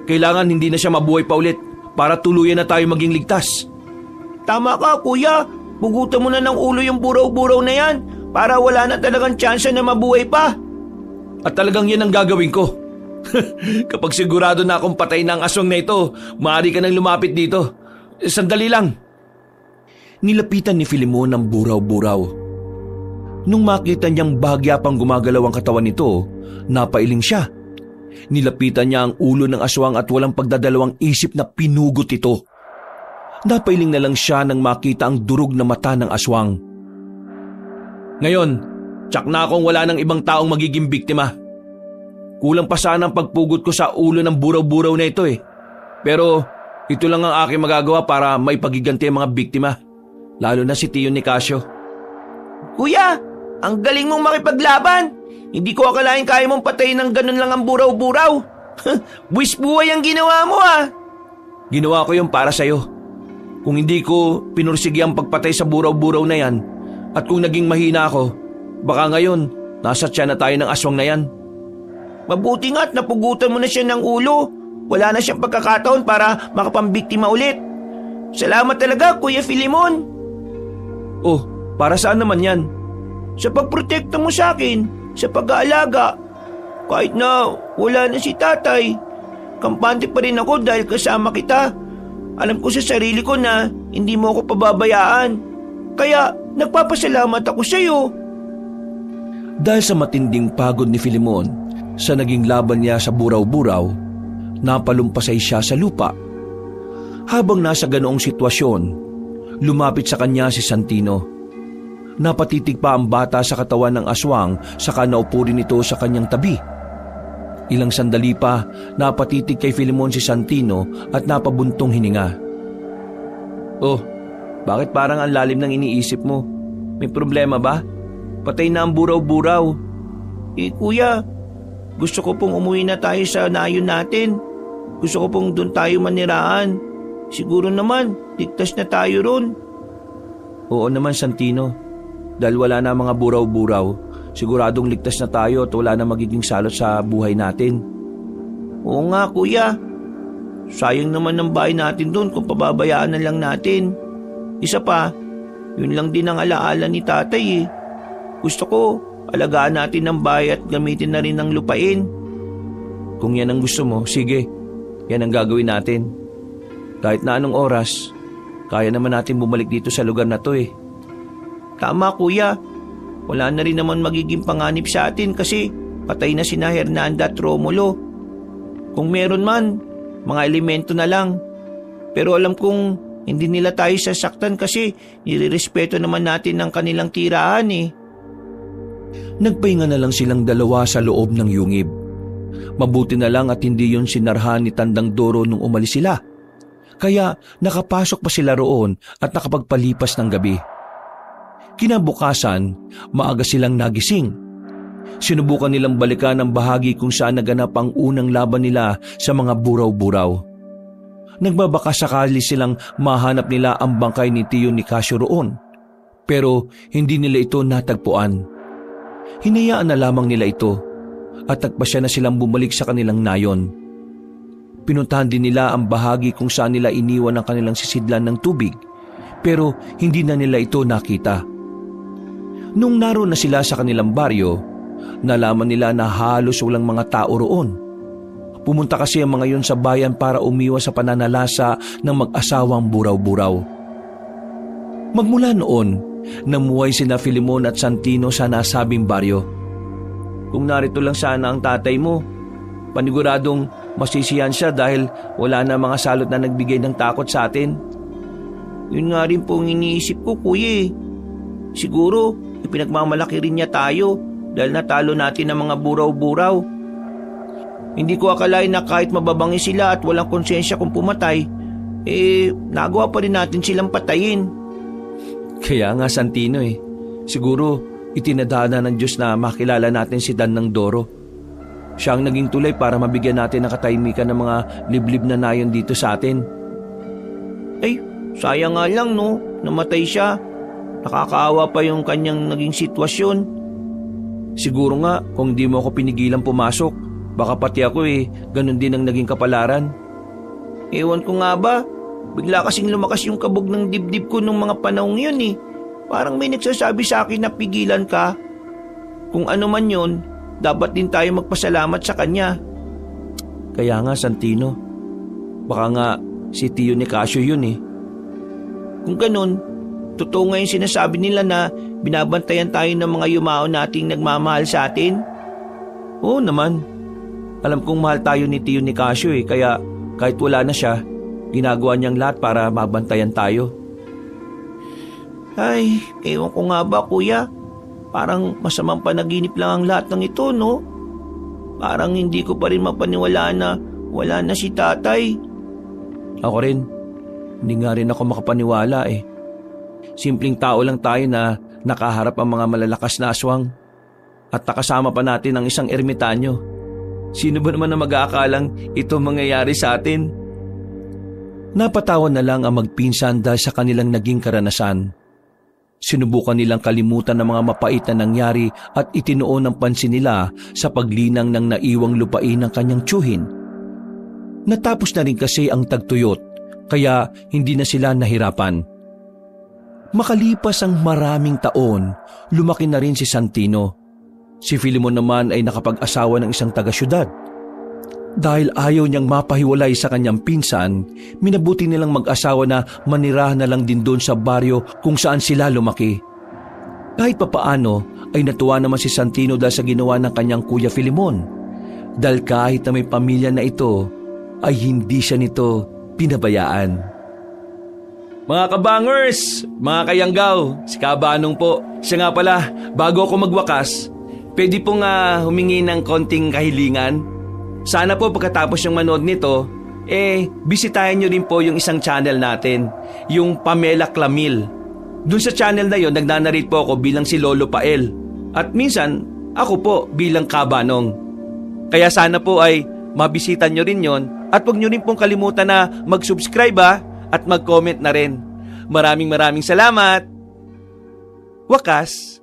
Kailangan hindi na siya mabuhay pa ulit para tuluyan na tayo maging ligtas. Tama ka kuya. Bugutan mo na ng ulo yung buraw-buraw na yan para wala na talagang tsansa na mabuhay pa. At talagang yan ang gagawin ko. Kapag sigurado na akong patay na ang aswang na ito, maaari ka nang lumapit dito. Sandali lang. Nilapitan ni Filemon ang buraw-buraw. Nung makita niyang bahagya pang gumagalaw ang katawan nito, napailing siya. Nilapitan niya ang ulo ng aswang at walang pagdadalawang isip na pinugot ito. Napailing na lang siya nang makita ang durog na mata ng aswang. Ngayon, tsak na akong wala ng ibang taong magiging biktima. Kulang pa sana ang pagpugot ko sa ulo ng buraw-buraw na ito eh. Pero ito lang ang aking magagawa para maipagiganti ang mga biktima. Lalo na si Tio Nicasio. Kuya, ang galing mong makipaglaban. Hindi ko akalain kaya mong patayin ng ganun lang ang buraw-buraw. Buwis buhay ang ginawa mo ah. Ginawa ko yun para sa'yo. Kung hindi ko pinursigi ang pagpatay sa buraw-buraw na yan, at kung naging mahina ako, baka ngayon nasa tiyan na tayo ng aswang na yan. Mabuti nga't napugutan mo na siya ng ulo. Wala na siyang pagkakataon para makapambiktima ulit. Salamat talaga, Kuya Filemon. Oh, para saan naman yan? Sa pagprotekta mo sa akin, sa pag-aalaga. Kahit na wala na si tatay, kampante pa rin ako dahil kasama kita. Alam ko sa sarili ko na hindi mo ako pababayaan. Kaya nagpapasalamat ako sa iyo. Dahil sa matinding pagod ni Filemon sa naging laban niya sa buraw-buraw, napalumpasay siya sa lupa. Habang nasa ganoong sitwasyon, lumapit sa kanya si Santino. Napatitig pa ang bata sa katawan ng aswang saka naupo rin ito sa kanyang tabi. Ilang sandali pa, napatitig kay Filemon si Santino at napabuntong hininga. Oh, bakit parang ang lalim ng iniisip mo? May problema ba? Patay na ang buraw-buraw. Kuya, gusto ko pong umuwi na tayo sa nayon natin. Gusto ko pong doon tayo maniraan. Siguro naman, ligtas na tayo ron. Oo naman, Santino. Dahil wala na mga buraw-buraw, siguradong ligtas na tayo at wala na magiging salot sa buhay natin. Oo nga, kuya. Sayang naman ng bahay natin doon kung pababayaan na lang natin. Isa pa, yun lang din ang alaala ni tatay eh. Gusto ko, alagaan natin ang bahay at gamitin na rin ng lupain. Kung yan ang gusto mo, sige. Yan ang gagawin natin. Kahit na anong oras, kaya naman natin bumalik dito sa lugar na to eh. Tama kuya, wala na rin naman magiging panganib sa atin kasi patay na sina Hernanda at Romulo. Kung meron man, mga elemento na lang. Pero alam kong hindi nila tayo sasaktan kasi nirerespeto naman natin ang kanilang tirahan eh. Nagpahinga na lang silang dalawa sa loob ng yungib. Mabuti na lang at hindi yon sinarhan ni Tandang Doro nung umalis sila. Kaya nakapasok pa sila roon at nakapagpalipas ng gabi. Kinabukasan, maaga silang nagising. Sinubukan nilang balikan ang bahagi kung saan naganap ang unang laban nila sa mga buraw-buraw. Nagbabaka sakali silang mahanap nila ang bangkay ni Tio Nicasio roon. Pero hindi nila ito natagpuan. Hinayaan na lamang nila ito at nagpasya na silang bumalik sa kanilang nayon. Pinuntahan din nila ang bahagi kung saan nila iniwan ang kanilang sisidlan ng tubig, pero hindi na nila ito nakita. Nung naroon na sila sa kanilang baryo, nalaman nila na halos walang mga tao roon. Pumunta kasi ang mga yun sa bayan para umiwas sa pananalasa ng mag-asawang buraw-buraw. Magmula noon, namuhay sina Filemon at Santino sa nasabing baryo. Kung narito lang sana ang tatay mo, paniguradong masisiyan siya dahil wala na mga salot na nagbigay ng takot sa atin. Yun nga rin po ang iniisip ko, kuya eh. Siguro, ipinagmamalaki rin niya tayo dahil natalo natin ang mga buraw-buraw. Hindi ko akalain na kahit mababangis sila at walang konsensya kung pumatay, nagawa pa rin natin silang patayin. Kaya nga Santino siguro itinadhana ng Diyos na makilala natin si Dan ng Doro. Siya ang naging tulay para mabigyan natin ng katahimikan ng mga liblib na nayon dito sa atin. Ay, sayang nga lang no, namatay siya. Nakakaawa pa yung kanyang naging sitwasyon. Siguro nga kung di mo ako pinigilan pumasok, baka pati ako ganun din ang naging kapalaran. Ewan ko nga ba, bigla kasing lumakas yung kabog ng dibdib ko nung mga panahong yun eh. Parang may nagsasabi sa akin na pigilan ka. Kung ano man yun, dapat din tayo magpasalamat sa kanya. Kaya nga Santino, baka nga si Tio Nicasio yun Kung ganun, totoo nga yung sinasabi nila na binabantayan tayo ng mga yumao nating nagmamahal sa atin? Oo naman. Alam kong mahal tayo ni Tio Nicasio kaya kahit wala na siya, ginagawa niyang lahat para mabantayan tayo. Ay, ewan ko nga ba kuya. Parang masamang panaginip lang ang lahat ng ito, no? Parang hindi ko pa rin mapaniwalaan na wala na si tatay. Ako rin. Hindi nga rin ako makapaniwala Simpleng tao lang tayo na nakaharap ang mga malalakas na aswang. At nakasama pa natin ang isang ermitanyo. Sino ba naman na mag-aakalang ito mangyayari sa atin? Napatawan na lang ang magpinsan dahil sa kanilang naging karanasan. Sinubukan nilang kalimutan ang mga mapait na nangyari at itinuon ang pansin nila sa paglinang ng naiwang lupain ng kanyang tiyuhin. Natapos na rin kasi ang tagtuyot, kaya hindi na sila nahirapan. Makalipas ang maraming taon, lumaki na rin si Santino. Si Filimon naman ay nakapag-asawa ng isang taga-syudad. Dahil ayaw niyang mapahiwalay sa kanyang pinsan, minabuti nilang mag-asawa na manirahan na lang din doon sa baryo kung saan sila lumaki. Kahit papaano ay natuwa naman si Santino dahil sa ginawa ng kanyang kuya Filimon. Dahil kahit na may pamilya na ito, ay hindi siya nito pinabayaan. Mga kabangers, mga kayanggaw, si Kabanong po. Siya nga pala, bago ako magwakas, pwede pong humingi ng konting kahilingan. Sana po pagkatapos yung manood nito, bisitahin nyo rin po yung isang channel natin, yung Pamela Clamil. Doon sa channel na yon, nagnanarrate po ako bilang si Lolo Pael. At minsan, ako po bilang Kabanong. Kaya sana po ay mabisita nyo rin yon at huwag nyo rin pong kalimutan na mag-subscribe at mag-comment na rin. Maraming salamat. Wakas.